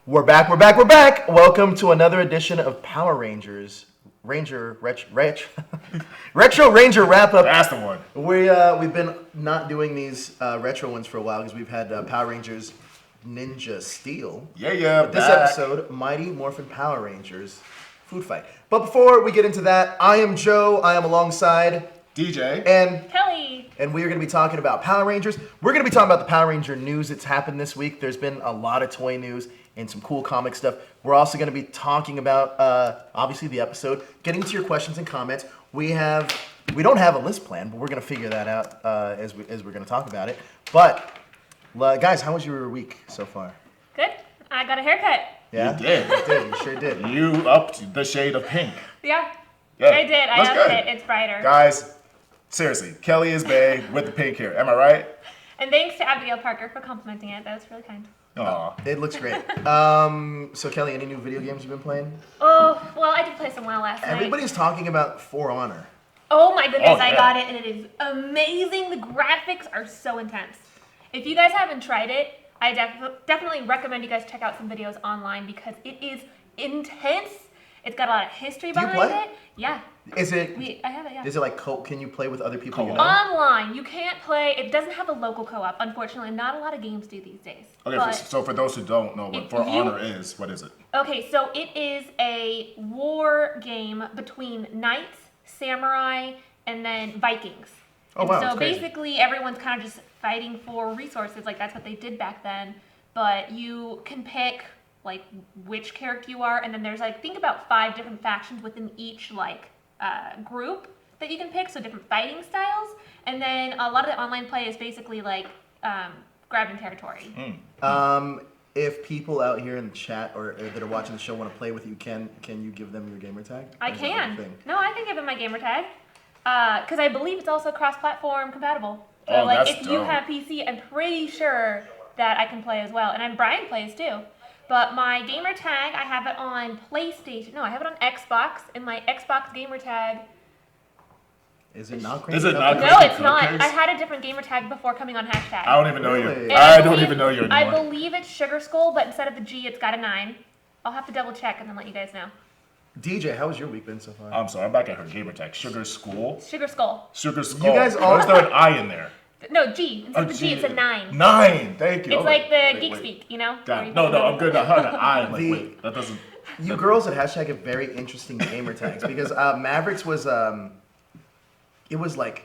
We're back. Welcome to another edition of Power Rangers. Retro Ranger wrap-up. That's the one. We've been not doing these retro ones for a while because we've had Power Rangers Ninja Steel. Yeah. But this episode, Mighty Morphin Power Rangers Food Fight. But before we get into that, I am Joe. I am alongside DJ and Kelly. And we are going to be talking about Power Rangers. We're going to be talking about the Power Ranger news that's happened this week. There's been a lot of toy news and some cool comic stuff. We're also going to be talking about, obviously, the episode, getting to your questions and comments. We don't have a list plan, but we're going to figure that out as we're going to talk about it. But, guys, how was your week so far? Good. I got a haircut. Yeah? You did. You did. You sure did. You upped the shade of pink. Yeah. Yeah, I did. I that's upped good. it. It's brighter. Guys, seriously, Kelly is bae with the pink hair. Am I right? And thanks to Abigail Parker for complimenting it. That was really kind. Aw. It looks great. So, Kelly, any new video games you've been playing? Oh, well, I did play some WoW last night. Everybody's talking about For Honor. Oh my goodness, Oh, I yeah. got it, and it is amazing. The graphics are so intense. If you guys haven't tried it, I definitely recommend you guys check out some videos online because it is intense. It's got a lot of history Do you behind play? it. Yeah. Is it? I have it, yeah. Is it like can you play with other people you Co-op. know? Online, you can't play. It doesn't have a local co-op. Unfortunately, not a lot of games do these days. Okay, But- so for those who don't know what If For you- Honor is, what is it? Okay, so it is a war game between knights, samurai, and then Vikings. Oh, And wow, so that's crazy. basically everyone's kind of just fighting for resources, like that's what they did back then. But you can pick like which character you are, and then there's think about 5 different factions within each group that you can pick, so different fighting styles. And then a lot of the online play is basically grabbing territory. If people out here in the chat or that are watching the show want to play with you, can you give them your gamer tag? I Or is that like a can. thing? No, I can give him my gamer tag. Because I believe it's also cross-platform compatible. So Oh, that's if you dope. have PC, I'm pretty sure that I can play as well. And Brian plays too. But my gamer tag, I have it on PlayStation. No, I have it on Xbox. And my Xbox gamer tag. Is it not crazy? Is it not No, Crazy it's not. Cupcakes? I had a different gamer tag before coming on hashtag. I don't even know you. Really? I don't even know you I anymore. believe it's Sugar Skull, but instead of the G, it's got a 9. I'll have to double check and then let you guys know. DJ, how was your week been so far? I'm sorry, I'm back at her gamer tag. Sugar School? Sugar Skull. Sugar Skull. guys all- Why is there an I in there? No, G. Instead of the G, G. it's a 9. 9, thank you. It's I'm like the wait, geek wait. speak, you know? Damn. Where you No, put I'm good. I heard an I. I'm like, The- wait, that doesn't. You girls at hashtag have very interesting gamer tags because Mavericks was it was like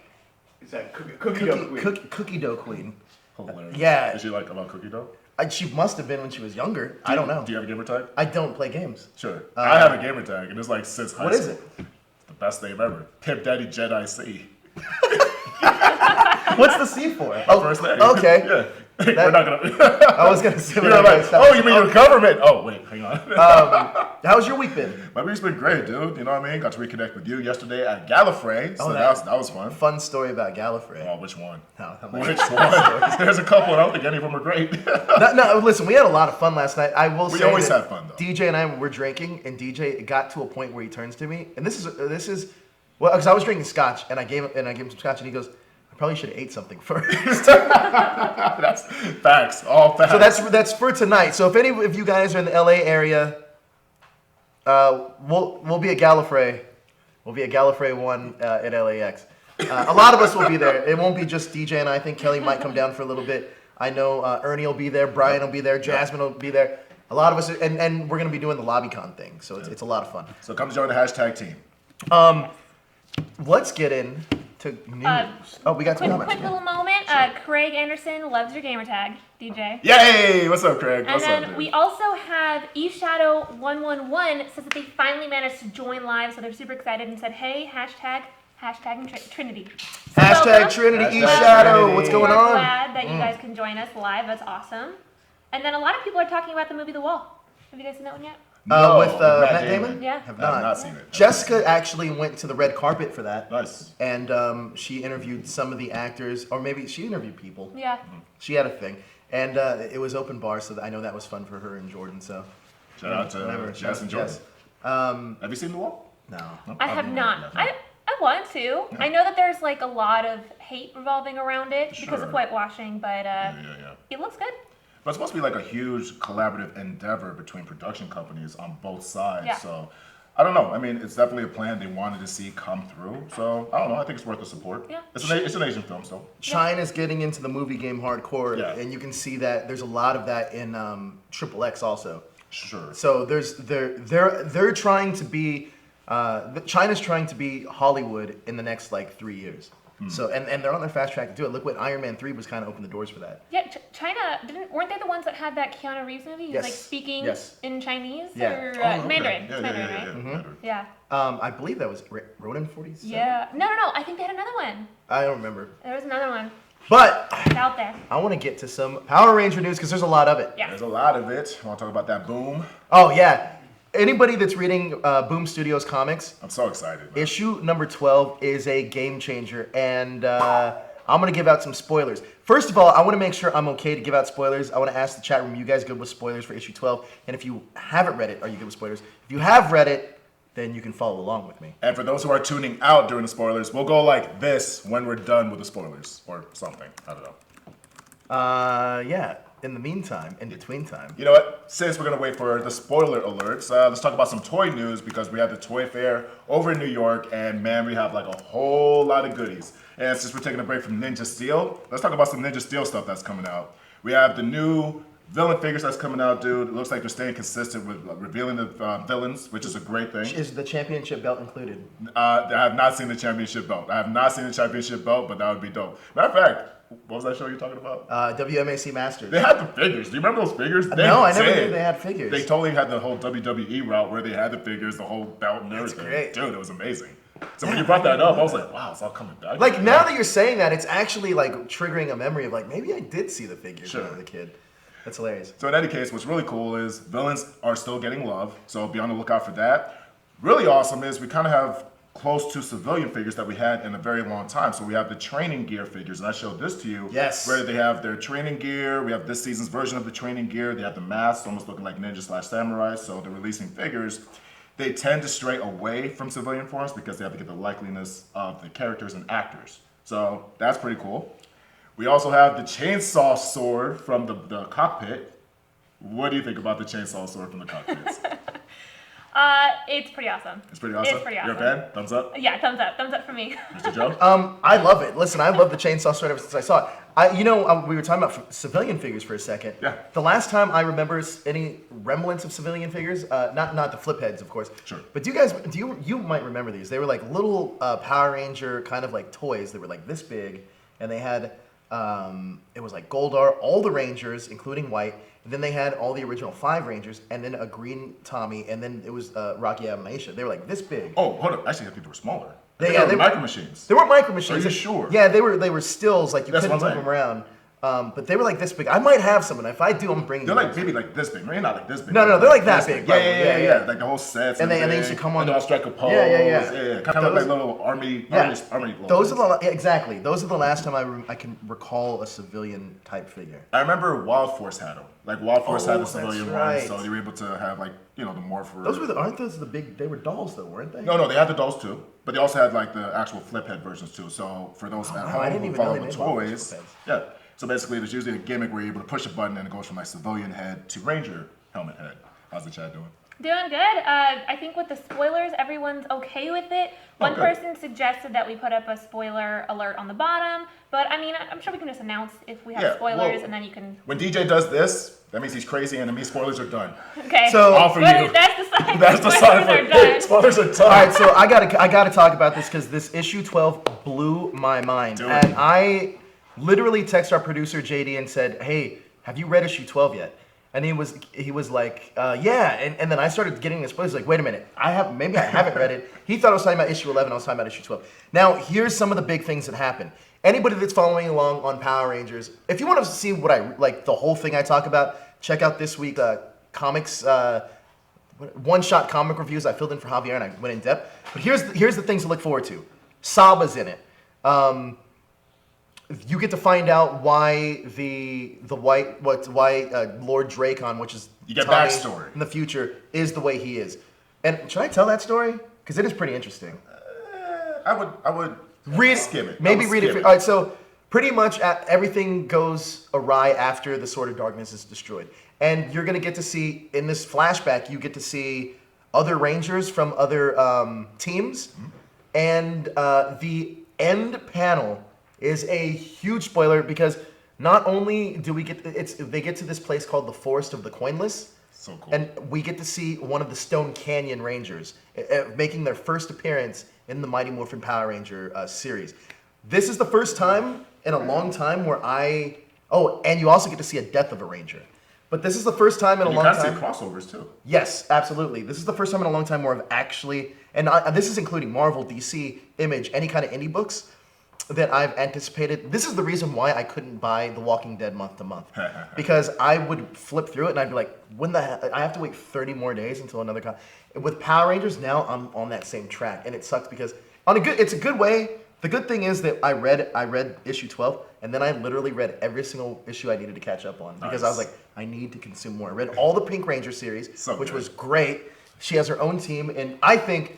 Is that cookie dough queen? cookie dough queen. Hilarious. Yeah. Is she like about cookie dough? She must have been when she was younger. I don't know. Do you have a gamer tag? I don't play games. Sure. I have a gamer tag, and it's like since high What school. is it? It's the best name ever. Pimp Daddy Jedi C. What's the C for? First name. Okay. Yeah. We're not gonna. I was gonna say. You're like, oh, you mean your government? Oh, wait, hang on. How's your week been? My week's been great, dude. You know what I mean? Got to reconnect with you yesterday at Gallifrey, so Oh, that was fun. Fun story about Gallifrey. Oh, which one? No, I'm like- Which one? There's a couple, and I don't think any of them are great. No, listen, we had a lot of fun last night. I will say We always that have fun, though. DJ and I were drinking, and DJ it got to a point where he turns to me, and this is well, because I was drinking scotch, and I gave him some scotch, and he goes, "I probably should have ate something first." That's facts. All facts. So that's for tonight. So if any of you guys are in the LA area, we'll be at Gallifrey. We'll be at Gallifrey 1 at LAX. A lot of us will be there. It won't be just DJ and I. think Kelly might come down for a little bit. I know Ernie will be there. Brian will be there. Jasmine will be there. A lot of us, and we're going to be doing the LobbyCon thing. So it's a lot of fun. So come join the hashtag team. Let's get into news. We got some comments. Quick little moment. Craig Anderson loves your gamer tag, DJ. Yay! What's up, Craig? And What's then up, dude? we also have eShadow111 says that they finally managed to join live, so they're super excited and said, hey, hashtag Trinity. Hashtag Welcome. Trinity Hashtag eShadow. Trinity. What's going We're on? glad that you guys can join us live. That's awesome. And then a lot of people are talking about the movie The Wall. Have you guys seen that one yet? No, With Matt Damon? Yeah. Have I have not. not seen it. Jessica actually went to the red carpet for that. Nice. And she interviewed some of the actors, or maybe she interviewed people. Yeah. She had a thing. And it was open bar, so I know that was fun for her and Jordan. So Shout out to whatever. Jess and Jordan. Yes. Have you seen The Wall? No. No? I have not. No. I want to. I know that there's a lot of hate revolving around it because of Sure. whitewashing, but Yeah. it looks good. But it's supposed to be like a huge collaborative endeavor between production companies on both sides. Yeah. So I don't know. I mean, it's definitely a plan they wanted to see come through. So I don't know. I think it's worth the support. Yeah. It's an Asian film, so. China's getting into the movie game hardcore, Yeah. and you can see that there's a lot of that in Triple X also. Sure. So they're trying to be China's trying to be Hollywood in the next like 3 years. So and they're on their fast track to do it. Look what Iron Man 3 was kind of opened the doors for that. Yeah, China weren't they the ones that had that Keanu Reeves movie? He was Yes. like speaking Yes. in Chinese Yeah. or Okay. Mandarin. Yeah, It's Mandarin, right? Mandarin. Yeah. I believe that was Ronin 47. Yeah. No. I think they had another one. I don't remember. There was another one. But It's out there. I want to get to some Power Ranger news because there's a lot of it. Yeah. There's a lot of it. I want to talk about that Boom. Oh yeah. Anybody that's reading Boom Studios comics, I'm so excited. Man. issue number 12 is a game changer, and I'm going to give out some spoilers. First of all, I want to make sure I'm okay to give out spoilers. I want to ask the chat room, you guys good with spoilers for issue 12? And if you haven't read it, are you good with spoilers? If you have read it, then you can follow along with me. And for those who are tuning out during the spoilers, we'll go like this when we're done with the spoilers or something. I don't know. Yeah. In the meantime, in between time. You know what? Since we're going to wait for the spoiler alerts, let's talk about some toy news because we had the toy fair over in New York, and man, we have like a whole lot of goodies. And since we're taking a break from Ninja Steel, let's talk about some Ninja Steel stuff that's coming out. We have the new villain figures that's coming out, dude. It looks like they're staying consistent with revealing the villains, which is a great thing. Is the championship belt included? I have not seen the championship belt. I have not seen the championship belt, but that would be dope. Matter of fact, what was that show you're talking about? WMAC Masters. They had the figures. Do you remember those figures? No, I never did. knew they had figures. They totally had the whole WWE route where they had the figures, the whole belt and everything. great. Dude, it was amazing. So when you brought that up, I was like, wow, it's all coming back. Like, now that you're saying that, it's actually like triggering a memory of like, maybe I did see the figures when I was a kid. That's hilarious. So in any case, what's really cool is villains are still getting love, so be on the lookout for that. Really awesome is we kind of have close to civilian figures that we had in a very long time. So we have the training gear figures, and I showed this to you. Yes. Where they have their training gear. We have this season's version of the training gear. They have the masks, almost looking like ninja/samurai. So they're releasing figures. They tend to stray away from civilian forms because they have to get the likeliness of the characters and actors. So that's pretty cool. We also have the chainsaw sword from the cockpit. What do you think about the chainsaw sword from the cockpits? It's pretty awesome. It's pretty awesome. It's pretty You're awesome. a fan? Thumbs up? Yeah, thumbs up. Thumbs up for me. Mr. Joe? I love it. Listen, I love the chainsaw sword ever since I saw it. We were talking about civilian figures for a second. Yeah. The last time I remember any remnants of civilian figures, not the flip heads, of course. Sure. But you might remember these? They were like little Power Ranger kind of like toys. They were like this big, and they had it was like Goldar, all the Rangers, including White. And then they had all the original 5 Rangers, and then a green Tommy, and then it was Rocky Animation. They were like this big. Oh, hold up. Actually, I think they were smaller. They were were micro machines. They weren't micro machines. Are you sure? Yeah, they were stills, like you That's couldn't what I'm move them around. But they were like this big. I might have some, and if I do, I'm bringing They're them. like maybe like this big. Maybe not like this big. No, they're like that This big, Yeah, probably. Yeah. Like the whole sets. And they used to come on And the- they'll strike a pose. Yeah. Kind of like little army Those logos. are exactly. Those are the last time I can recall a civilian type figure. I remember Wild Force had them. Like Wild Force had the that's civilian right. ones, so you were able to have like the Morphin. Aren't those the big? They were dolls though, weren't they? No, they had the dolls too, but they also had like the actual flip head versions too. So for those at I home didn't who even follow know the they made Wild Force toys, flip heads. yeah. So basically, there's usually a gimmick where you're able to push a button and it goes from like civilian head to Ranger helmet head. How's the chat doing? Doing good. I think with the spoilers, everyone's okay with it. One good. person suggested that we put up a spoiler alert on the bottom, but I mean, I'm sure we can just announce if we have Yeah, spoilers, well- and then you can. When DJ does this, that means he's crazy, and it means spoilers are done. Okay. So- All for Spoilers, you. that's the sign. That's the Spoilers sign are for done. spoilers are done. All right, so I gotta talk about this because this issue 12 blew my mind, Do it. and I literally texted our producer JD and said, "Hey, have you read issue 12 yet?" And he was like, "Yeah." And then I started getting this spoilers. Like, wait a minute, maybe I haven't read it. He thought I was talking about issue 11. I was talking about issue 12. Now, here's some of the big things that happen. Anybody that's following along on Power Rangers, if you want to see what I like, the whole thing I talk about, check out this week comics. One-shot comic reviews I filled in for Javier and I went in depth. But here's the things to look forward to. Saba's in it. You get to find out why Lord Dracon, which is You get Tommy backstory. in the future, is the way he is. And should I tell that story? Because it is pretty interesting. I would Read skim it. Maybe I would read it. skim All right, so pretty much everything goes awry after the Sword of Darkness is destroyed. And you're going to get to see, in this flashback, you get to see other Rangers from other teams. And the end panel is a huge spoiler because not only do we they get to this place called the Forest of the Coinless. So cool. And we get to see one of the Stone Canyon Rangers making their first appearance in the Mighty Morphin Power Ranger series. This is the first time in a long time where and you also get to see a death of a Ranger. But this is the first time in a long time. You can see crossovers too. Yes, absolutely. This is the first time in a long time where I've actually, and this is including Marvel, DC, Image, any kind of indie books that I've anticipated. This is the reason why I couldn't buy The Walking Dead month to month. Because I would flip through it and I'd be like, when the hell? I have to wait 30 more days until another With Power Rangers, now I'm on that same track. And it sucks because it's a good way. The good thing is that I read issue 12, and then I literally read every single issue I needed to catch up on because I was like, I need to consume more. I read all the Pink Ranger series, which was great. She has her own team, and I think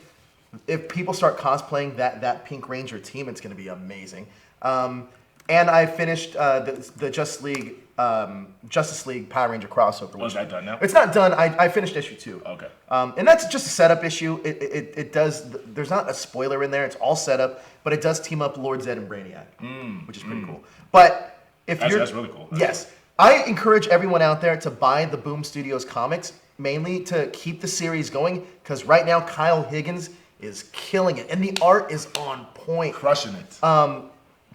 if people start cosplaying that Pink Ranger team, it's going to be amazing. And I finished the Justice League Power Ranger crossover. Oh, is that done now? It's not done. I finished issue 2. Okay. And that's just a setup issue. It does. There's not a spoiler in there. It's all setup, but it does team up Lord Zed and Brainiac, which is pretty cool. But that's really cool. Yes, I encourage everyone out there to buy the Boom Studios comics, mainly to keep the series going, because right now Kyle Higgins is killing it, and the art is on point, crushing it.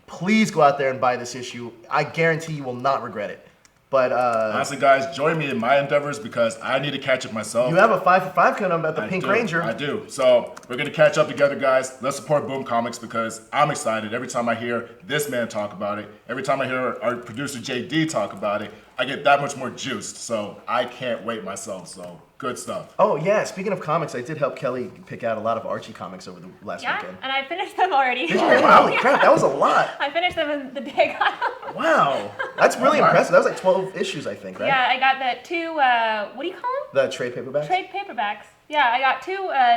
Please go out there and buy this issue. I guarantee you will not regret it. But honestly, guys, join me in my endeavors because I need to catch up myself. You have a 5 for 5 coming up about the Pink Ranger. I do. So we're gonna catch up together, guys. Let's support Boom Comics because I'm excited. Every time I hear this man talk about it, every time I hear our producer JD talk about it, I get that much more juiced. So I can't wait myself. So good stuff. Oh yeah, speaking of comics, I did help Kelly pick out a lot of Archie comics over the last weekend. And I finished them already. Holy crap, that was a lot. I finished them in the day I got them. Wow, that's really impressive. That was like 12 issues, I think, right? Yeah, I got the 2, what do you call them? The trade paperbacks? Trade paperbacks. Yeah, I got 2,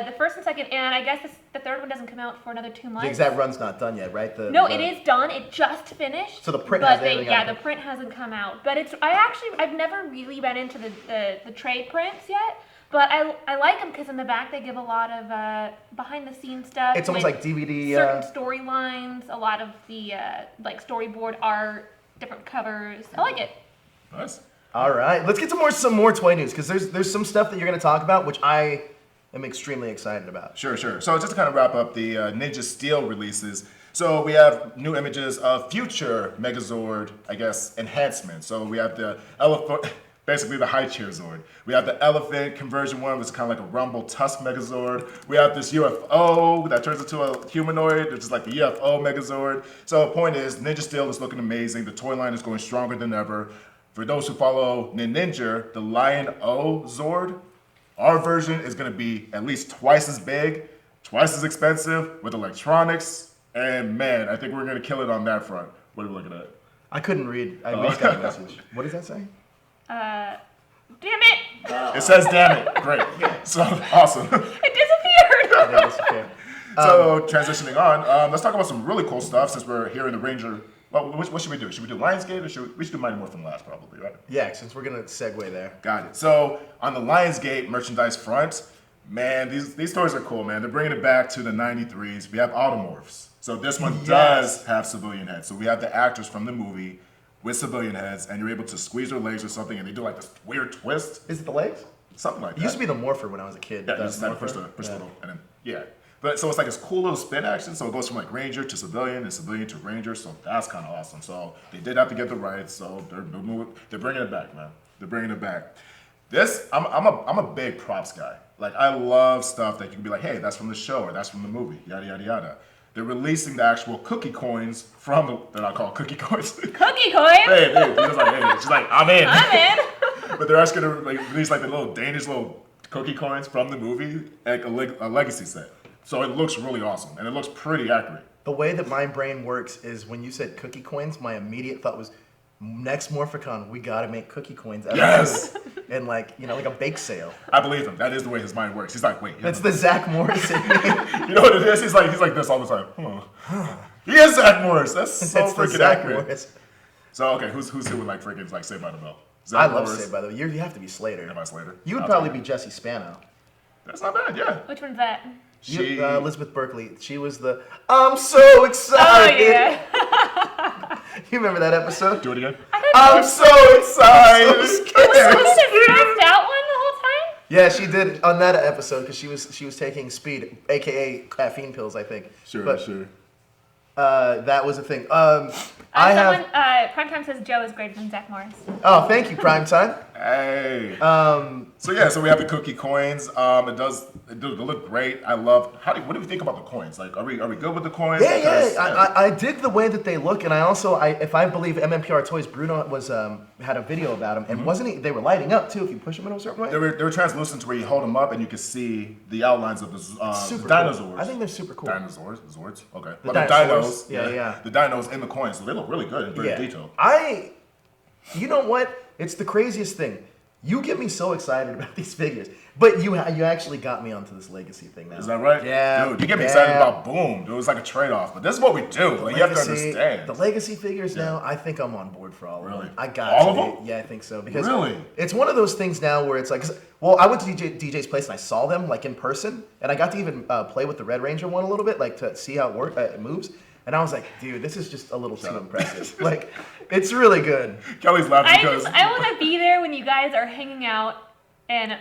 the first and second, and I guess the third one doesn't come out for another 2 months. Because that run's not done yet, right? No, it is done. It just finished. So the print hasn't the print hasn't come out. But I've never really been into the trade prints yet. But I like them because in the back they give a lot of behind the scenes stuff. It's almost like DVD. Certain storylines, a lot of the like storyboard art, different covers. I like it. Nice. All right, let's get to some more toy news because there's some stuff that you're going to talk about which I am extremely excited about. Sure. So just to kind of wrap up the Ninja Steel releases. So we have new images of future Megazord, I guess, enhancements. So we have the elephant. Basically the high chair Zord. We have the elephant conversion one, which is kind of like a Rumble Tusk Megazord. We have this UFO that turns into a humanoid, which is like the UFO Megazord. So the point is, Ninja Steel is looking amazing. The toy line is going stronger than ever. For those who follow Ninja, the Lion O Zord, our version is going to be at least twice as big, twice as expensive, with electronics. And man, I think we're going to kill it on that front. What are we looking at? I couldn't read. I missed that message. What does that say? Damn it! It says damn it. Great. So, awesome. It disappeared! So, transitioning on, let's talk about some really cool stuff since we're here in the Ranger. Well, what should we do? Should we do Lionsgate or we should do Mighty Morphin last probably, right? Yeah, since we're going to segue there. Got it. So, on the Lionsgate merchandise front, man, these toys are cool, man. They're bringing it back to the 93s. We have Automorphs. So, this one does have civilian heads. So, we have the actors from the movie with civilian heads, and you're able to squeeze their legs or something, and they do like this weird twist. Is it the legs? Something like that. It used to be the Morpher when I was a kid. Yeah, you just push the little, and then, yeah. But so it's like this cool little spin action, so it goes from like Ranger to Civilian, and Civilian to Ranger, so that's kind of awesome. So they did have to get the rights, so they're bringing it back, man. They're bringing it back. This, I'm a big props guy. Like, I love stuff that you can be like, hey, that's from the show, or that's from the movie, yada, yada, yada. They're releasing the actual cookie coins that I call cookie coins. Cookie coins? Hey, she's like, I'm in. I'm in. But they're actually gonna release like the little Danish little cookie coins from the movie, like a legacy set. So it looks really awesome, and it looks pretty accurate. The way that my brain works is when you said cookie coins, my immediate thought was, next Morphicon, we gotta make cookie coins out of this. And like a bake sale. I believe him. That is the way his mind works. He's like, wait. That's the Zach Morrison. You know what it is? He's like this all the time. He is Zach Morris. That's so It's the freaking Zach accurate. Morris. So okay, who's who would like freaking like Saved by the Bell? I Zach love Morris. Saved by the Bell. You have to be Slater. Am I Slater? You would I'll probably take be it. Jesse Spano. That's not bad. Yeah. Which one's that? She. Elizabeth Berkley. She was the I'm so excited. Oh yeah. You remember that episode? Do it again. I'm so excited. Was she the stressed out one the whole time? Yeah, she did on that episode because she was taking speed, aka caffeine pills, I think. Sure. But, Sure. that was a thing. I Someone, have. Primetime says Joe is greater than Zach Morris. Oh, thank you, Primetime. Hey. So we have the cookie coins. It look great. I love. What do we think about the coins? Like, are we good with the coins? Yeah, Because, I dig the way that they look, and I also, if I believe MMPR Toys, Bruno was had a video about them, and wasn't he? They were lighting up too if you push them in a certain way. They were translucent to where you hold them up and you can see the outlines of the Super dinosaurs. cool. I think they're super cool. Dinosaurs, zords. Okay, The but dinosaurs. the dinos, Yeah. the dinos in the coins, so they look really good and very detailed. You know what? It's the craziest thing. You get me so excited about these figures, but you actually got me onto this legacy thing now. Is that right? Yeah. Dude, you get me excited about Boom. Dude, it's like a trade-off, but this is what we do. Like, you have to understand. The legacy figures now, I think I'm on board for all of Really? them. I got All to of them? Yeah, I think so. Because Really? it's one of those things now where it's like, I went to DJ's place and I saw them like in person, and I got to even play with the Red Ranger one a little bit, like to see how it moves. And I was like, dude, this is just a little too impressive. Like, it's really good. Kelly's laughing because I want to be there when you guys are hanging out and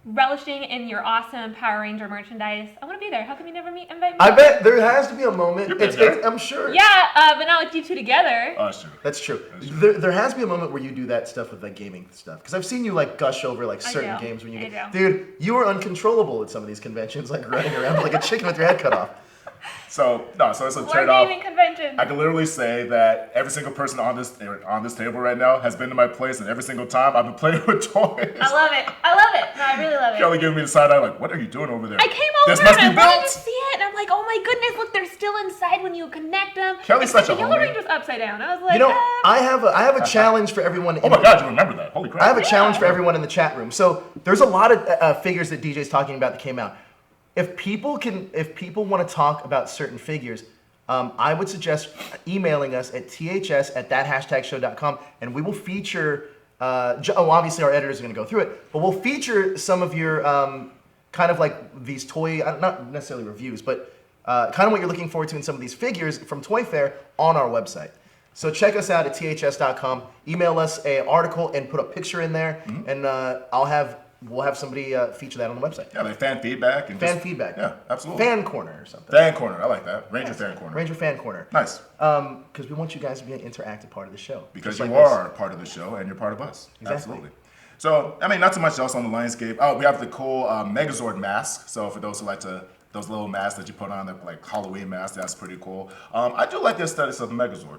relishing in your awesome Power Ranger merchandise. I want to be there. How come you never invite me? I bet there has to be a moment. You've been there. I'm sure. Yeah, but not with you two together. Oh, sure. That's true. There has to be a moment where you do that stuff with like gaming stuff. Because I've seen you like gush over like certain do. games when you I get. do. Dude, you are uncontrollable at some of these conventions, like running around like a chicken with your head cut off. So it's a Or trade-off. gaming convention. I can literally say that every single person on this table right now has been to my place, and every single time I've been playing with toys. I love it. I love it. No, I really love it. Kelly giving me the side eye, like, what are you doing over there? I came This over must and be I wanted built. to see it, and I'm like, oh my goodness, look, they're still inside when you connect them. Kelly's Except such a the Yellow homie. Ranger's upside down. I was like, You know, I have a challenge for everyone. Oh my God, you remember that? Holy crap! I have a challenge for everyone in the chat room. So there's a lot of figures that DJ's talking about that came out. If people want to talk about certain figures, I would suggest emailing us at ths@thathashtagshow.com, and we will feature. Obviously our editors are going to go through it, but we'll feature some of your kind of like these toy, not necessarily reviews, but kind of what you're looking forward to in some of these figures from Toy Fair on our website. So check us out at ths.com. Email us an article and put a picture in there, and we'll have somebody feature that on the website. Yeah, like fan feedback and Feedback. Yeah, absolutely. Fan corner or something. Fan corner, I like that. Ranger fan corner. Ranger fan corner. Nice. Because we want you guys to be an interactive part of the show. Because Just you like are part of the show and you're part of us. Exactly. Absolutely. So, I mean, not too much else on the landscape. Oh, we have the cool Megazord mask. So for those who like those little masks that you put on, like Halloween masks, that's pretty cool. I do like the aesthetics of the Megazord.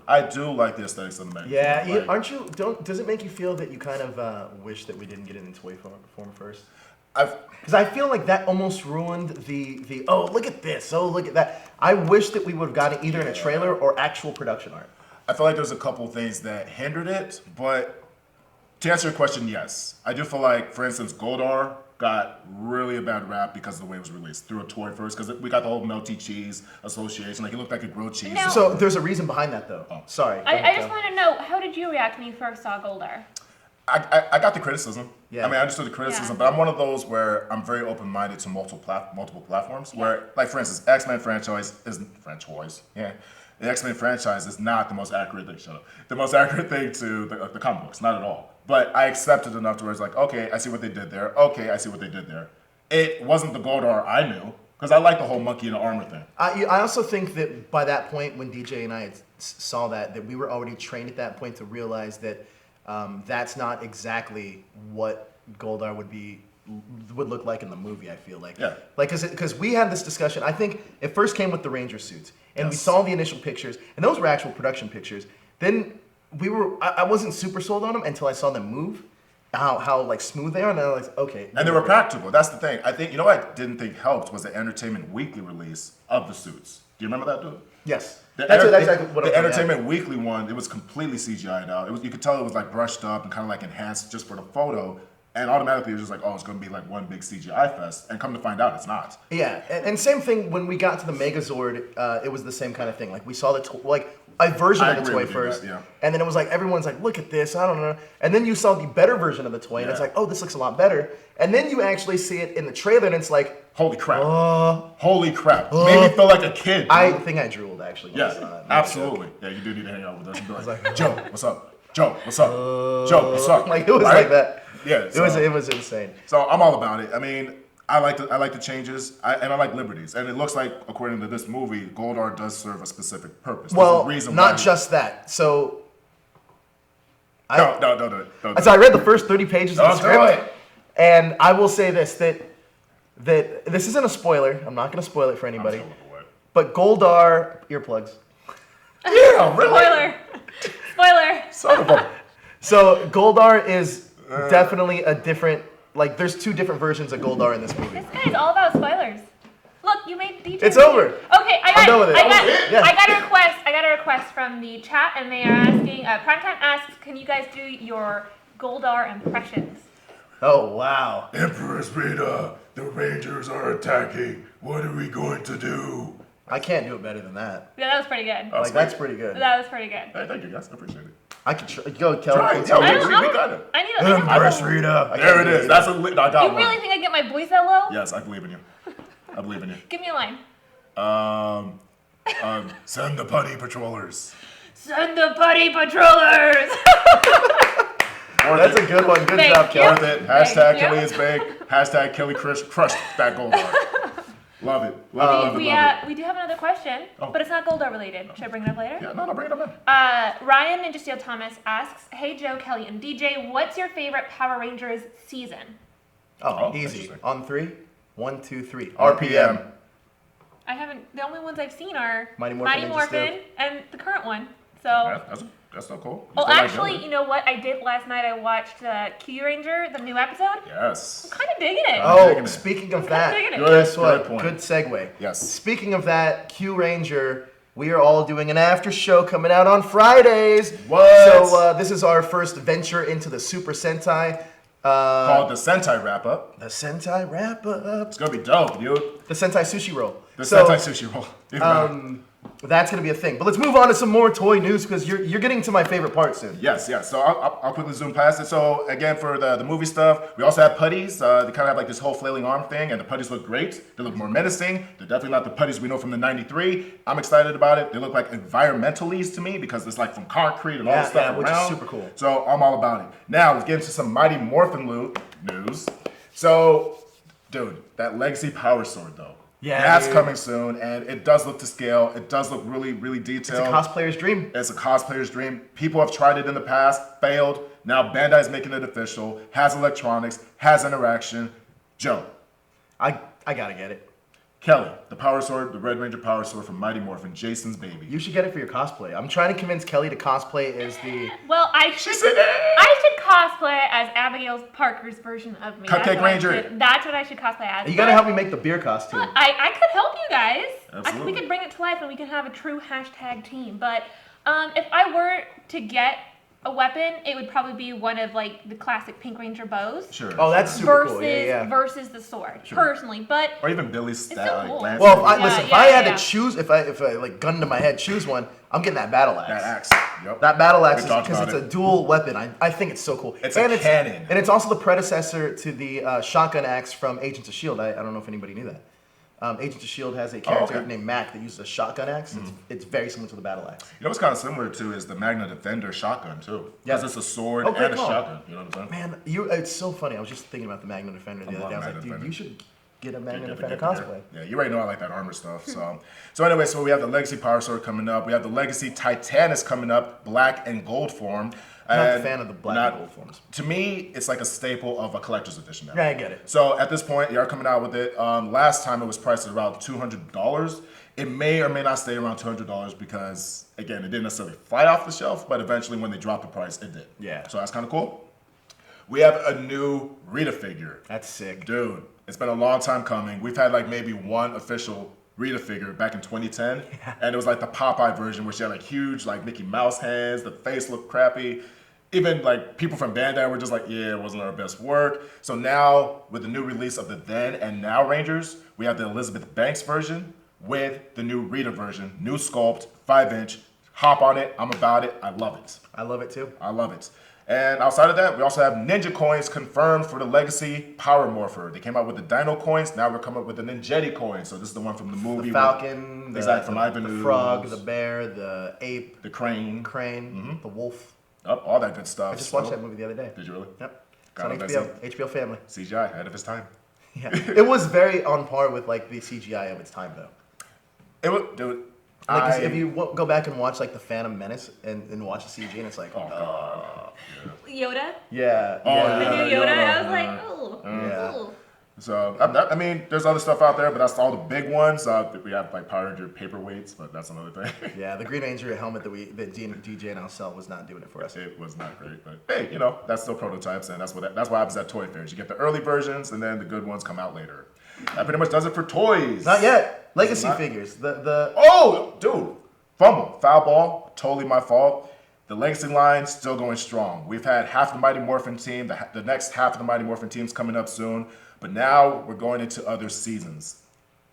Yeah, Like, does it make you feel that you kind of wish that we didn't get it in toy form first? I've Because I feel like that almost ruined the oh, look at this, oh, look at that. I wish that we would have gotten either in a trailer or actual production art. I feel like there's a couple things that hindered it, but to answer your question, yes. I do feel like, for instance, Goldar got really a bad rap because of the way it was released through a toy first, because we got the whole melty cheese association. Like, he looked like a grilled cheese. Now- So there's a reason behind that, though. Oh. Sorry. I just want to know, how did you react when you first saw Goldar? I got the criticism. Yeah. I mean, I understood the criticism, Yeah. but I'm one of those where I'm very open-minded to multiple platforms. Where, like, for instance, X-Men franchise isn't franchise. Yeah, the X-Men franchise is not the most accurate thing. Shut up. The most accurate thing to the comic books, not at all. But I accepted enough to where it's like, okay, I see what they did there. Okay, I see what they did there. It wasn't the Goldar I knew, because I like the whole monkey in the armor thing. I also think that by that point, when DJ and I had saw that we were already trained at that point to realize that that's not exactly what Goldar would look like in the movie. I feel like, Yeah. like because we had this discussion. I think it first came with the Ranger suits, and we Yes. saw the initial pictures, and those were actual production pictures. Then I wasn't super sold on them until I saw them move, how like smooth they are, and I was like, okay. And they were practical. That's the thing. I think, you know what I didn't think helped was the Entertainment Weekly release of the suits. Do you remember that, dude? Yes, The that's exactly what the I'm getting at. Entertainment Weekly one, it was completely CGI'd out. You could tell it was like brushed up and kind of like enhanced just for the photo. And automatically, it was just like, oh, it's going to be like one big CGI fest. And come to find out, it's not. Yeah, and same thing when we got to the Megazord, it was the same kind of thing. Like we saw a version I of the agree toy with you, first, yeah. and then it was like everyone's like, look at this, I don't know. And then you saw the better version of the toy, and it's Yeah. like, oh, this looks a lot better. And then you actually see it in the trailer, and it's like, Holy crap. Holy crap. Made me feel like a kid. Dude. I think I drooled actually. When I saw Yeah, that. absolutely. Yeah, you do need to hang out with us. And be like, like, Joe, what's up? Joe, what's up? Joe, what's up? Like it was Right? like that. Yeah, It was insane. So I'm all about it. I mean, I like the changes, and I like liberties. And it looks like, according to this movie, Goldar does serve a specific purpose. There's Well, a reason not why just that. So No. so I read the first 30 pages of the Don't do script, it. and I will say this that this isn't a spoiler. I'm not going to spoil it for anybody. But Goldar earplugs. Yeah, really? Spoiler. Son of a... So Goldar is definitely a different. Like, there's two different versions of Goldar in this movie. This guy's all about spoilers. Look, you made DJ. It's over. Okay, I'm done with it. Yeah. I got a request. I got a request from the chat, and they are asking. Primetime asks, "Can you guys do your Goldar impressions?" Oh wow. Empress Rita, the Rangers are attacking. What are we going to do? I can't do it better than that. Yeah, that was pretty good. Oh, Like that's pretty good. That was pretty good. Hey, thank you guys. I appreciate it. I could go tell. Try it. Yeah, we got it. I need a. Empress Rita. I There can't it do is. That's a I got You one. really think I get my voice that low? Yes, I believe in you. I believe in you. Give me a line. Send the putty patrollers. Send the putty patrollers. That's a good one. Good Thank job, you. Kelly. Worth it. Hashtag you. Kelly is big. Hashtag Kelly crushed that Goldar. Love it. Love it. We do have another question, Oh. but it's not Goldar related. Should I bring it up later? Yeah, no, bring it up, man. Ryan Ninja Steel Thomas asks, "Hey Joe, Kelly, and DJ, what's your favorite Power Rangers season?" Oh, Oh, easy. interesting. On 3. 1, 2, 3. RPM. I haven't. The only ones I've seen are Mighty Morphin, Ninja Steel. and the current one. So. That's so cool. You Well, still like actually, Goldar? you know what I did last night? I watched Q Ranger, the new episode. Yes. Kind of digging it. Oh, speaking of that, digging it. guess Good what? point. Good segue. Yes. Speaking of that, Q Ranger, we are all doing an after show coming out on Fridays. What? So this is our first venture into the Super Sentai. Called the Sentai Wrap Up. The Sentai wrap up. It's gonna be dope, dude. The Sentai sushi roll. The So, Sentai Sushi Roll. Even better. That's gonna be a thing. But let's move on to some more toy news because you're getting to my favorite part soon. Yes. So I'll quickly zoom past it. So again, for the movie stuff, we also have putties. They kind of have like this whole flailing arm thing, and the putties look great. They look more menacing. They're definitely not the putties we know from the '93. I'm excited about it. They look like environmentalists to me because it's like from concrete and all Yeah, this stuff yeah, which is around. super cool. So I'm all about it. Now let's get into some Mighty Morphin news. So, dude, that Legacy Power Sword though. Yeah, That's dude. coming soon, and it does look to scale. It does look really, really It's detailed. a cosplayer's dream. It's a cosplayer's dream. People have tried it in the past, failed. Now Bandai's making it official. Has electronics, has interaction. Joe, I gotta get it. Kelly, the Power Sword, the Red Ranger Power Sword from Mighty Morphin, Jason's baby. You should get it for your cosplay. I'm trying to convince Kelly to cosplay as the. Well, I should cosplay as Abigail Parker's version of me. Cupcake That's what I Ranger. should- That's what I should cosplay as. You gotta But help me make the beer costume. I could help you guys. Absolutely. We could bring it to life and we can have a true hashtag team. But if I were to get a weapon, it would probably be one of like the classic Pink Ranger bows. Sure. Oh, that's sure. super Versus cool. Yeah. versus the sword, personally. But Or even Billy's so style, cool. like Lance. Well, Yeah, listen, if yeah, I had yeah. to choose, if I like gun to my head choose one, I'm getting that battle axe. that axe. Yep. That battle axe We talked because it's about a it. dual weapon. I think it's so cool. It's a cannon. And it's also the predecessor to the shotgun axe from Agents of S.H.I.E.L.D. I don't know if anybody knew that. Agents of S.H.I.E.L.D. has a character okay. named Mac that uses a shotgun axe. It's very similar to the battle axe. You know what's kind of similar to is the Magna Defender shotgun too. Yeah. Because it's a sword Okay, and a cool. shotgun. You know what I'm saying? Man, it's so funny. I was just thinking about the Magnum Defender the I other day. I love was like, Magnum dude, Defender. you should get a Magnum Get Defender the gear. cosplay. Yeah, you already know I like that armor stuff. So anyway, so we have the Legacy Power Sword coming up. We have the Legacy Titanus coming up, black and gold form. I'm not a And fan of the black not- and gold forms. To me, it's like a staple of a collector's edition now. Yeah, I get it. So at this point, you're coming out with it. Last time it was priced at around $200. It may or may not stay around $200 because, again, it didn't necessarily fly off the shelf, but eventually when they dropped the price, it did. Yeah. So that's kind of cool. We have a new Rita figure. That's sick. Dude, it's been a long time coming. We've had like maybe one official Rita figure back in 2010, and it was like the Popeye version where she had like huge like Mickey Mouse hands. The face looked crappy. even like people from Bandai were just like, yeah, it wasn't our best work. So now with the new release of the then and now Rangers, we have the Elizabeth Banks version with the new Rita version, new sculpt, 5-inch. Hop on it, I'm about it, I love it. I love it too. I love it. And outside of that, we also have Ninja coins confirmed for the Legacy Power Morpher. They came out with the Dino coins, now we're coming up with the Ninjetti coins. So this is the one from the movie. The Falcon, exactly, from Ivan the Ooze, frog, the bear, the ape, the crane, the wolf. all that good stuff. I just watched that movie the other day. Did you really? Yep. It's Got on it, HBO. HBO Family. CGI, ahead of its time. Yeah. It was very on par with like the CGI of its time though. It was, dude. Like if you go back and watch like the Phantom Menace and watch the CG and it's like, Yoda? yeah, Oh, yeah. The yeah. new Yoda? Yoda, I was like, yeah. oh. Yeah. Ooh. So, I mean, there's other stuff out there, but that's all the big ones. We have like Power Ranger paperweights, but that's another thing. Yeah, the Green Ranger helmet that DJ and I'll sell was not doing it for us. It was not great, but hey, that's still prototypes, and that's what happens at toy fairs. You get the early versions, and then the good ones come out later. That pretty much does it for toys. Not yet. Legacy Not- figures. Oh, dude, fumble, foul ball, totally my fault. The Legacy line still going strong. We've had half the Mighty Morphin team. The next half of the Mighty Morphin team's coming up soon, but now we're going into other seasons.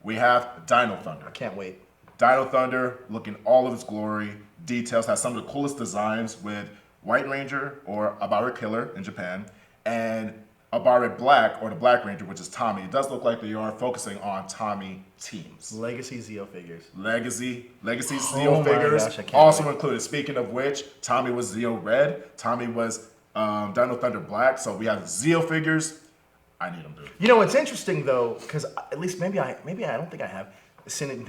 We have Dino Thunder. Can't wait. Dino Thunder, looking all of its glory. Details, has some of the coolest designs with White Ranger or Abara Killer in Japan, and Abara Black or the Black Ranger, which is Tommy. It does look like they are focusing on Tommy teams. Legacy Zeo figures. Legacy Zeo Oh my figures gosh, I can't also wait. included. Speaking of which, Tommy was Zeo Red. Tommy was Dino Thunder Black. So we have Zeo figures. I need them, dude. You know, it's interesting though, because at least maybe I don't think I have seen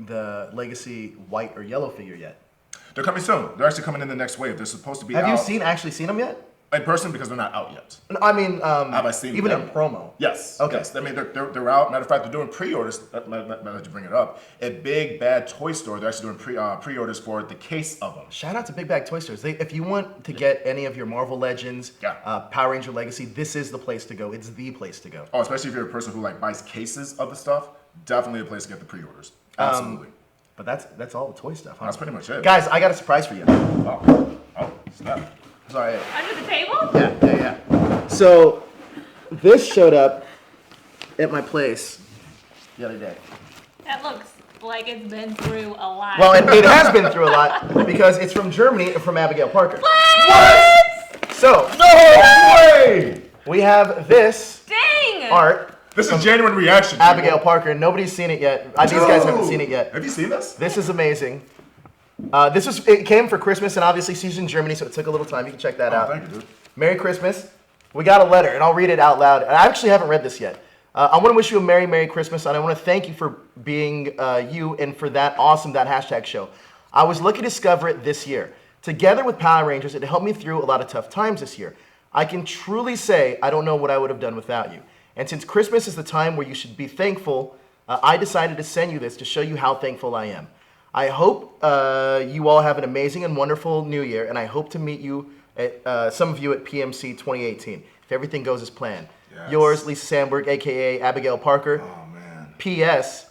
the Legacy white or yellow figure yet. They're coming soon. They're actually coming in the next wave. They're supposed to be Have out you actually seen them yet? in person because they're not out yet. No, I mean, Have I seen even them? in promo? Yes. Okay. Yes. I mean, they're out. Matter of fact, they're doing pre-orders. Let you bring it up. At Big Bad Toy Store, they're actually doing pre-orders for the case of them. Shout out to Big Bag Toy Stores. If you want to get any of your Marvel Legends, Yeah. Power Ranger Legacy, this is the place to go. It's the place to go. Oh, especially if you're a person who like buys cases of the stuff. Definitely a place to get the pre-orders. Absolutely. But that's all the toy stuff, huh? That's pretty much it. Guys, I got a surprise for you. Oh, snap. Sorry. Under the table? Yeah. So, this showed up at my place the other day. That looks like it's been through a lot. Well, it has been through a lot because it's from Germany and from Abigail Parker. what? So, No way! we have this Dang! art, This is genuine reaction. people. Abigail Parker. Nobody's seen it yet. These guys haven't seen it yet. Have you seen this? This is amazing. It came for Christmas, and obviously she's in Germany, so it took a little time. You can check that out. Thank you, dude. Merry Christmas. We got a letter, and I'll read it out loud. And I actually haven't read this yet. I want to wish you a Merry Christmas, and I want to thank you for being you and for that hashtag show. I was lucky to discover it this year. Together with Power Rangers, it helped me through a lot of tough times this year. I can truly say I don't know what I would have done without you. And since Christmas is the time where you should be thankful, I decided to send you this to show you how thankful I am. I hope you all have an amazing and wonderful New Year, and I hope to meet you, some of you at PMC 2018, if everything goes as planned. Yes. Yours, Lisa Sandberg, a.k.a. Abigail Parker. Oh, man. P.S.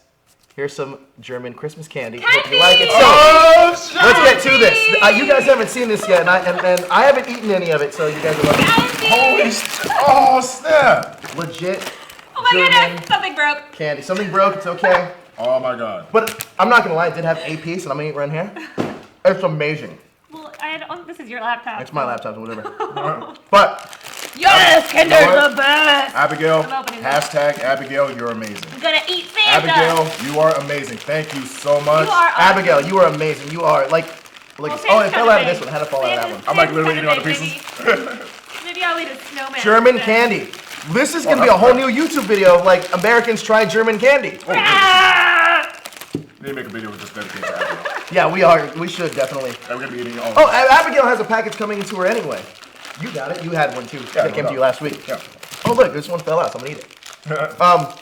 Here's some German Christmas candy. Hope Candy! you like it. So, Oh, shit! let's get to this. You guys haven't seen this yet, and I haven't eaten any of it, so you guys are like, Holy Oh, snap! legit Oh my German goodness, something broke. candy. Something broke, it's okay. Oh, my God. But I'm not going to lie, it did have a piece, and I'm going to eat right here. It's amazing. Well, this is your laptop. It's my laptop or whatever. But Yes, You know Kinder's what? the best. Abigail, I'm opening hashtag Abigail, you're amazing. I'm gonna eat Santa. Abigail, you are amazing. Thank you so much. You are Abigail, you are amazing. You are like Well, oh, Santa's it fell kinda out of this big. one. How to fall out of that one? I'm like literally Santa's eating all the kinda big, Maybe I'll eat a snowman. German instead. candy. This is gonna be a whole new YouTube video of like Americans try German candy. Ah! We need to make a video with this dedicated to Abigail. Yeah, we are. We should definitely. And we're gonna be eating all of Oh, it. Abigail has a package coming to her anyway. You got it. You had one too. Yeah, that came no to you doubt. last week. Yeah. Oh look, this one fell out. So I'm gonna eat it.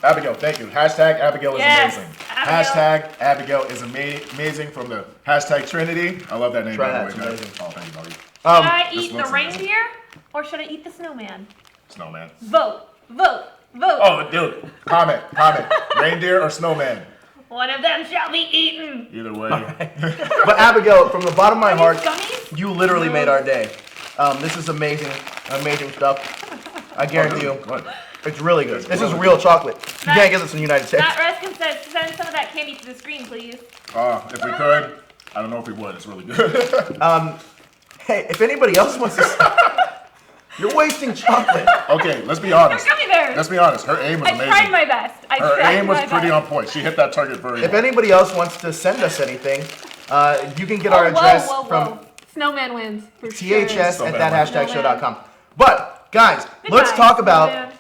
Abigail, thank you. Hashtag Abigail is Yes, amazing. Abigail. Hashtag Abigail is amazing from the hashtag Trinity. I love that name, Try by that, the way, it's guys. amazing. Oh, thank you, buddy. Should I this eat the looks amazing. reindeer or should I eat the snowman? Snowman. Vote. Oh, dude. Comment. Reindeer or snowman? One of them shall be eaten. Either way. But Abigail, from the bottom of my Are heart, these gummies? you literally made our day. This is amazing stuff. I guarantee you, Good. it's really good. It's This is really real good. chocolate. You can't get this in the United States. Matt Reskin says, send some of that candy to the screen, please. If we could, I don't know if we would. It's really good. Hey, if anybody else wants to, you're wasting chocolate. Okay, let's be They're honest. gummy bears. Let's be honest. Her aim was I tried amazing. my best. Her aim was pretty on point. She hit that target very If well. anybody else wants to send us anything, you can get our address from Snowman wins for sure. THS at Snowman. that#show.com. But guys, let's Goodbye, talk about Snowman.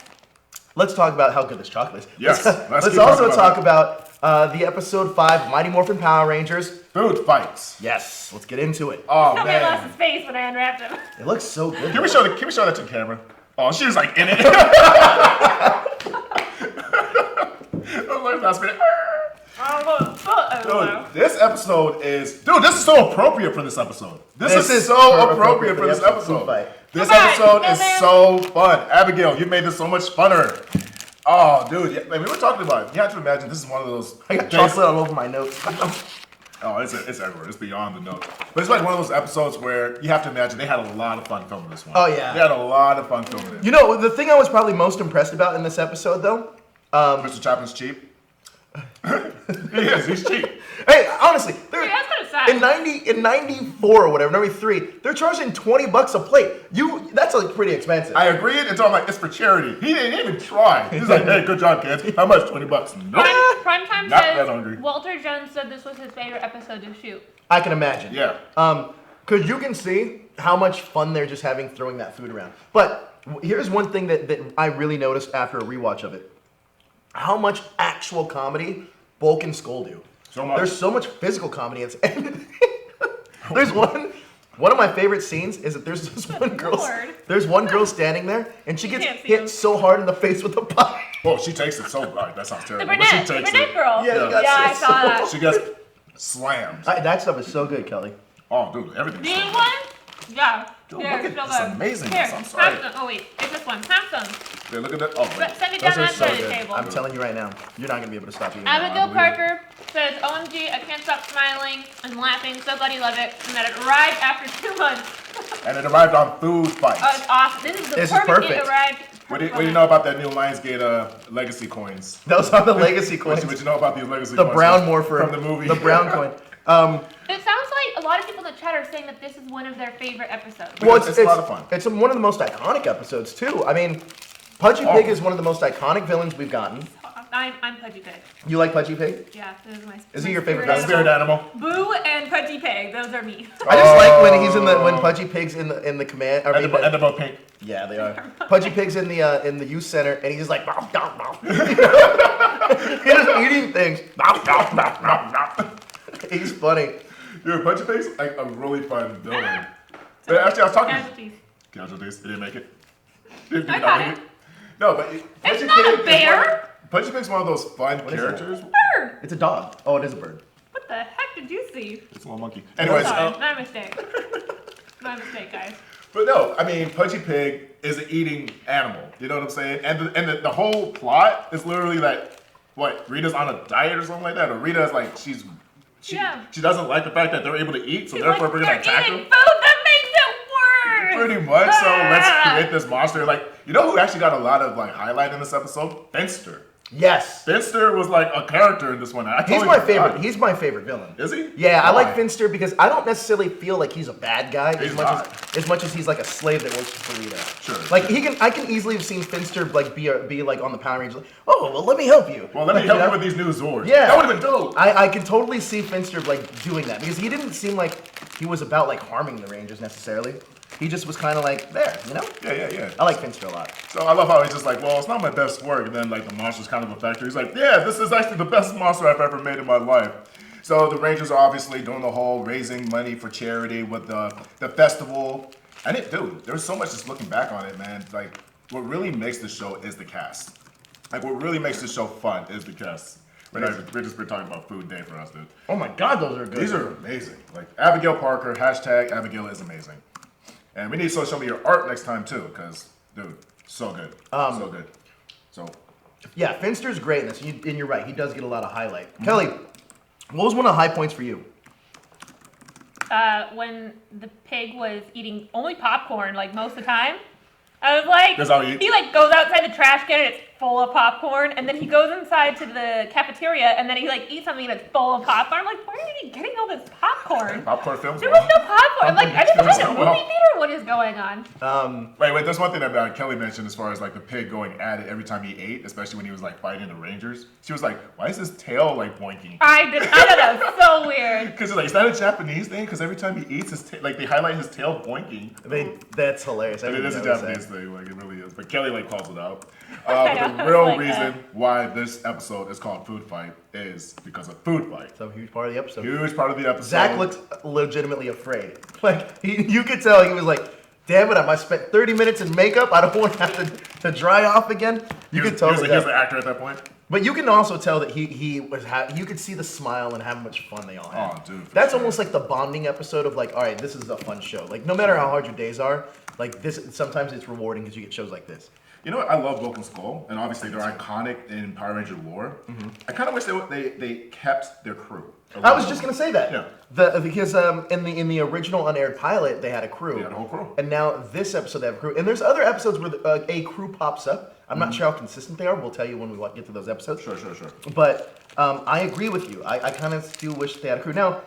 let's talk about how good this chocolate is. Yes, let's Let's keep also talking talk about about the episode 5 Mighty Morphin Power Rangers. Food fights. Yes, let's get into it. Oh Snowman lost man. his face when I unwrapped him. It looks so good. Can we show that to the camera? Oh, she was like in it. That's been- Dude, this episode is this is so appropriate for this episode. This is so appropriate for this episode. Fight. This Goodbye, episode is Snowman. so fun. Abigail, you made this so much funner. Oh, dude, yeah, we were talking about it. You have to imagine this is one of those. I got chocolate all over my notes. Oh, it's everywhere. It's beyond the note. But it's like one of those episodes where you have to imagine they had a lot of fun filming this one. Oh, yeah. They had a lot of fun filming it. You know, the thing I was probably most impressed about in this episode, though, Mr. Chaplin's cheap. He is. He's cheap. hey, honestly, Hey, that's kind of sad. in 94 or whatever, 93, they're charging $20 a plate. That's like pretty expensive. I agreed until I'm like, it's for charity. He didn't even try. He's like, hey, good job, kids. How much? $20. Nope. Primetime Not that says hungry. Walter Jones said this was his favorite episode to shoot. I can imagine. Yeah. Because you can see how much fun they're just having throwing that food around. But here's one thing that I really noticed after a rewatch of it. How much actual comedy Bulk and Skull do. So much. There's so much physical comedy. And there's one of my favorite scenes is that there's this one girl. Lord. There's one girl standing there, and she You gets can't see hit him. so hard in the face with a pie. Well, she takes it so hard. That sounds The terrible. But she brunette, takes it. girl. Yeah, you got I so- saw that. She gets slammed. That stuff is so good, Kelly. Oh, dude, everything's Do you so need good. one? Yeah. Dude, Here, look at still this good. amazingness. Here, I'm sorry. have some. Oh wait, it's this one. Have some. Hey, look at that. Oh, wait. Send it down Those are that so side of the good. table. I'm telling you right now, you're not gonna be able to stop eating. Abigail believe it. Parker says, OMG, I can't stop smiling and laughing. So glad you love it. And that it arrived after 2 months. And it arrived on Food Fights. Oh, it's awesome. This is the This is perfect. It perfect. arrived. What do you know about that new Lionsgate legacy coins? Those are the legacy coins. What you know about these legacy The coins? brown morpher from the movie. The brown coin. It sounds like a lot of people in the chat are saying that this is one of their favorite episodes. Well, It's a lot of fun. It's one of the most iconic episodes too. I mean, Pudgy Oh. Pig is one of the most iconic villains we've gotten. I'm Pudgy Pig. You like Pudgy Pig? Yeah, those are my. Is my he your favorite spirit Spirit animal. Boo and Pudgy Pig. Those are me. I just like when he's when Pudgy Pig's in the command. And they're both pink. Yeah, they are. Pudgy Pig's in the youth center, and he's just like, "Bow, bow, bow." He's just eating things. Bow, bow, bow, bow, bow. He's funny. Dude, Pudgy Pig's like a really fun villain. But actually, I was talking. Casualties. Casualties. It didn't make it. I got it. No, but It's Pudgy not a Pig is bear. Pudgy Pig's one of those fun is it? characters. Bird. It's a dog. Oh, it is a bird. What the heck did you see? It's a little monkey. Anyways, Sorry, not a mistake. Not a mistake, guys. but no, I mean, Pudgy Pig is an eating animal. You know what I'm saying? And the whole plot is literally that Rita's on a diet or something like that, or Rita's like she doesn't like the fact that they're able to eat, so She's therefore like, we're gonna they're attack eating them. food that makes it worse. Pretty much. So let's create this monster. Like, you know who actually got a lot of highlight in this episode? Finster. Yes. Finster was like a character in this one. I He's totally my forgot. favorite. He's my favorite villain. Is he? Yeah, I Why? like Finster because I don't necessarily feel like he's a bad guy He's as much as he's like a slave that works for Rita. Sure, Like sure. I can easily have seen Finster be like on the Power Rangers. Like, oh well, let me help you. Well, let me Like, help you you know? with these new Zords. Yeah. That would have been dope. I can totally see Finster doing that because he didn't seem like he was about harming the Rangers necessarily. He just was kind of there, you know. Yeah. I like Finster a lot. So I love how he's just like, well, it's not my best work. And then the monster's kind of a factor. He's like, yeah, this is actually the best monster I've ever made in my life. So the Rangers are obviously doing the whole raising money for charity with the festival. And dude, there's so much just looking back on it, man. What really makes the show is the cast. What really makes the show fun is the cast. We're just talking about food day for us, dude. Oh my God, those are good. These are amazing. Abigail Parker, hashtag Abigail is amazing. And we need to show me your art next time too, because dude, so good. So good. So Yeah, Finster's great in this, and you're right. He does get a lot of highlight. Kelly, what was one of the high points for you? when the pig was eating only popcorn, like most of the time. I was like, That's how he eats? he like goes outside the trash can and it's full of popcorn, and then he goes inside to the cafeteria and then he like eats something that's full of popcorn. I'm like, where are you getting all this popcorn? Popcorn films. There was no popcorn. I'm like, I just watched a Well. movie theater. What is going on? Wait. There's one thing that Kelly mentioned as far as like the pig going at it every time he ate, especially when he was like fighting the Rangers. She was like, "Why is his tail like boinking?" I thought that was so weird. Because like, is that a Japanese thing? Because every time he eats, like they highlight his tail boinking. That's hilarious. I And it didn't is a notice Japanese that. thing, like it really is. But Kelly like calls it out. I But know, the real like reason that. why this episode is called Food Fight is because of Food Fight. It's a huge part of the episode. Huge part of the episode. Zach looked legitimately afraid. Like you could tell he was like, "Damn it! I spent 30 minutes in makeup. I don't want to have to dry off again." You could totally. He was the actor at that point. But you can also tell that he was. You could see the smile and how much fun they all had. Oh, dude, for That's sure. almost like the bonding episode of like, all right, this is a fun show. Like no matter how hard your days are, like this. Sometimes it's rewarding because you get shows like this. You know what? I love Bulk and Skull, and obviously they're iconic in Power Ranger lore. I kind of wish they kept their crew. I was just gonna say that. Yeah. Because in the original unaired pilot they had a crew. They had a whole crew. And now this episode they have a crew. And there's other episodes where a crew pops up. I'm not sure how consistent they are. We'll tell you when we get to those episodes. Sure. But I agree with you. I kind of do wish they had a crew. Now,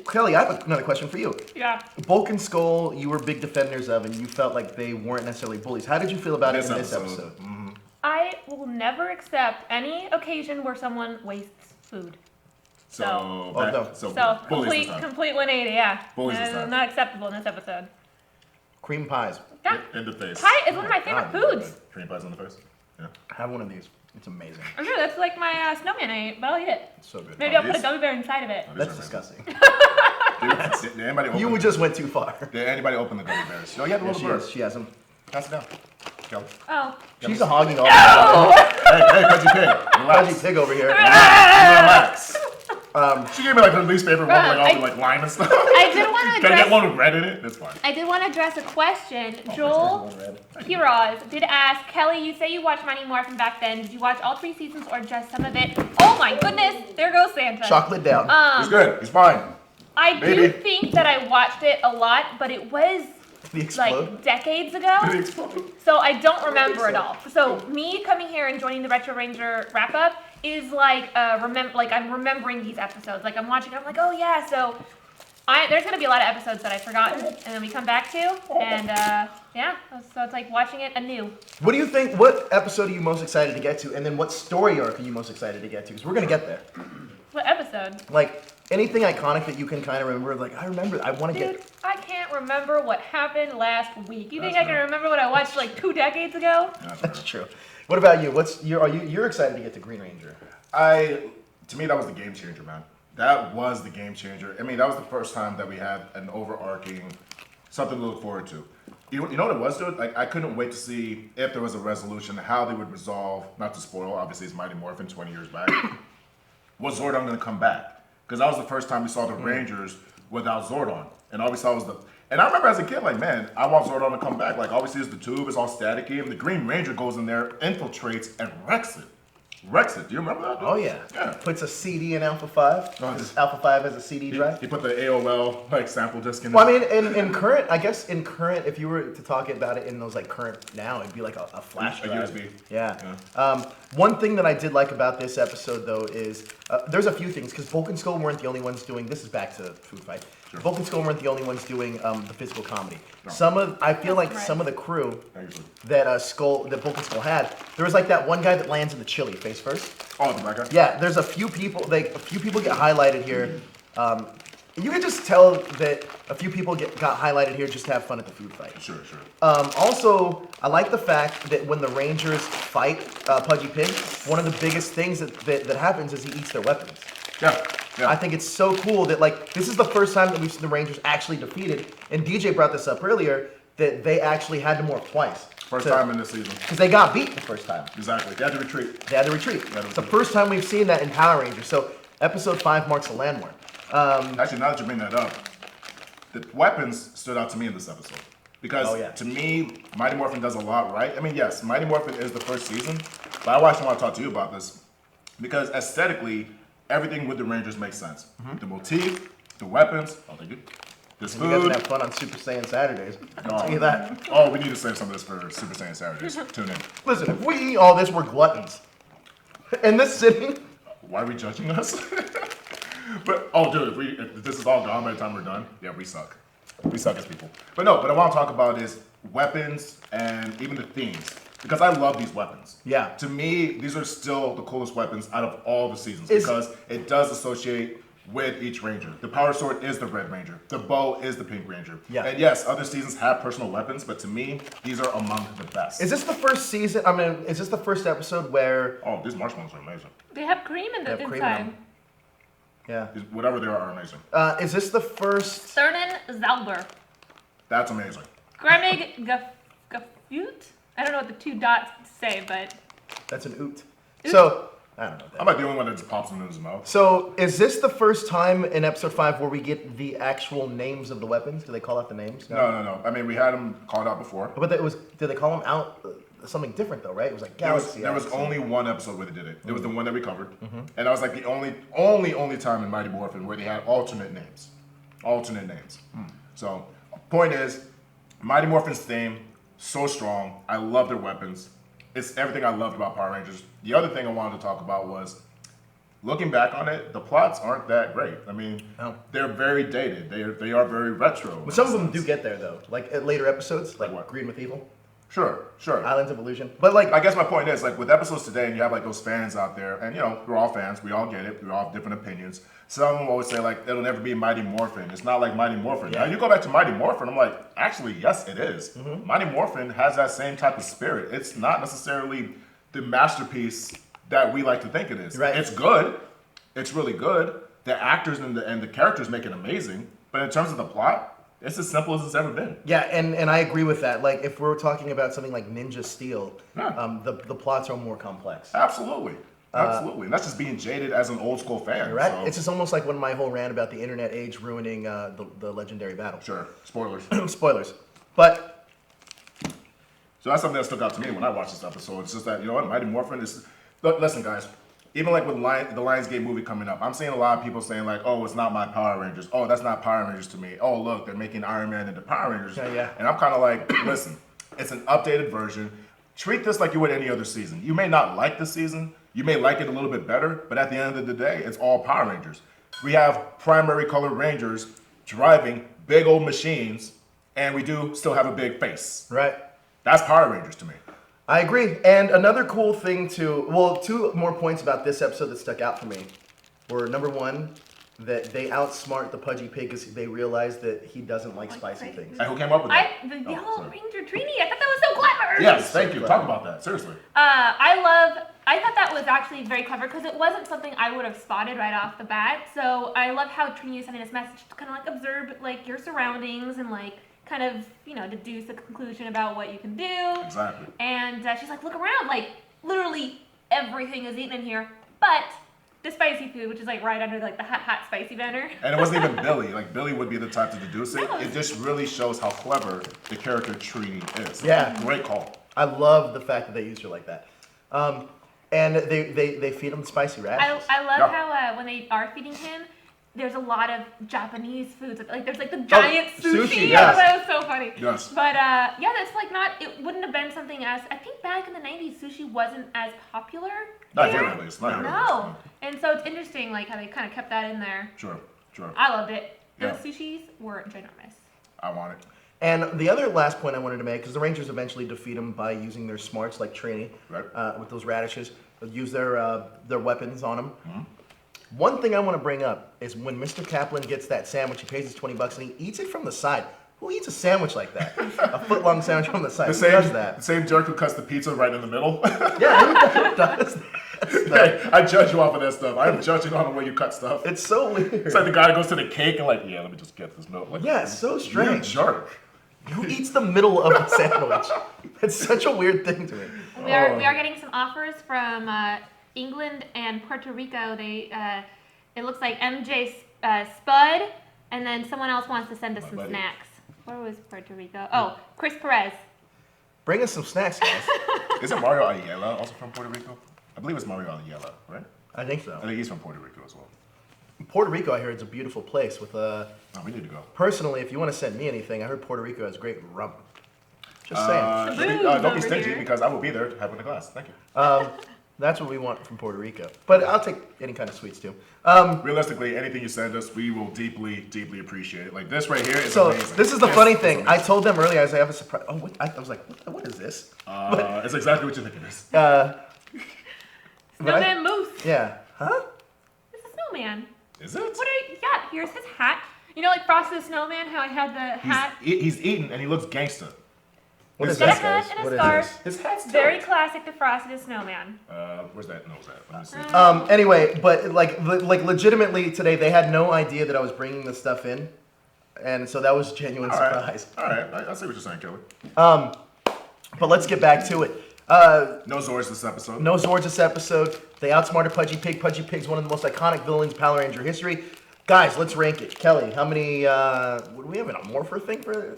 Kelly, I have another question for you. Yeah. Bulk and Skull, you were big defenders of, and you felt like they weren't necessarily bullies. How did you feel about it in this episode? I will never accept any occasion where someone wastes food. So So bullies this time. complete 180, yeah. Bullies this time. Not acceptable in this episode. Cream pies. Yeah. In the face. Pie is one of my favorite foods. Cream pies in the face. Yeah. Have one of these. It's amazing. I'm sure that's like my snowman I ate, but I'll eat it. It's so good. Maybe I'll put a gummy bear inside of it. That's disgusting. Did anybody open You just went too far. Did anybody open the gummy bears? No, you had a Yeah, little bird. she has them. Pass it down. Kelly. Oh. She's a hogging all the Hey, Pudgy Pig. Pudgy Relax. pig over here. Relax. She gave me like her least favorite one, like all the like lime and stuff. I did want to Can I get address. one with red in it? That's fine. I did want to address a question. Joel Kiroz did ask Kelly. You say you watched Mighty Morphin back then. Did you watch all 3 seasons or just some of it? Oh my goodness! There goes Santa. Chocolate down. He's good. He's fine. I do Maybe. think that I watched it a lot, but it was the explode. like decades ago. Did he explode? So I don't remember it all. So me coming here and joining the Retro Ranger wrap up is like I'm remembering these episodes. Like I'm watching it, I'm like, oh yeah. So there's gonna be a lot of episodes that I've forgotten, and then we come back to, and yeah. So it's like watching it anew. What do you think? What episode are you most excited to get to? And then what story arc are you most excited to get to? Because we're gonna get there. What episode? Like anything iconic that you can kind of remember. Like I remember. I want to Dude, get. I can't remember what happened last week. You think That's I can fair. remember what I watched like 2 decades ago? That's true. What about you? You're excited to get to Green Ranger? To me, that was the game changer, man. That was the game changer. I mean, that was the first time that we had an overarching something to look forward to. You know what it was, dude? Like, I couldn't wait to see if there was a resolution, how they would resolve, not to spoil, obviously it's Mighty Morphin 20 years back. Was Zordon going to come back? Because that was the first time we saw the Rangers without Zordon. And obviously and I remember as a kid, like, man, I want Zordon to come back. Like, obviously it's the tube, it's all staticky, and the Green Ranger goes in there, infiltrates, and wrecks it. Do you remember that, dude? Oh yeah. Yeah. Puts a CD in Alpha 5. Oh, Because Alpha 5 has a CD drive. He put the AOL like sample disc in Well, it. I mean, in current, if you were to talk about it in those like current now, it'd be like a flash A drive. USB. Yeah. One thing that I did like about this episode though is there's a few things because Bulk and Skull weren't the only ones doing. This is back to Food Fight. Sure. Bulk and Skull weren't the only ones doing the physical comedy. No. I feel like Right. some of the crew Actually. that Bulk and Skull had, there was like that one guy that lands in the chili face first. Oh, the black guy? Yeah, there's a few people. Like a few people get highlighted here. You can just tell that a few people got highlighted here just to have fun at the food fight. Sure. Also, I like the fact that when the Rangers fight Pudgy Pig, one of the biggest things that happens is he eats their weapons. Yeah. I think it's so cool that like this is the first time that we've seen the Rangers actually defeated. And DJ brought this up earlier that they actually had to morph twice. First time in this season. Because they got beat the first time. Exactly. They had to retreat. They had to retreat. It's the first time we've seen that in Power Rangers. So episode 5 marks a landmark. Actually, now that you bring that up, the weapons stood out to me in this episode. Because to me, Mighty Morphin does a lot right. I mean, yes, Mighty Morphin is the first season, but I actually want to talk to you about this. Because aesthetically, everything with the Rangers makes sense. The motif, the weapons, This And you guys food. can have fun on Super Saiyan Saturdays. I'll tell you Oh, that. oh, we need to save some of this for Super Saiyan Saturdays. Tune in. Listen, if we eat all this, we're gluttons. In this sitting, Why are we judging us? But oh, dude, if this is all gone by the time we're done, yeah, we suck. We suck as people. But no, what I want to talk about is weapons and even the themes. Because I love these weapons. Yeah. To me, these are still the coolest weapons out of all the seasons Is- because it does associate with each ranger. The power sword is the red ranger. The bow is the pink ranger. Yeah. And yes, other seasons have personal weapons, but to me, these are among the best. is this the first season? I mean, is this the first episode where? Oh, these marshmallows are amazing. They have cream in They the have cream in inside. them. Yeah. Whatever they are amazing. Is this the first? Cernan Zalber. That's amazing. Gremig Gafut? I don't know what the 2 dots say, but That's an oot. So I don't know. I'm like the only one that just pops them in his mouth. So is this the first time in episode 5 where we get the actual names of the weapons? Do they call out the names? No. I mean, we had them called out before. But did they call them out something different though, right? It was like Galaxy. There was only one episode where they did it. It was the one that we covered, and that was like the only time in Mighty Morphin where they had alternate names. So, point is, Mighty Morphin's theme so strong. I love their weapons. It's everything I loved about Power Rangers. The other thing I wanted to talk about was, looking back on it, the plots aren't that great. I mean, No. they're very dated. They are very retro. But some of them do get there though, like at later episodes, like what? Green with Evil, Sure. Islands of Illusion. But like, I guess my point is, like, with episodes today, and you have like those fans out there, and you know, we're all fans, we all get it, we all have different opinions. Some of them always say like, it'll never be Mighty Morphin. It's not like Mighty Morphin. Yeah. Now you go back to Mighty Morphin, I'm like, actually, yes, it is. Mighty Morphin has that same type of spirit. It's not necessarily the masterpiece that we like to think it is. Right. It's good. It's really good. The actors and the characters make it amazing. But in terms of the plot, it's as simple as it's ever been. yeah, and I agree with that. Like if we're talking about something like Ninja Steel, Yeah. the plots are more complex. Absolutely. Absolutely. And that's just being jaded as an old school fan. Right? So, It's just almost like when my whole rant about the internet age ruining the legendary battle. sure. Spoilers. Spoilers. But So that's something that stuck out to me when I watched this episode. It's just that, you know what, Mighty Morphin is... Look, listen, guys. Even like with the Lionsgate movie coming up, I'm seeing a lot of people saying like, oh, it's not my Power Rangers. Oh, that's not Power Rangers to me. Oh, look, they're making Iron Man into Power Rangers. Yeah. And I'm kind of like, listen, it's an updated version. Treat this like you would any other season. You may not like the season. You may like it a little bit better. But at the end of the day, it's all Power Rangers. We have primary colored Rangers driving big old machines. And we do still have a big face. right. That's Power Rangers to me. I agree. And another cool thing too, well, 2 more points about this episode that stuck out for me were number 1, that they outsmart the Pudgy Pig because they realized that he doesn't like spicy things. And who came up with that? The Oh, Yellow sorry. Ranger Trini, I thought that was so clever. Yes, thank you. Talk about that. Seriously. I thought that was actually very clever because it wasn't something I would have spotted right off the bat. So I love how Trini is sending this message to kind of like observe like your surroundings and like kind of, you know, deduce a conclusion about what you can do. Exactly. And she's like, look around, like literally everything is eaten in here, but the spicy food, which is like right under like the hot spicy banner. And it wasn't even Billy. Like, Billy would be the type to deduce it. No. It just really shows how clever the character Trini is. Yeah. Great call. I love the fact that they used her like that. And they feed him spicy radishes. I love Yeah. how when they are feeding him, there's a lot of Japanese foods. Like there's like the giant sushi. sushi, Yeah, yes. that was so funny. Yes. But yeah, that's like not. It wouldn't have been something as. I think back in the '90s, sushi wasn't as popular. Not here. here at least. Not here at No, least. and so it's interesting, like how they kind of kept that in there. Sure. I loved it. Yeah. Those sushis were ginormous. I want it. And the other last point I wanted to make, because the Rangers eventually defeat him by using their smarts like Trini, Right. with those radishes, use their weapons on him. Mm-hmm. One thing I want to bring up is when Mr. Kaplan gets that sandwich, he pays his $20 and he eats it from the side. Who eats a sandwich like that? A foot-long sandwich from the side. The Who same, does that? the same jerk who cuts the pizza right in the middle. Yeah, who does that stuff? Hey, I judge you off of that stuff. I'm judging on the way you cut stuff. It's so weird. It's like the guy that goes to the cake and like, yeah, let me just get this milk. Like, Yeah, it's so you're a strange. jerk. Who eats the middle of a sandwich? It's such a weird thing to me. We are getting some offers from England and Puerto Rico. They it looks like MJ Spud, and then someone else wants to send us some buddy. snacks. Where was Puerto Rico? Oh, Chris Perez. Bring us some snacks, guys. Isn't Mario Ayala also from Puerto Rico? I believe it's Mario Ayala, right? I think so. I think he's from Puerto Rico as well. Puerto Rico, I hear, is a beautiful place with Oh, we need to go. Personally, if you want to send me anything, I heard Puerto Rico has great rum. Just saying. Booze Don't be over stingy here. because I will be there having a glass. Thank you. That's what we want from Puerto Rico. But I'll take any kind of sweets too. Realistically, anything you send us, we will deeply, deeply appreciate it. Like this right here is So amazing. this is the This funny is thing. I amazing. told them earlier, I have a surprise. Oh, I was like, what is this? It's exactly what you think it is. But Snowman Moose. Yeah. Huh? It's a snowman. Is it? What are you, yeah, here's his hat. You know, like Frosty the Snowman, how I had the hat? He's eating and he looks gangster. What is Got a this, hat guys? and a What is scarf. this? His hat's Very dope. classic to Frosty the Snowman. Where's that nose at? Let me see. Anyway, but like legitimately today, they had no idea that I was bringing this stuff in, and so that was a genuine All surprise. right. I see what you're saying, Kelly. But let's get back to it. No Zords this episode. No Zords this episode. They outsmarted Pudgy Pig. Pudgy Pig's one of the most iconic villains in Power Ranger history. Guys, let's rank it. Kelly, how many? Do we have a Morpher thing for?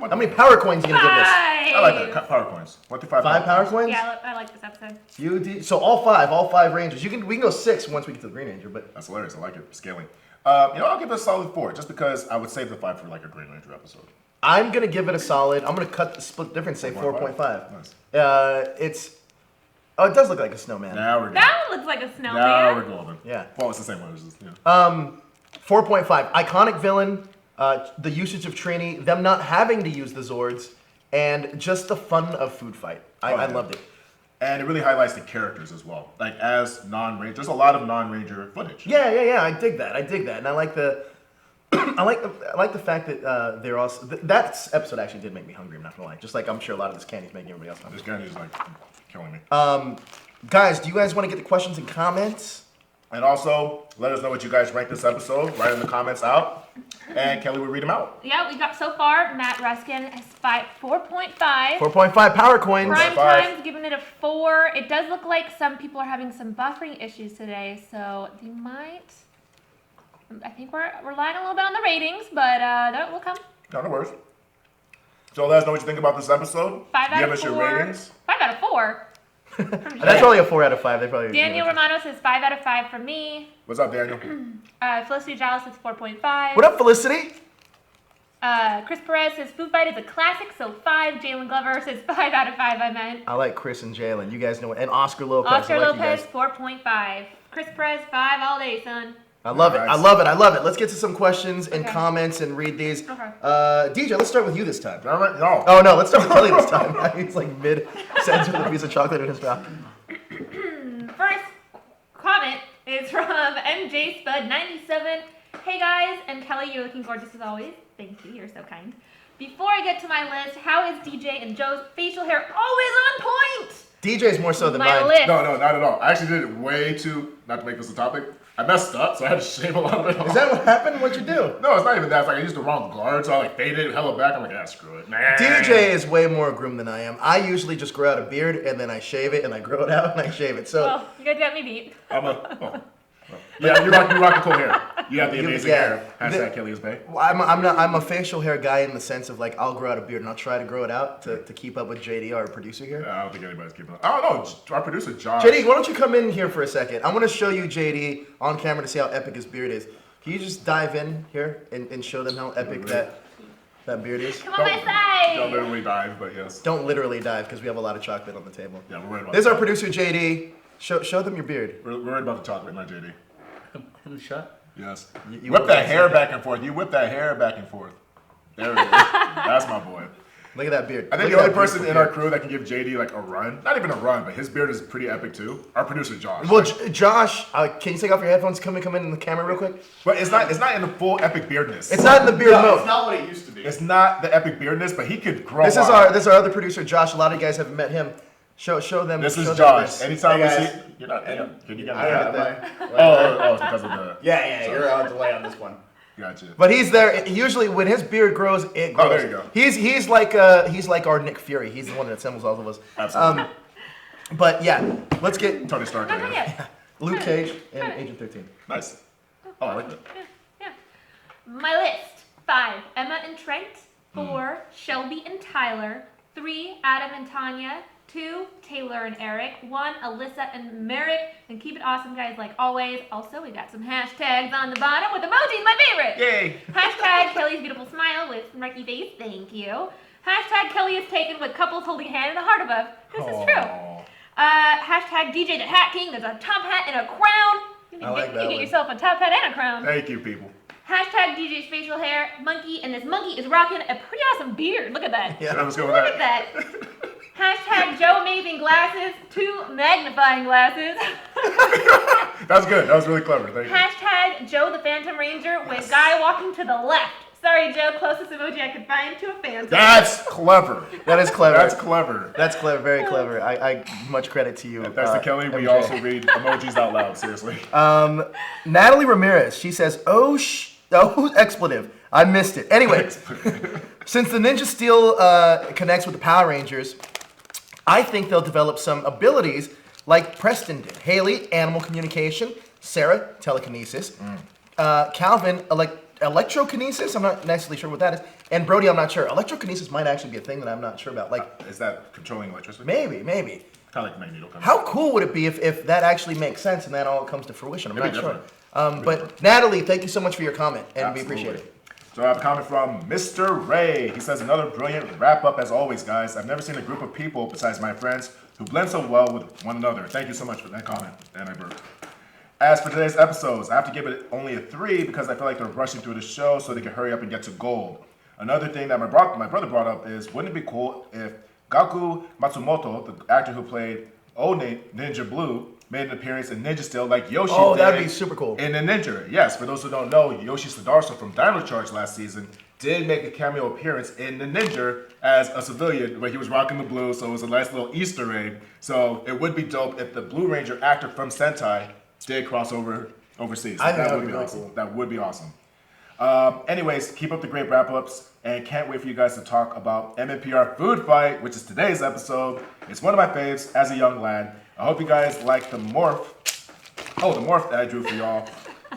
How many power coins are you gonna give this? I like that. Power coins. 1 through 5. 5 power coins? Yeah, I like this episode. So all five Rangers. We can go 6 once we get to the Green Ranger, but That's hilarious. I like it. Scaling. I'll give it a solid 4, just because I would save the 5 for like a Green Ranger episode. I'm gonna give it a solid. I'm gonna cut the split difference, say 4.5. Nice. It does look like a snowman. Now we're good. That one looks like a snowman. Now we're golden. Yeah. Well, it's the same one. It's just, yeah. 4.5. Iconic villain. The usage of Trini, them not having to use the Zords, and just the fun of food fight. I yeah. loved it. And it really highlights the characters as well. Like as non-Ranger, there's a lot of non-Ranger footage. Yeah. I dig that. And I like the, I like the fact that they're also. That episode actually did make me hungry. I'm not gonna lie. Just like I'm sure a lot of this candy's making everybody else hungry. This guy is like killing me. Guys, do you guys want to get the questions and comments? And also, let us know what you guys rank this episode. Write in the comments out. And Kelly will read them out. Yeah, we got so far. Matt Ruskin has 4.5. 4.5 power coins. Prime 5. Time's giving it a 4. It does look like some people are having some buffering issues today, so they might. I think we're relying a little bit on the ratings, but that will come. No worries. So let us know what you think about this episode. 5 out Give of us 4. your ratings. 5 out of 4. That's probably a 4 out of 5. They probably. Daniel Romano says 5 out of 5 for me. What's up, Daniel? Felicity Giles says 4.5. What up, Felicity? Chris Perez says Food Fight is a classic, so 5. Jalen Glover says 5 out of 5, I meant. I like Chris and Jalen. You guys know it. And Oscar Lopez. Oscar I like you Lopez, guys. 4.5. Chris Perez, 5 all day, son. I love it. Nice. I love it. I love it. Let's get to some questions and Okay. comments and read these. Okay. DJ, let's start with you this time. All right, no. Oh no, let's start with Kelly this time. He's like mid sentence with a piece of chocolate in his mouth. First comment is from MJ Spud 97. Hey guys, and Kelly, you're looking gorgeous as always. Thank you, you're so kind. Before I get to my list, how is DJ and Joe's facial hair always on point? DJ's more so than My mine. list. No, not at all. I actually did it way too, not to make this a topic. I messed up, so I had to shave a lot of it off. Is that what happened? What'd you do? No, it's not even that. It's like I used the wrong guard, so I like faded it hella back. I'm like, screw it. Nah. DJ is way more groomed than I am. I usually just grow out a beard and then I shave it and I grow it out and I shave it. So Well, you guys got me beat. Yeah, you rock the cool hair. You have the amazing yeah. hair. Hashtag Kelly is bae. I'm a facial hair guy in the sense of like I'll grow out a beard and I'll try to grow it out to keep up with JD, our producer here. I don't think anybody's keeping up. I don't know. Our producer, Josh. JD, why don't you come in here for a second? I want to show you JD on camera to see how epic his beard is. Can you just dive in here and show them how epic that beard is? Come on my side. Don't literally dive, but yes. Don't literally dive because we have a lot of chocolate on the table. Yeah, we're worried about There's the our chocolate. producer JD. Show them your beard. We're worried about the chocolate, not JD. In the shot. Yes. You whip want that to hair see back and forth. You whip that hair back and forth. There it is. That's my boy. Look at that beard. I think Look the at only that person beautiful in our beard. crew that can give JD like a run, not even a run, but his beard is pretty epic too. Our producer Josh. Well, Josh, can you take off your headphones? Come in the camera real quick. But it's not in the full epic beardness. It's not in the beard No, mode. it's not what it used to be. It's not the epic beardness, but he could grow. This is out. our other producer, Josh. A lot of you guys haven't met him. Show them. This show is them Josh. this. Anytime Hey, we guys. see, you're not. Can you get I don't that? have Oh, it's because of the. Yeah, you're on delay on this one. Gotcha. But he's there. Usually, when his beard grows, it grows. Oh, there you go. He's like our Nick Fury. He's the one that assembles all of us. Absolutely. But yeah, let's get Tony Stark. No, not yet. Luke Cage and Agent 13. Nice. Oh, I like that. Yeah. My list: 5, Emma and Trent. 4, Shelby and Tyler. 3, Adam and Tanya. 2, Taylor and Eric. 1, Alyssa and Merrick. And keep it awesome, guys, like always. Also, we got some hashtags on the bottom with emojis, my favorite. Yay! Hashtag Kelly's beautiful smile with smirky face. Thank you. Hashtag Kelly is taken with couples holding hand and a heart above. This is true. Hashtag DJ the Hat King. There's a top hat and a crown. You I like can that get one. yourself a top hat and a crown. Thank you, people. Hashtag DJ's facial hair, monkey, and this monkey is rocking a pretty awesome beard. Look at that. Yeah. Let's go with Look at that. Hashtag Joe Amazing Glasses, 2 magnifying glasses. That's good. That was really clever. Thank you. Hashtag Joe the Phantom Ranger with guy walking to the left. Sorry, Joe, closest emoji I could find to a phantom. That's clever. That is clever. That's clever. That's clever, very clever. I much credit to you. And thanks to Kelly, we MJ. also read emojis out loud. Seriously. Natalie Ramirez, she says, oh, expletive. I missed it. Anyway, since the Ninja Steel connects with the Power Rangers, I think they'll develop some abilities like Preston did. Haley, animal communication. Sarah, telekinesis. Calvin, electrokinesis. I'm not necessarily sure what that is. And Brody, I'm not sure. Electrokinesis might actually be a thing that I'm not sure about. Like, Is that controlling electricity? maybe. Kind of like magneto. How cool would it be if that actually makes sense and that all comes to fruition? I'm It'd not be sure. different. But Natalie, thank you so much for your comment, and we appreciate it. So I have a comment from Mr. Ray. He says, another brilliant wrap up as always, guys. I've never seen a group of people besides my friends who blend so well with one another. Thank you so much for that comment. And I burped. As for today's episodes, I have to give it only a 3 because I feel like they're rushing through the show so they can hurry up and get to gold. Another thing that my brother brought up is, wouldn't it be cool if Gaku Matsumoto, the actor who played Old Ninja Blue, made an appearance in Ninja Steel like Yoshi Oh, did that'd be super cool. in the Ninja. Yes, for those who don't know, Yoshi Sudarso from Dino Charge last season did make a cameo appearance in the Ninja as a civilian, where he was rocking the blue, so it was a nice little Easter egg. So it would be dope if the Blue Ranger actor from Sentai did cross over overseas. I think that would would be be really awesome. cool. That would be awesome. Anyways, keep up the great wrap-ups, and can't wait for you guys to talk about MNPR Food Fight, which is today's episode. It's one of my faves as a young lad. I hope you guys like the morph. Oh, the morph that I drew for y'all.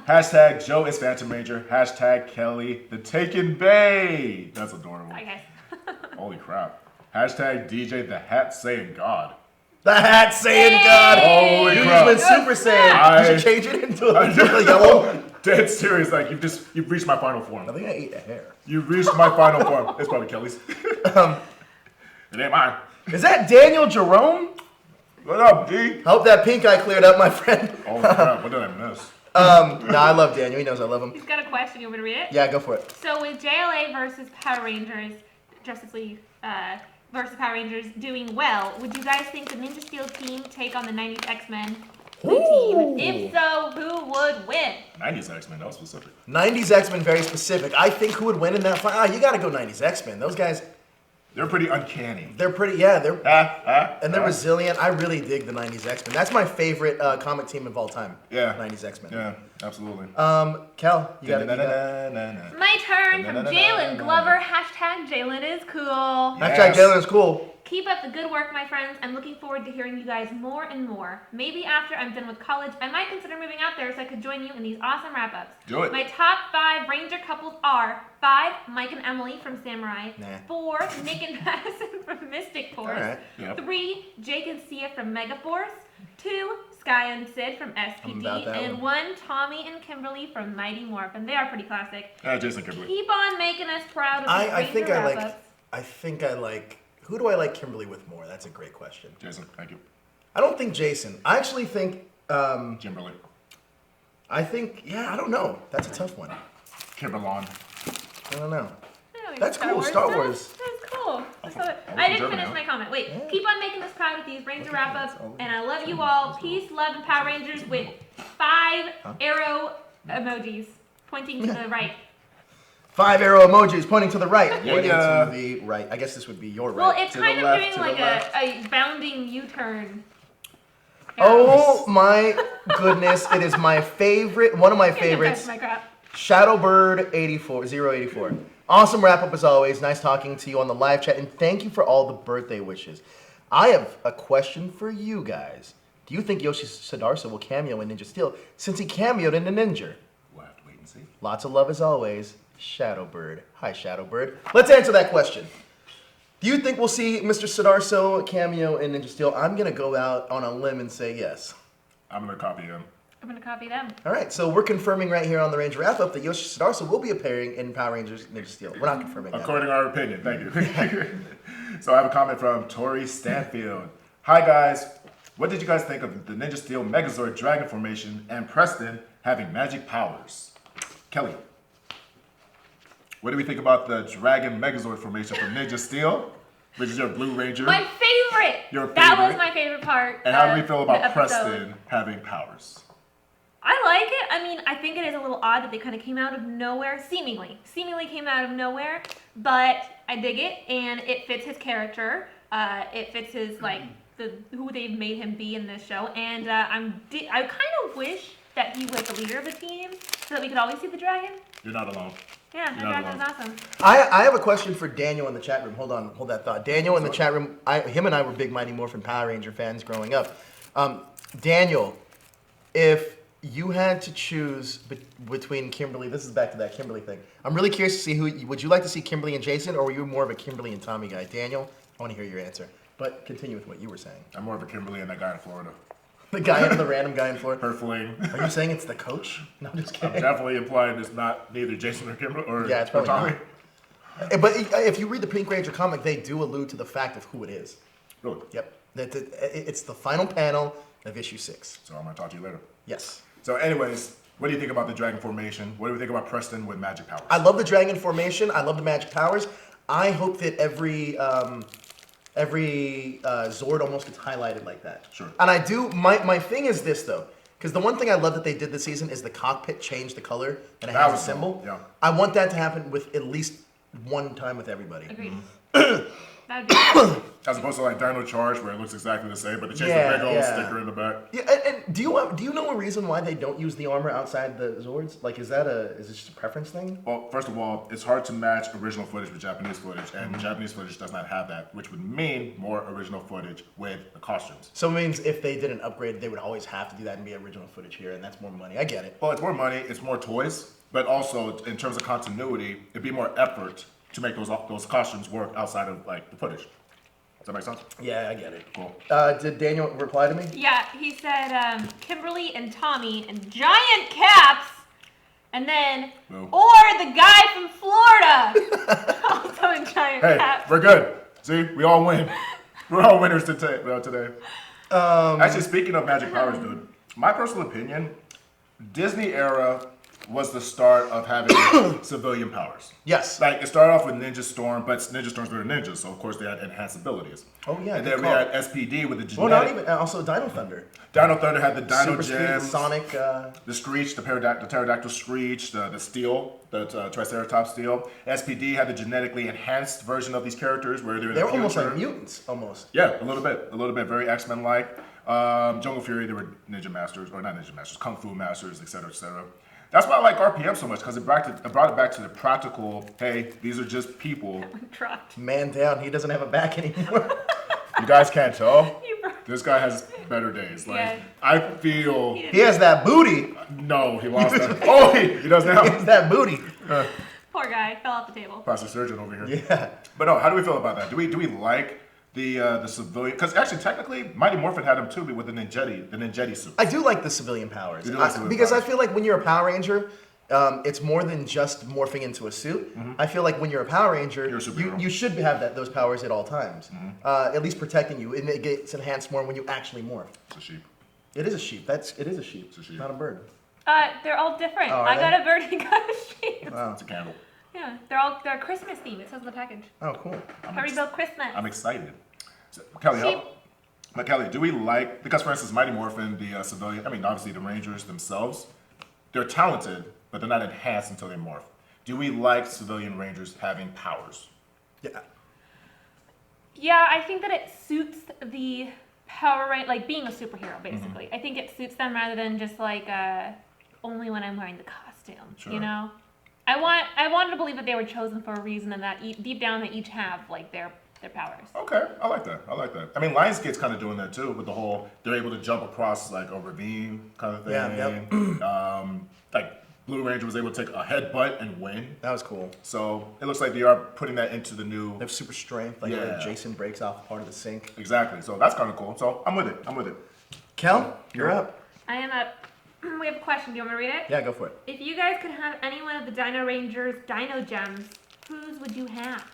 Hashtag Joe is Phantom Ranger. Hashtag Kelly the Taken Bay. That's adorable. Bye, guys. Holy crap. Hashtag DJ the Hat Saying God. The hat saying Yay! God. Holy You crap. just went Super Saiyan. You should change it into a yellow. Dead serious. Like you've reached my final form. I think I ate a hair. You've reached my final form. It's probably Kelly's. It ain't mine. Is that Daniel Jerome? What up, G? Hope that pink eye cleared up, my friend. Oh crap, what did I miss? No, I love Daniel. He knows I love him. He's got a question. You want me to read it? Yeah, go for it. So with JLA versus Power Rangers, Justice League versus Power Rangers doing well, would you guys think the Ninja Steel team take on the 90s X-Men blue team? If so, who would win? 90s X-Men, that was specific. 90s X-Men, very specific. I think who would win in that fight? You got to go 90s X-Men. Those guys, They're pretty uncanny. they're pretty, yeah, and they're resilient. I really dig the 90s X-Men. That's my favorite comic team of all time. Yeah. 90s X-Men. Yeah, absolutely. Cal, you got it. My turn from Jalen Glover. Hashtag Jalen is cool. Hashtag Jalen is cool. Keep up the good work, my friends. I'm looking forward to hearing you guys more and more. Maybe after I'm done with college, I might consider moving out there so I could join you in these awesome wrap-ups. Do it. My top 5 Ranger couples are 5, Mike and Emily from Samurai. Nah. 4, Nick and Madison from Mystic Force. All right. Yep. 3, Jake and Sia from Megaforce. 2, Sky and Sid from I'm SPD. about that And 1, Tommy and Kimberly from Mighty Morphin. They are pretty classic. Jason Kimberly. Keep on making us proud of these I think Ranger I like. wrap-ups. I think I like. Who do I like Kimberly with more? That's a great question. Jason, thank you. I don't think Jason. I actually think. Kimberly. I think. Yeah, I don't know. That's a tough one. Kimberlon. I don't know. Oh, That's cool, Star That was- Wars. That's cool. I from didn't Germany, finish huh? my comment. Wait, Yeah. keep on making us proud with these Ranger wrap-ups, and I love you all. Peace, love, and Power Rangers with 5 arrow emojis pointing to the right. 5 arrow emojis pointing to the right. Yeah, Pointing yeah. to the right. I guess this would be your right. Well, it's To the kind of left, doing to like the left. a bounding U-turn. Oh my goodness! It is my favorite. One of my favorites. My crap. Shadowbird 084. Awesome wrap up as always. Nice talking to you on the live chat, and thank you for all the birthday wishes. I have a question for you guys. Do you think Yoshi Sudarso will cameo in Ninja Steel since he cameoed in the Ninja? We'll have to wait and see. Lots of love as always. Shadowbird. Hi, Shadowbird. Let's answer that question. Do you think we'll see Mr. Sidarso cameo in Ninja Steel? I'm going to go out on a limb and say yes. I'm going to copy him. I'm gonna copy them. All right, so we're confirming right here on the Ranger Wrap-Up that Yoshi Sidarso will be appearing in Power Rangers Ninja Steel. We're not confirming that. According to our opinion, thank you. So I have a comment from Tori Stanfield. Hi guys, what did you guys think of the Ninja Steel Megazord Dragon formation and Preston having magic powers? Kelly, what do we think about the Dragon Megazord formation from Ninja Steel, which is your Blue Ranger? My favorite. Your That was favorite? my favorite part. And how do we of feel the about episode. Preston having powers? I like it. I mean, I think it is a little odd that they kind of came out of nowhere, seemingly came out of nowhere. But I dig it, and it fits his character. It fits his who they've made him be in this show. And I kind of wish that he was the leader of the team, so that we could always see the dragon. You're not alone. Yeah, the You're not dragon is awesome. I have a question for Daniel in the chat room. Hold that thought. Daniel in the chat room, him and I were big Mighty Morphin Power Ranger fans growing up. Daniel, if you had to choose between Kimberly, this is back to that Kimberly thing. I'm really curious to see would you like to see Kimberly and Jason, or were you more of a Kimberly and Tommy guy? Daniel, I want to hear your answer. But continue with what you were saying. I'm more of a Kimberly and that guy in Florida. The random guy in Florida. Her fling. Are you saying it's the coach? No, I'm just I'm kidding. definitely implying it's not neither Jason or Kimberly or, Yeah, it's or probably Tommy. not. But if you read the Pink Ranger comic, they do allude to the fact of who it is. Really? Yep. It's the final panel of issue 6. So I'm gonna talk to you later. Yes. So anyways, what do you think about the Dragon formation? What do we think about Preston with magic powers? I love the dragon formation. I love the magic powers. I hope that every Zord almost gets highlighted like that. Sure. And I do. My thing is this though, because the one thing I love that they did this season is the cockpit changed the color and it That has a was symbol. cool, yeah. I want that to happen with at least one time with everybody. Agreed. That'd be cool. As opposed to like Dino Charge where it looks exactly the same, but they changed Yeah, the big old yeah. sticker in the back. Yeah, and do you know a reason why they don't use the armor outside the Zords? Like, is it just a preference thing? Well, first of all, it's hard to match original footage with Japanese footage, and Japanese footage does not have that, which would mean more original footage with the costumes. So it means if they did an upgrade, they would always have to do that and be original footage here, and that's more money. I get it. Well, it's more money, it's more toys, but also in terms of continuity, it'd be more effort to make those costumes work outside of like the footage. Does that make sense? Yeah, I get it. Cool. Did Daniel reply to me? Yeah, he said Kimberly and Tommy and giant caps, and then No. or the guy from Florida, also in giant Hey, caps. we're good. See, we all win. We're all winners today. Actually, speaking of magic powers, dude, my personal opinion, Disney era was the start of having civilian powers. Yes. Like, it started off with Ninja Storm, but Ninja Storms were ninjas, so of course they had enhanced abilities. Oh, yeah, And good then we call. had SPD with the genetic. Well, not even. Also, Dino Thunder. Dino Thunder had the Dino Super Speed, the Gems, Sonic. the Screech, the Pterodactyl Screech, the Steel, the Triceratops Steel. SPD had the genetically enhanced version of these characters where they were They were almost future. like mutants, almost. Yeah, a little bit, very X-Men like. Jungle Fury, they were ninja masters, or not ninja masters, kung fu masters, etc., etc. That's why I like RPM so much, because it brought it back to the practical. Hey, these are just people. Dropped. Man down, he doesn't have a back anymore. You guys can't tell. You broke- This guy has better days. Like Yeah. I feel. He has that booty. No, he lost that. Oh, he does He now. has that booty. Poor guy fell off the table. Plastic surgeon over here. Yeah. But no, how do we feel about that? Do we like the civilian? Because actually, technically, Mighty Morphin had him too, but with the ninjetti suit. I do like the civilian powers. You do like civilian because powers. I feel like when you're a Power Ranger, it's more than just morphing into a suit. I feel like when you're a Power Ranger, You're a superhero. you should have those powers at all times. At least protecting you. And it gets enhanced more when you actually morph. It's a sheep. It is a sheep. It is a sheep. It's a sheep. Not a bird. They're all different. Oh, are I they? got a bird and got a sheep. Wow. It's a candle. Yeah, they're Christmas themed. It says on the package. Oh, cool. Hurry Bill Christmas. I'm excited. So, Kelly, Sheep. but Kelly, do we like, because for instance, Mighty Morphin, the civilian, I mean, obviously the Rangers themselves, they're talented, but they're not enhanced until they morph. Do we like civilian Rangers having powers? Yeah. Yeah, I think that it suits the Power Ranger, like being a superhero, basically. I think it suits them rather than just like only when I'm wearing the costume. Sure. You know, I wanted to believe that they were chosen for a reason and that deep down they each have like their powers. Okay, I like that. I mean, Lionsgate's kind of doing that too with the whole, they're able to jump across like a ravine kind of thing. Yeah, Like Blue Ranger was able to take a headbutt and win. That was cool. So it looks like they are putting that into the new. They have super strength, like Yeah. when Jason breaks off part of the sink. Exactly. So that's kind of cool. So I'm with it. Kel, you're up. I am up. We have a question. Do you want me to read it? Yeah, go for it. If you guys could have any one of the Dino Rangers Dino Gems, whose would you have?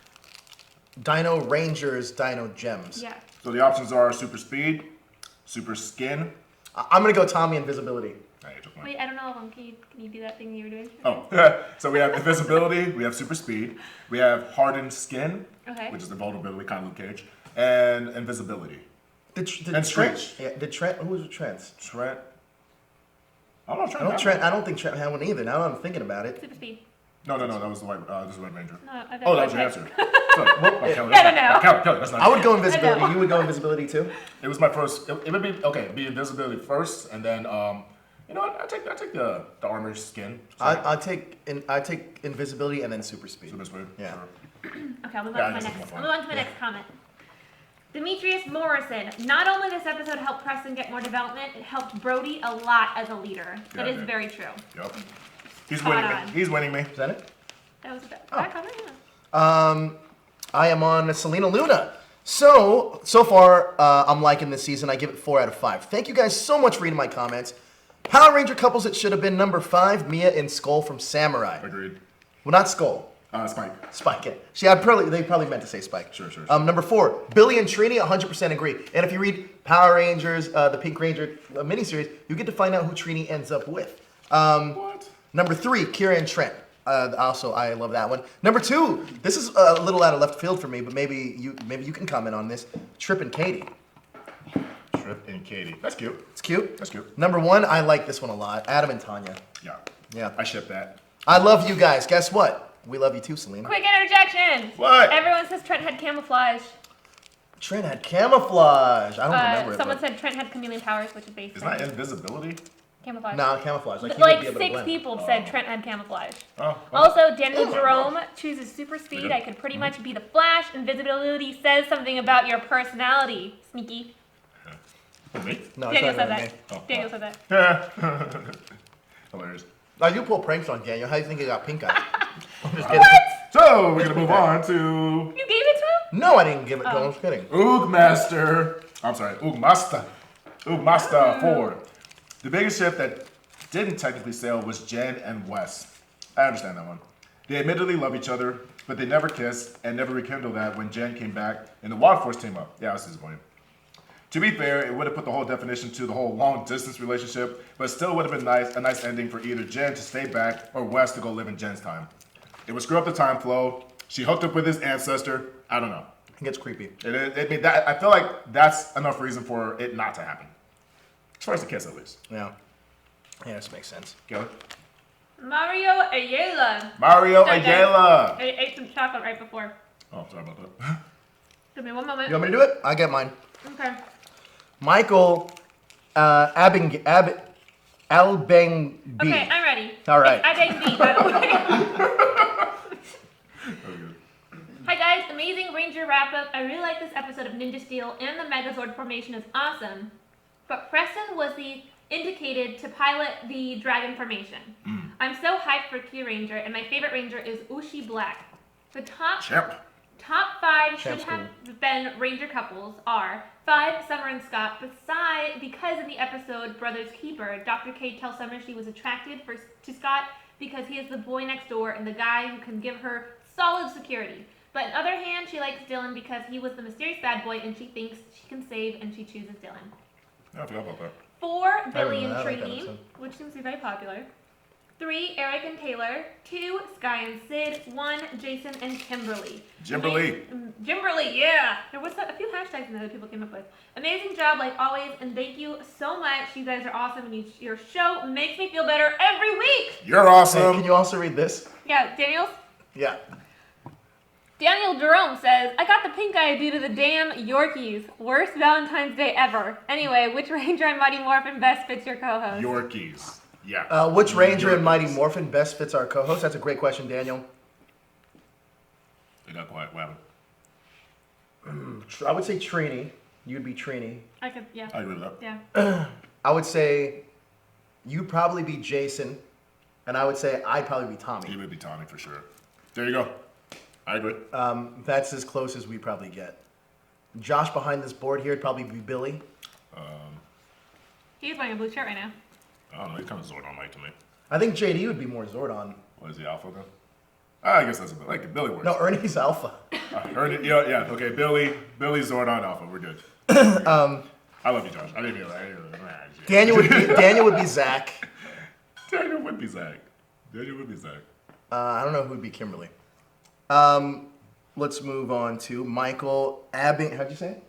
Dino Rangers, Dino Gems. Yeah. So the options are super speed, super skin. I'm gonna go Tommy Invisibility. Hey, just one. Wait, I don't know of them. Can you do that thing you were doing? Oh, so we have invisibility, we have super speed, we have hardened skin, Okay. which is the vulnerability, kind of Luke Cage, and invisibility. Did And Trent? Screech. Yeah, did Trent? Who was Trent? Trent. I don't know. I don't think Trent had one either. Now that I'm thinking about it. Super speed. No, that was the white. This is the White Ranger. No, I Oh, that was your answer. Sorry. Kelly, I don't know. Kelly, that's not. I would go invisibility. I know. You would go invisibility too. It was my first. It would be okay. It'd be invisibility first, and then you know what? I take the armor skin. I take invisibility and then super speed. Super speed. Yeah. Sure. Okay, I'll move Yeah, on I to my guess next. it's I'll more move on to my fun. next comment. Demetrius Morrison. Not only this episode helped Preston get more development, it helped Brody a lot as a leader. That Yeah, is man. very true. Yep. He's Spot winning on. me. He's winning me. Is that it? That was a bad Oh. comment. Yeah. I am on Selena Luna. So far, I'm liking this season. I give it 4 out of 5. Thank you guys so much for reading my comments. Power Ranger couples, it should have been number 5, Mia and Skull from Samurai. Agreed. Well, not Skull. Spike. Spike. Yeah. They probably meant to say Spike. Sure. Number 4, Billy and Trini, 100% agree. And if you read Power Rangers, the Pink Ranger miniseries, you get to find out who Trini ends up with. What? Number 3, Kira and Trent. Also, I love that one. Number 2, this is a little out of left field for me, but maybe you can comment on this. Trip and Katie. Trip and Katie. That's cute. It's cute. That's cute. Number 1, I like this one a lot. Adam and Tanya. Yeah. Yeah. I ship that. I love you guys. Guess what? We love you too, Selena. Quick interjection. What? Everyone says Trent had camouflage. Trent had camouflage. I don't remember it. Someone but- said Trent had chameleon powers, which is based It's on not invisibility. camouflage. No, camouflage. Like, he would be able to 6 blend. people said Trent had camouflage. Oh. Also, Daniel Jerome chooses super speed. I could pretty much be the Flash. Invisibility says something about your personality. Sneaky. Me? No, it's Daniel not said about that. me. Oh, Daniel said that. Hilarious. You pull pranks on Daniel. How do you think he got pink eye? I'm just kidding. What? So we're gonna move on to You gave it to him? No, I didn't give it to him. Oh. I'm just kidding. Oogmaster. I'm sorry, Oogmaster. Oogmaster 4. The biggest ship that didn't technically sail was Jen and Wes. I understand that one. They admittedly love each other, but they never kissed and never rekindled that when Jen came back and the Wild Force team up. Yeah, I was disappointed. To be fair, it would have put the whole definition to the whole long distance relationship, but still would have been a nice ending for either Jen to stay back or Wes to go live in Jen's time. It would screw up the time flow. She hooked up with his ancestor. I don't know. It gets creepy. I feel like that's enough reason for it not to happen. As far as the kiss, at least. Yeah. Yeah, this makes sense. Kelly? Mario Ayala. Mario Okay. Ayala. I ate some chocolate right before. Oh, sorry about that. Give me one moment. You want me to do it? I get mine. Okay. Michael Albengi. Okay, I'm ready. All right. It's Abeng B, by the way. Hi guys, amazing Ranger wrap up. I really like this episode of Ninja Steel and the Megazord formation is awesome. But Preston was the indicated to pilot the Dragon formation. I'm so hyped for Q Ranger, and my favorite Ranger is Ushi Black. The top Champ. 5 should Champ's have been Ranger couples are 5, Summer and Scott, because in the episode Brothers Keeper, Dr. K tells Summer she was attracted to Scott because he is the boy next door and the guy who can give her solid security. But on the other hand, she likes Dylan because he was the mysterious bad boy and she thinks she can save and she chooses Dylan. Yeah, I forgot about that. 4, Billy and remember that, I like that Trini, episode. which seems to be very popular. 3, Eric and Taylor. 2, Sky and Sid. 1, Jason and Kimberly. Jimberly. Jimberly, yeah. There was a few hashtags in there that people came up with. Amazing job, like always, and thank you so much. You guys are awesome, and your show makes me feel better every week. You're Hey, awesome. can you also read this? Yeah, Daniel Yeah. Jerome says, I got the pink eye due to the damn Yorkies. Worst Valentine's Day ever. Anyway, which Ranger and Mighty Morphin best fits your co-host? Yorkies. Yeah. Which Ranger and Yorkies. Mighty Morphin best fits our co-host? That's a great question, Daniel. They got quiet. What happened? I would say Trini. You'd be Trini. I could, yeah. I agree with that. Yeah. I would say you'd probably be Jason, and I would say I'd probably be He Tommy. would be Tommy for sure. There you go. I agree. That's as close as we probably get. Josh behind this board here would probably be Billy. He's wearing a blue shirt right now. I don't know. He's kind of Zordon-like to me. I think JD would be more Zordon. What is he, Alpha then? I guess that's a bit like Billy works. No, Ernie's Alpha. Yeah. Okay, Billy, Zordon, Alpha. We're good. I love you, Josh. I didn't hear that. Daniel would be Zach. Daniel would be Zach. I don't know who would be Kimberly. Let's move on to Michael Abing. How'd you say it?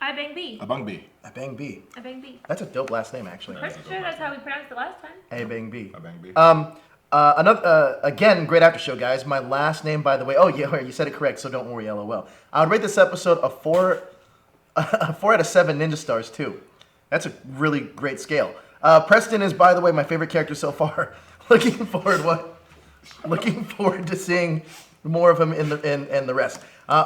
I bang B. Abang B. Abang B. I bang B. That's a dope last name, actually. Pretty sure that's how we pronounced it last time. Abang B. Abang B. Another again, great after show, guys. My last name, by the way. Oh yeah, you said it correct, so don't worry, LOL. I would rate this episode a 4 out of 7 ninja stars too. That's a really great scale. Preston is, by the way, my favorite character so far. Looking forward to seeing more of him in the rest.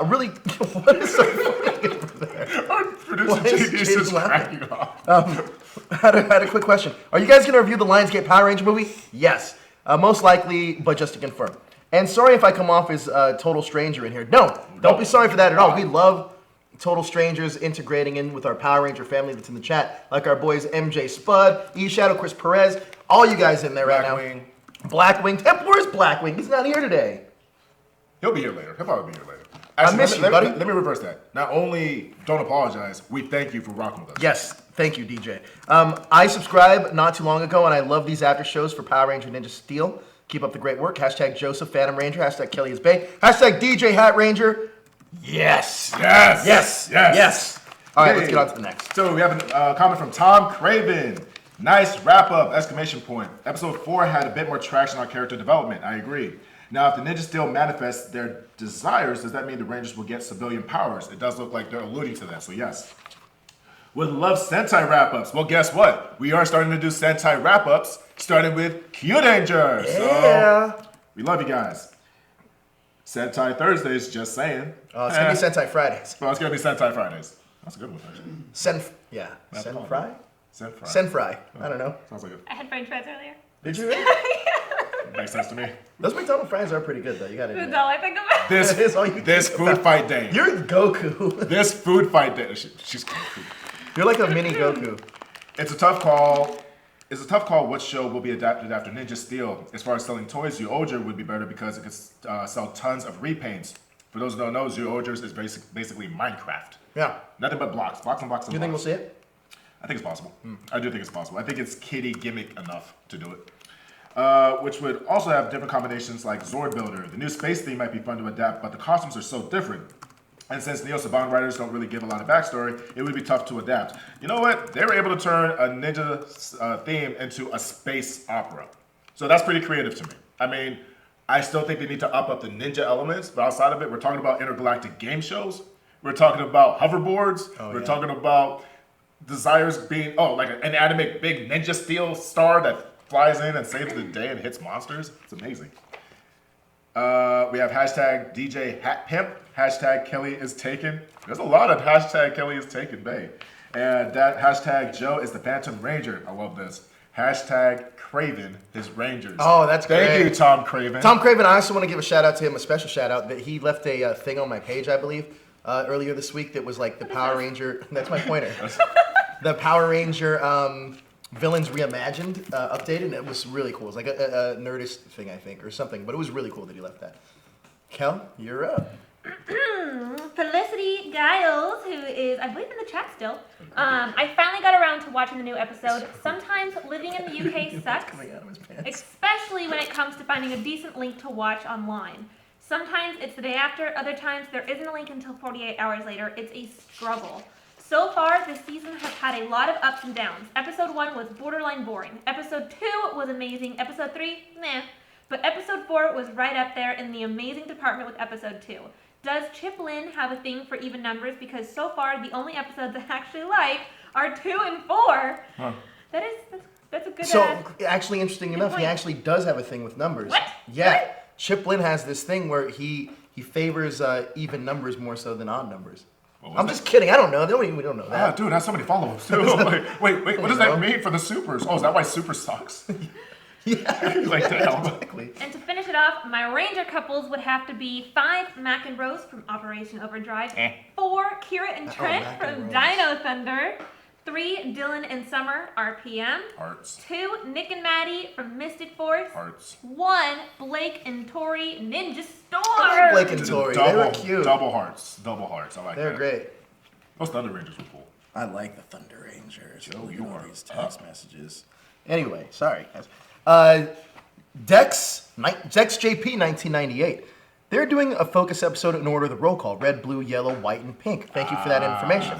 Really, what is so funny over there? Our producer Why is JD's Jade just laughing? cracking off. Had a quick question. Are you guys going to review the Lionsgate Power Ranger movie? Yes. Most likely, but just to confirm. And sorry if I come off as a total stranger in here. No, don't be sorry for that at all. We love total strangers integrating in with our Power Ranger family that's in the chat, like our boys MJ Spud, E Shadow, Chris Perez, all you guys in there right now. Blackwing. Where's Blackwing? He's not here today. He'll be here later. He'll probably be here later. I miss you, buddy. Let me reverse that. Not only don't apologize, we thank you for rocking with us. Yes, thank you, DJ. I subscribed not too long ago, and I love these after shows for Power Ranger Ninja Steel. Keep up the great work. Hashtag Joseph Phantom Ranger. Hashtag Kelly is Bay. Hashtag DJ Hat Ranger. Yes. All right, let's get on to the next. So we have a comment from Tom Craven. Nice wrap up! Exclamation point. Episode 4 had a bit more traction on character development. I agree. Now, if the Ninja Steel manifests their desires, does that mean the Rangers will get civilian powers? It does look like they're alluding to that, so yes. Would love Sentai wrap-ups. Well, guess what? We are starting to do Sentai wrap-ups, starting with Q-Danger. Yeah. So, we love you guys. Sentai Thursdays, just saying. It's going to be Sentai Fridays. Well, it's going to be Sentai Fridays. That's a good one, actually. Senfry? Senfry. Senfry. I don't know. Sounds like it. I had French fries earlier. Did you really? Makes sense to me. Those McDonald's fries are pretty good, though. You got to Food's all I think about. That is all you This think food about. fight day. You're Goku. This food fight day. She's Goku. You're like a mini Goku. It's a tough call. It's a tough call what show will be adapted after Ninja Steel. As far as selling toys, Zyuohger would be better because it could sell tons of repaints. For those who don't know, Zyuohger is basically Minecraft. Yeah. Nothing but blocks. Blocks and blocks and Do you think we'll blocks. see it? I think it's possible. I do think it's possible. I think it's kiddie gimmick enough to do it. Which would also have different combinations like Zord Builder. The new space theme might be fun to adapt, but the costumes are so different. And since Neo Saban writers don't really give a lot of backstory, it would be tough to adapt. You know what? They were able to turn a ninja theme into a space opera. So that's pretty creative to me. I mean, I still think they need to up the ninja elements, but outside of it, we're talking about intergalactic game shows. We're talking about hoverboards. We're talking about desires being, like an anime big Ninja Steel star that flies in and saves the day and hits monsters. It's amazing. We have hashtag DJ Hat Pimp, hashtag Kelly is taken. There's a lot of hashtag Kelly is taken, babe. And that hashtag Joe is the Phantom Ranger. I love this. Hashtag Craven is Rangers. Oh, that's great. Thank you, Tom Craven. Tom Craven, I also want to give a shout out to him, a special shout out that he left a thing on my page, I believe, earlier this week that was like the Power Ranger. That's my pointer. The Power Ranger Villains Reimagined updated, and it was really cool. It was like a Nerdist thing, I think, or something, but it was really cool that he left that. Kel, you're up. Felicity Giles, who is, I believe, in the chat still. I finally got around to watching the new episode. Sometimes living in the UK sucks, Coming out of his pants. especially when it comes to finding a decent link to watch online. Sometimes it's the day after, other times there isn't a link until 48 hours later. It's a struggle. So far, this season has had a lot of ups and downs. Episode 1 was borderline boring. Episode 2 was amazing. Episode 3, meh. But episode 4 was right up there in the amazing department with episode 2. Does Chip Lynn have a thing for even numbers? Because so far, the only episodes I actually like are 2 and 4. Huh. That's a good So, actually, interesting enough, he point. actually does have a thing with numbers. What? Yeah. Really? Chip Lynn has this thing where he favors even numbers more so than odd numbers. What was I'm that? just kidding. I don't know. We don't know Ah, that. dude, that's so many followers too. Wait, what does that mean for the supers? Oh, is that why super sucks? Like, damn. Exactly. And to finish it off, my Ranger couples would have to be 5 Mac and Rose from Operation Overdrive, 4 Kira and Trent Mac and from Rose. Dino Thunder, 3 Dylan and Summer RPM, Hearts. 2 Nick and Maddie from Mystic Force, Hearts. 1 Blake and Tori Ninja Storm. I like Blake and Tori. They were cute. Double hearts. Double hearts. I like They're that. great. Those Thunder Rangers were cool. I like the Thunder Rangers. Joe, Look at you all are these text messages. Anyway, sorry guys. Dex JP 1998. They're doing a focus episode in order of the roll call: red, blue, yellow, white, and pink. Thank you for that information.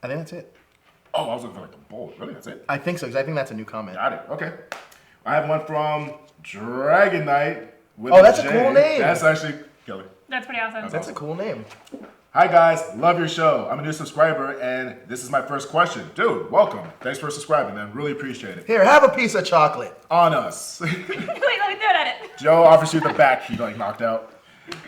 I think that's it. Oh, I was looking for like a bold. Really? That's it? I think so, because I think that's a new comment. Got it. Okay. I have one from Dragon Knight. With Oh, that's a J. cool name. That's actually Kelly. That's pretty awesome. That's a cool name. Hi guys, love your show. I'm a new subscriber and this is my first question. Dude, welcome. Thanks for subscribing, man. Really appreciate it. Here, have a piece of chocolate. On us. Wait, let me throw it at it. Joe offers you the back. He like knocked out.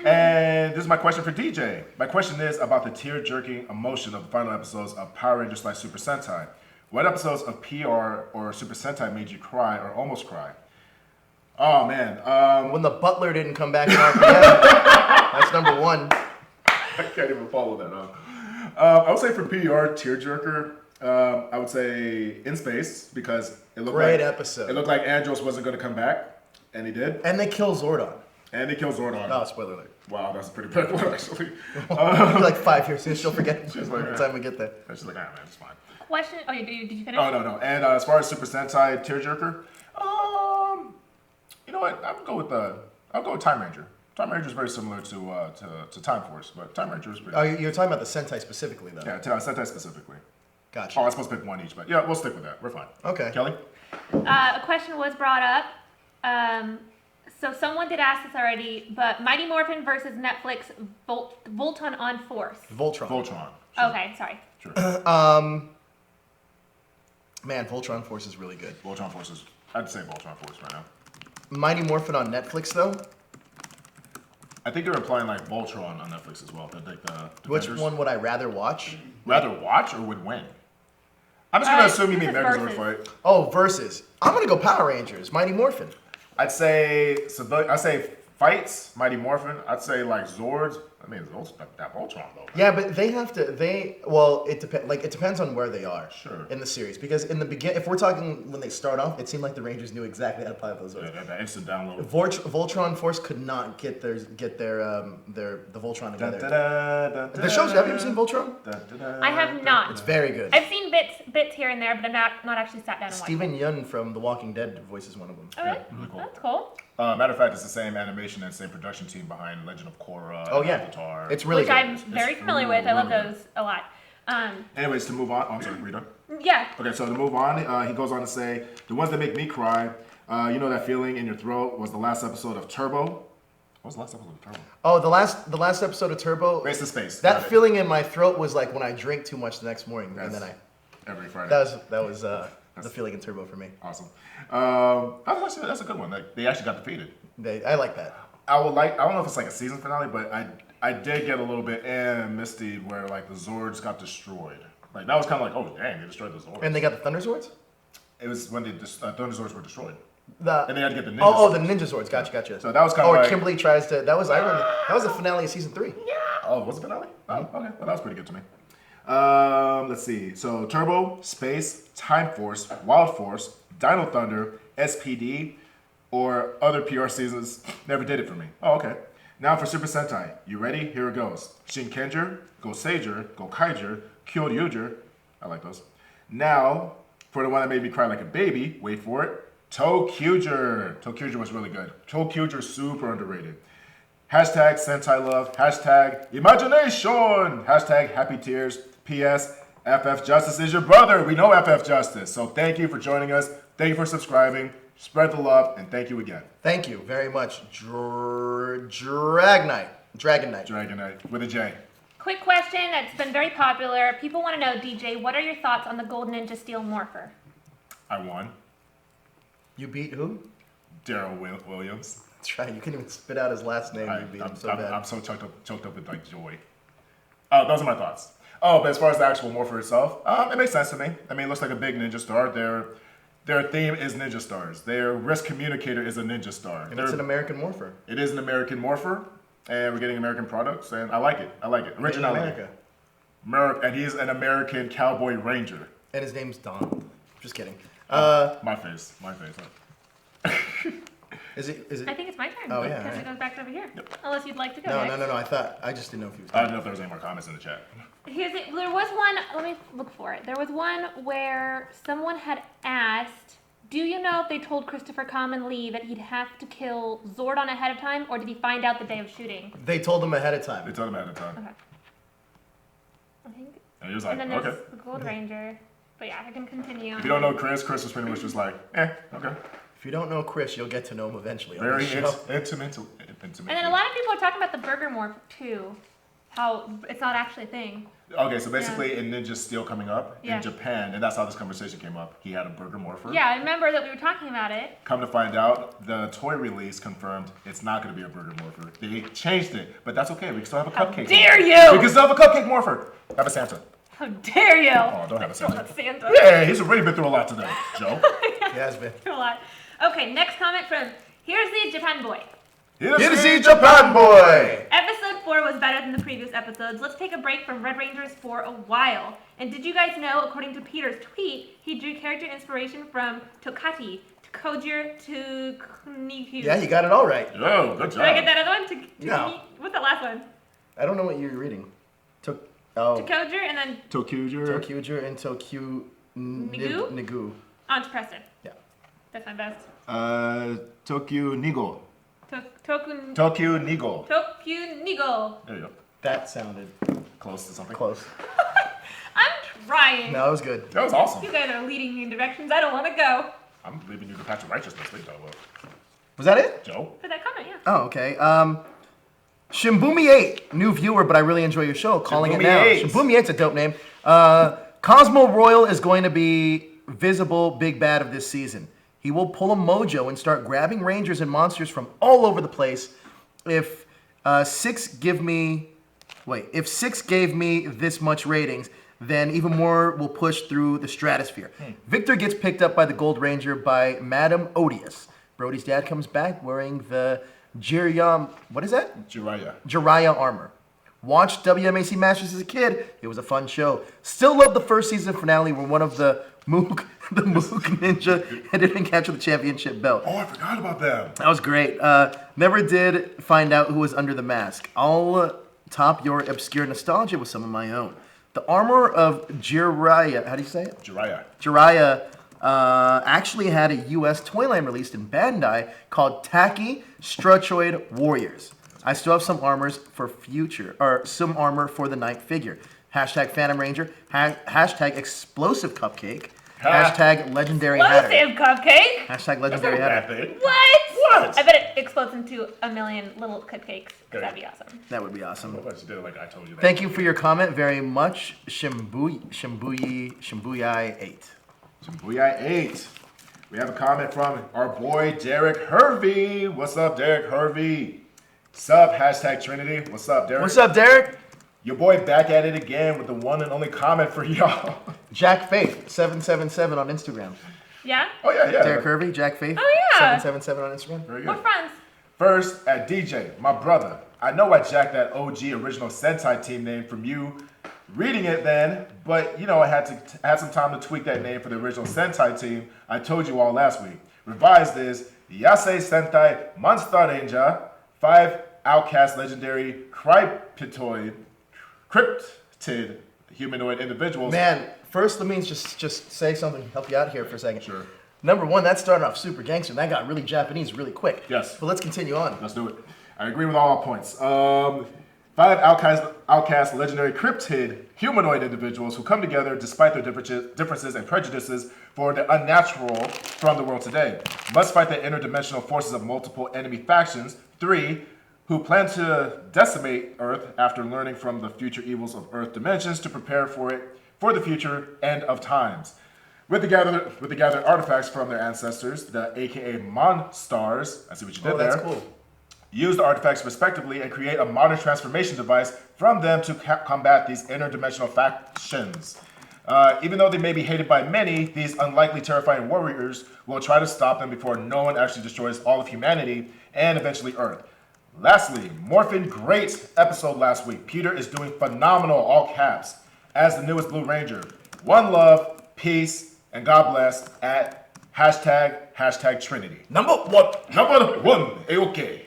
And this is my question for DJ. My question is about the tear-jerking emotion of the final episodes of Power Rangers / Super Sentai. What episodes of PR or Super Sentai made you cry or almost cry? Oh man. When the butler didn't come back in RPM, that's number one. I can't even follow that up. I would say for PR, tearjerker, I would say In Space because it looked Great like episode. It looked like Andros wasn't going to come back, and he did. And they kill Zordon. And he killed Zordon. Oh, spoiler alert. Wow, that's a pretty big one actually. Like 5 years, she'll forget She's by like, the time we get there. She's like, man, it's fine. Question. Oh, did you finish? Oh no. And as far as Super Sentai tearjerker, you know what? I'll go with Time Ranger. Time Ranger is very similar to Time Force, but Time Ranger is pretty. Oh, you're talking about the Sentai specifically, though. Yeah, Sentai specifically. Gotcha. Oh, I'm supposed to pick one each, but yeah, we'll stick with that. We're fine. Okay. Kelly? A question was brought up. So someone did ask this already, but Mighty Morphin versus Netflix Voltron on Force. Voltron. Voltron. Sure. Okay, sorry. Sure. Man, Voltron Force is really good. Voltron Force is, I'd say Voltron Force right now. Mighty Morphin on Netflix, though? I think you're implying like Voltron on Netflix as well. Like the Which Defenders. one would I rather watch? Rather watch or would win? I'm just gonna assume you this mean is Megazord versus. fight. Oh, versus. I'm going to go Power Rangers. Mighty Morphin. I'd say fights, Mighty Morphin. I'd say like Zords. I mean, that Voltron though. Yeah, but it depends. Like, it depends on where they are. Sure. In the series, because in the beginning, if we're talking when they start off, it seemed like the Rangers knew exactly how to play those Zords. That instant download. Voltron Force could not get the Voltron together. The The shows. Have you ever seen Voltron? I have not. It's very good. I've seen bits here and there, but I've not actually sat down and watched. Stephen Yeun from The Walking Dead voices one of them. All right, really cool. that's cool. Matter of fact, it's the same animation and same production team behind Legend of Korra. Oh yeah, Avatar. it's really Which good. I'm very familiar with. I love really those a lot. Anyways, to move on. Oh, I'm sorry, Rita. Yeah. Okay, so to move on, he goes on to say, the ones that make me cry, you know that feeling in your throat was the last episode of Turbo. What was the last episode of Turbo? Oh, the last episode of Turbo. Race to Space. That Got it. feeling in my throat was like when I drink too much the next morning, and then Every Friday. that was the feeling in Turbo for me. Awesome. That's a good one. Like, they actually got defeated. I like that. I don't know if it's like a season finale, but I did get a little bit misty where like the Zords got destroyed. Like that was kind of like, oh dang, they destroyed the Zords. And they got the Thunder Swords. It was when the Thunder Zords were destroyed. And they had to get the ninja Oh, swords. the Ninja Swords. Gotcha. So that was kind of like. Kimberly tries to. That was the finale of season 3. Oh, was it finale? Oh, okay. Well, that was pretty good to me. Let's see. So Turbo, Space, Time Force, Wild Force, Dino Thunder, SPD, or other PR seasons never did it for me. Oh, okay. Now for Super Sentai. You ready? Here it goes. Shinkenger, Go Sager, Go Kaiger, Kyoryuger. I like those. Now, for the one that made me cry like a baby, wait for it. Tokyuger. Tokyuger was really good. Tokyuger super underrated. Hashtag Sentai Love. Hashtag Imagination. Hashtag Happy Tears. P.S. FF Justice is your brother. We know FF Justice. So thank you for joining us. Thank you for subscribing. Spread the love, and thank you again. Thank you very much, Dragon Knight with a J. Quick question that's been very popular. People want to know, DJ, what are your thoughts on the Golden Ninja Steel Morpher? I won. You beat who? Daryl Williams. That's right. You couldn't even spit out his last name. You beat him so bad. I'm so choked up with like joy. Those are my thoughts. Oh, but as far as the actual Morpher itself, it makes sense to me. I mean, it looks like a big ninja star. Their theme is ninja stars. Their risk communicator is a ninja star. And it's an American morpher. It is an American morpher, and we're getting American products, and I like it. Made in Originality. America. And he's an American cowboy ranger. And his name's Don. Just kidding. My face. Is it? I think it's my turn. Oh, yeah, Because alright. it goes back over here. Unless you'd like to go No, next. no. I just didn't know if he was. I don't know if there was any more comments in the chat. There was one, let me look for it. There was one where someone had asked, do you know if they told Christopher Common Lee that he'd have to kill Zordon ahead of time, or did he find out the day of shooting? They told him ahead of They time. told him ahead of time. Okay. I think. And he was like, And then there's okay. the Gold Ranger. But yeah, I can continue. If you don't know Chris was pretty much just like, okay. If you don't know Chris, you'll get to know him eventually. On Very this show. intimate. And then a lot of people are talking about the Burger Morph too. How it's not actually a thing. Okay, so basically in Ninja Steel coming up Yeah. in Japan, and that's how this conversation came up. He had a burger morpher. Yeah, I remember that we were talking about it. Come to find out, the toy release confirmed it's not going to be a burger morpher. They changed it, but that's okay. We can still have a How cupcake. dare morpher. you! We can still have a cupcake morpher. Have a Santa. How dare you! Oh, don't have a Still Santa. not Santa. Yeah, he's already been through a lot today, Joe. He has been. A lot. Okay, next comment from Here's the Japan Boy. Here Here to see Japan Boy. Episode 4 was better than the previous episodes. Let's take a break from Red Rangers for a while. And did you guys know, according to Peter's tweet, he drew character inspiration from Tokati, Kojir to Kunihu. Yeah, you got it all right. Yo, good job. Did I get that other one? No. What's the last one? I don't know what you're reading. Oh. Kojir and then Tokyuger. Tokyuger and Tokyu Nigu? Nigu. on to Preston. Yeah. That's my best. Tokyu Nigo. Tokyu Nigo. Nigo. There you go. That sounded Close to something. close. I'm trying. No, it was good. That was awesome. You guys are leading me in directions I don't want to go. I'm leaving you the patch of righteousness. Big dog. Was that it? Joe? For that comment, yeah. Oh, okay. Shimbumi8, new viewer, but I really enjoy your show. Calling it now. Shimbumi8. Shimbumi8's a dope name. Cosmo Royal is going to be visible big bad of this season. He will pull a mojo and start grabbing rangers and monsters from all over the place. If six gave me this much ratings, then even more will push through the stratosphere. Victor gets picked up by the Gold Ranger by Madam Odious. Brody's dad comes back wearing the what is that? Jiraiya armor. Watched WMAC Masters as a kid. It was a fun show. Still love the first season finale where one of the Mook Ninja didn't even capture the championship belt. Oh, I forgot about them. That was great. Never did find out who was under the mask. I'll top your obscure nostalgia with some of my own. The armor of Jiraiya, how do you say it? Jiraiya actually had a US toy line released in Bandai called Tacky Strutroid Warriors. I still have some armors for some armor for the Night figure. Hashtag Phantom Ranger, hashtag Explosive Cupcake, hashtag Legendary Hatter. Explosive cupcake. Hashtag Legendary Hatter. What? I bet it explodes into a million little cupcakes. Good. That'd be awesome. That would be awesome. I just did it like I told you that. Thank you for your comment very much, Shimbuyai 8. Booyah 8. We have a comment from our boy Derek Hervey. What's up, Derek Hervey? Sup, hashtag Trinity. What's up, Derek? What's up, Derek? Your boy back at it again with the one and only comment for y'all. Jack Faith 777 on Instagram. Yeah? Oh, yeah. Derek Hervey, Jack Faith. Oh, yeah. 777 on Instagram. Very We're good. friends. First, at DJ, my brother. I know I jacked that OG original Sentai team name from you reading it then, but I had some time to tweak that name for the original Sentai team I told you all last week. Revised is Yasei Sentai Monster Ranger 5 Outcast Legendary Cryptid humanoid individuals. Man, first let me just say something, help you out here for a second. Sure. Number one, that started off super gangster, and that got really Japanese really quick. Yes. But let's continue on. Let's do it. I agree with all our points. 5 outcast legendary cryptid humanoid individuals who come together despite their differences and prejudices for the unnatural from the world today. Must fight the interdimensional forces of multiple enemy factions. 3, who plan to decimate Earth after learning from the future evils of Earth dimensions to prepare for the future end of times. With the gathered artifacts from their ancestors, the AKA Monstars, I see what you did there. That's cool. Use the artifacts respectively and create a modern transformation device from them to combat these interdimensional factions. Even though they may be hated by many, these unlikely terrifying warriors will try to stop them before no one actually destroys all of humanity and eventually Earth. Lastly, Morphin, great episode last week. Peter is doing phenomenal, all caps, as the newest Blue Ranger. One love, peace, and God bless at hashtag Trinity. Number one. Number one, A-OK.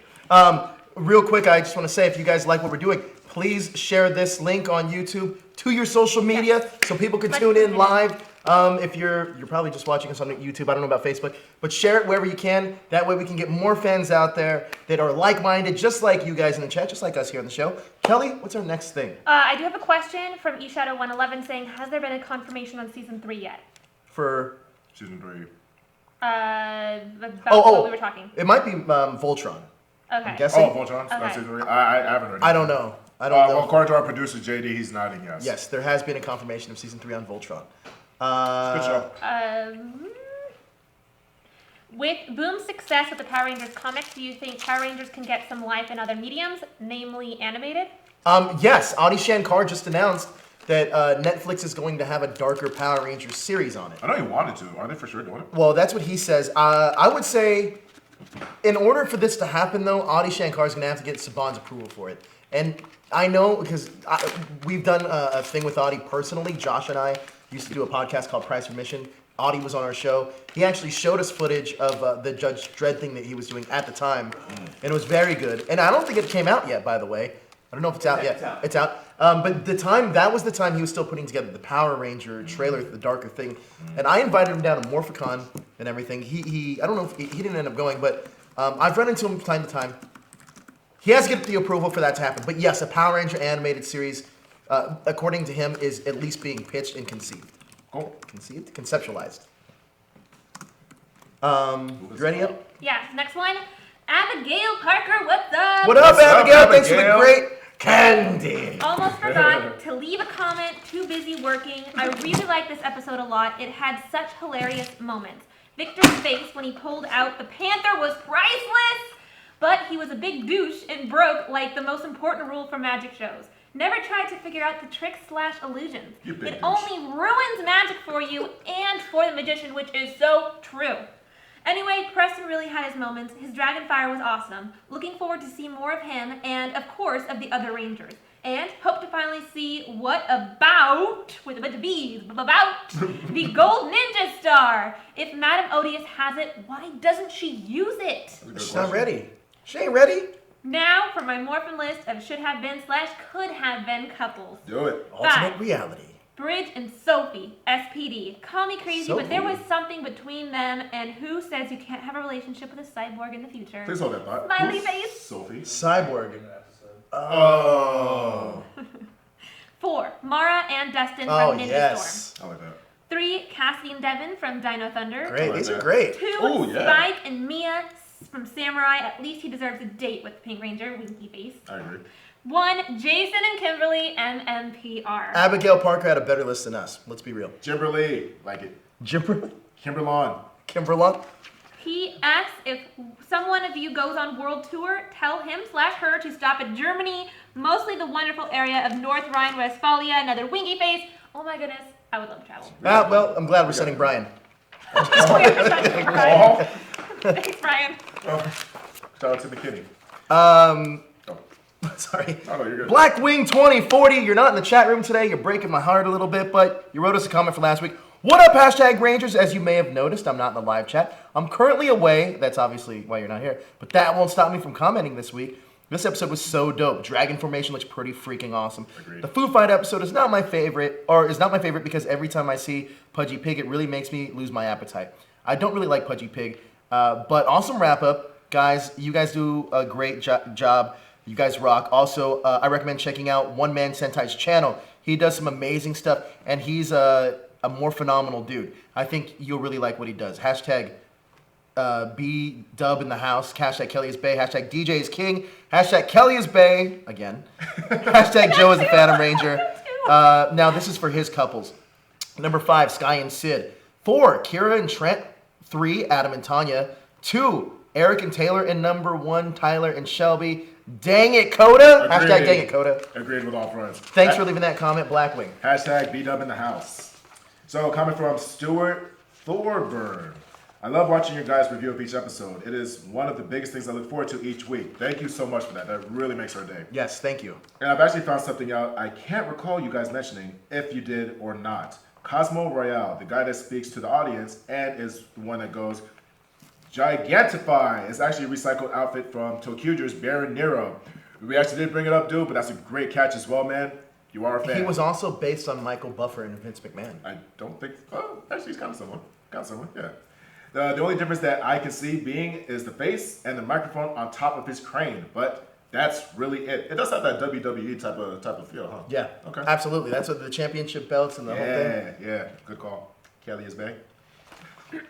Real quick, I just want to say, if you guys like what we're doing, please share this link on YouTube to your social media so people can tune in live. If you're probably just watching us on YouTube, I don't know about Facebook, but share it wherever you can. That way we can get more fans out there that are like-minded, just like you guys in the chat, just like us here on the show. Kelly, what's our next thing? I do have a question from eShadow111 saying, has there been a confirmation on season 3 yet? For Season 3. About what we were talking. It might be Voltron. Okay. I'm guessing. Oh, Voltron? Okay. That's Season 3? I haven't heard I don't know. I don't know. Well, according to our producer, JD, he's nodding yes. Yes, there has been a confirmation of season 3 on Voltron. Good show. With Boom's success with the Power Rangers comics, do you think Power Rangers can get some life in other mediums, namely animated? Yes, Adi Shankar just announced that Netflix is going to have a darker Power Rangers series on it. I know he wanted to. Are they for sure doing it? Well, that's what he says. I would say, in order for this to happen, though, Adi Shankar is going to have to get Saban's approval for it. And I know because we've done a thing with Adi personally. Josh and I used to do a podcast called Price of Admission. Adi was on our show. He actually showed us footage of the Judge Dredd thing that he was doing at the time. And it was very good. And I don't think it came out yet, by the way. I don't know if it's out yet. It's out. But that was the time he was still putting together the Power Ranger trailer, the darker thing. And I invited him down to Morphicon and everything. I don't know if he didn't end up going, but I've run into him from time to time. He has to get the approval for that to happen. But yes, a Power Ranger animated series, according to him, is at least being pitched and conceived. Cool. Conceived? Conceptualized. You ready up? Yeah, next one. Abigail Parker, what's up? What up, What's up, Abigail? Thanks for the Abigail? great candy. Almost forgot to leave a comment, too busy working. I really like this episode a lot. It had such hilarious moments. Victor's face when he pulled out the Panther was priceless, but he was a big douche and broke like the most important rule for magic shows. Never tried to figure out the tricks/illusions. You big It douche. only ruins magic for you and for the magician, which is so true. Anyway, Preston really had his moments. His Dragonfire was awesome. Looking forward to see more of him and, of course, of the other Rangers. And hope to finally see what about, with a bunch of B's, about the Gold Ninja Star. If Madame Odious has it, why doesn't she use it? She's not ready. She ain't ready. Now for my Morphin list of should-have-been/could have been couples. Do it. Ultimate reality. Bridge and Sophie, SPD. Call me crazy, but there Sophie. was something between them, and who says you can't have a relationship with a cyborg in the future? Please hold that thought. Smiley Who's face. Sophie. Cyborg. Oh. 4, Mara and Dustin Oh, from Ninja yes. Storm. I like that. 3, Cassidy and Devin from Dino Thunder. Great. like These are that. great. 2, Oh, yeah. Spike and Mia from Samurai. At least he deserves a date with the Pink Ranger, winky face. I agree. 1, Jason and Kimberly, MMPR. Abigail Parker had a better list than us. Let's be real. Kimberly. Like it. Kimberlon. Kimberlot. P.S. If someone of you goes on world tour, tell him/her to stop at Germany, mostly the wonderful area of North Rhine-Westphalia. Another winky face. Oh my goodness, I would love to travel. Well, I'm glad we're sending Brian. Thanks, Brian. Oh. Thanks, Brian. Shout out to McKinney. Sorry. Oh, no, you're good. Blackwing 2040, you're not in the chat room today. You're breaking my heart a little bit, but you wrote us a comment from last week. What up, hashtag Rangers? As you may have noticed, I'm not in the live chat. I'm currently away. That's obviously why you're not here. But that won't stop me from commenting this week. This episode was so dope. Dragon formation looks pretty freaking awesome. Agreed. The food fight episode is not my favorite, because every time I see Pudgy Pig, it really makes me lose my appetite. I don't really like Pudgy Pig, but awesome wrap up, guys. You guys do a great job. You guys rock. Also, I recommend checking out One Man Sentai's channel. He does some amazing stuff, and he's a more phenomenal dude. I think you'll really like what he does. Hashtag B-Dub in the house. Hashtag Kelly is Bay. Hashtag DJ is King. Hashtag Kelly is Bay. Again. Hashtag Joe is the Phantom Ranger. Now, this is for his couples. Number 5, Sky and Sid. 4, Kira and Trent. 3, Adam and Tanya. 2, Eric and Taylor. And number 1, Tyler and Shelby. Dang it, Coda. Agreed. Hashtag dang it, Coda. Agreed with all friends. Thanks for leaving that comment, Blackwing. Hashtag B-Dub in the house. So, comment from Stuart Thorburn. I love watching your guys' review of each episode. It is one of the biggest things I look forward to each week. Thank you so much for that. That really makes our day. Yes, thank you. And I've actually found something out I can't recall you guys mentioning, if you did or not. Cosmo Royale, the guy that speaks to the audience and is the one that goes, Gigantify is actually a recycled outfit from Tokyuger's Baron Nero. We actually did bring it up, dude, but that's a great catch as well, man. You are a fan. He was also based on Michael Buffer and Vince McMahon. I don't think. Oh, actually, he's kind of someone. Yeah. The only difference that I can see being is the face and the microphone on top of his crane, but that's really it. It does have that WWE type of feel, huh? Yeah. Okay. Absolutely. That's what the championship belts and the whole thing. Yeah. Good call. Kelly is back.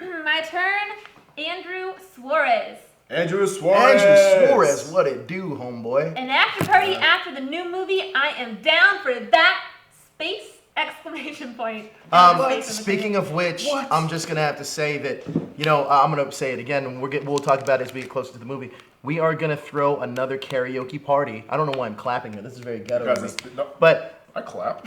My turn. Andrew Suarez. Andrew Suarez. Andrew Suarez, what it do, homeboy? An after party after the new movie. I am down for that. Space! Exclamation point. Speaking of which, What? I'm just gonna have to say that, I'm gonna say it again, and we'll talk about it as we get closer to the movie. We are gonna throw another karaoke party. I don't know why I'm clapping here. This is very ghetto. Because of me. it's- no. But I clap.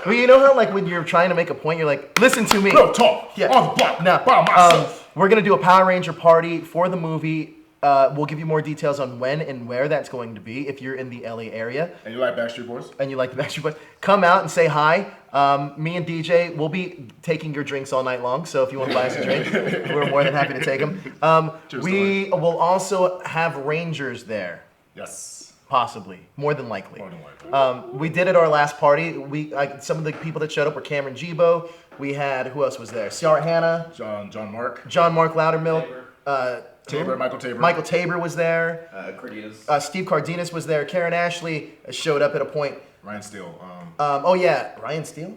well, you know how like when you're trying to make a point, you're like, listen to me. Real talk. Yeah. On the block. No, By myself. we're gonna do a Power Ranger party for the movie. We'll give you more details on when and where that's going to be if you're in the LA area And you like Backstreet Boys? and you like the Backstreet Boys. Come out and say hi. Me and DJ will be taking your drinks all night long, so if you want to buy us a drink, we're more than happy to take them. True We will also have Rangers there, Yes. possibly, more than likely. More than likely. We did at our last party. Some of the people that showed up were Cameron Gibo. We had, who else was there? Ciara Hanna, John Mark. John Mark Loudermilk. Michael Tabor. Michael Tabor was there. Cardenas. Steve Cardenas was there. Karen Ashley showed up at a point. Ryan Steele. Ryan Steele.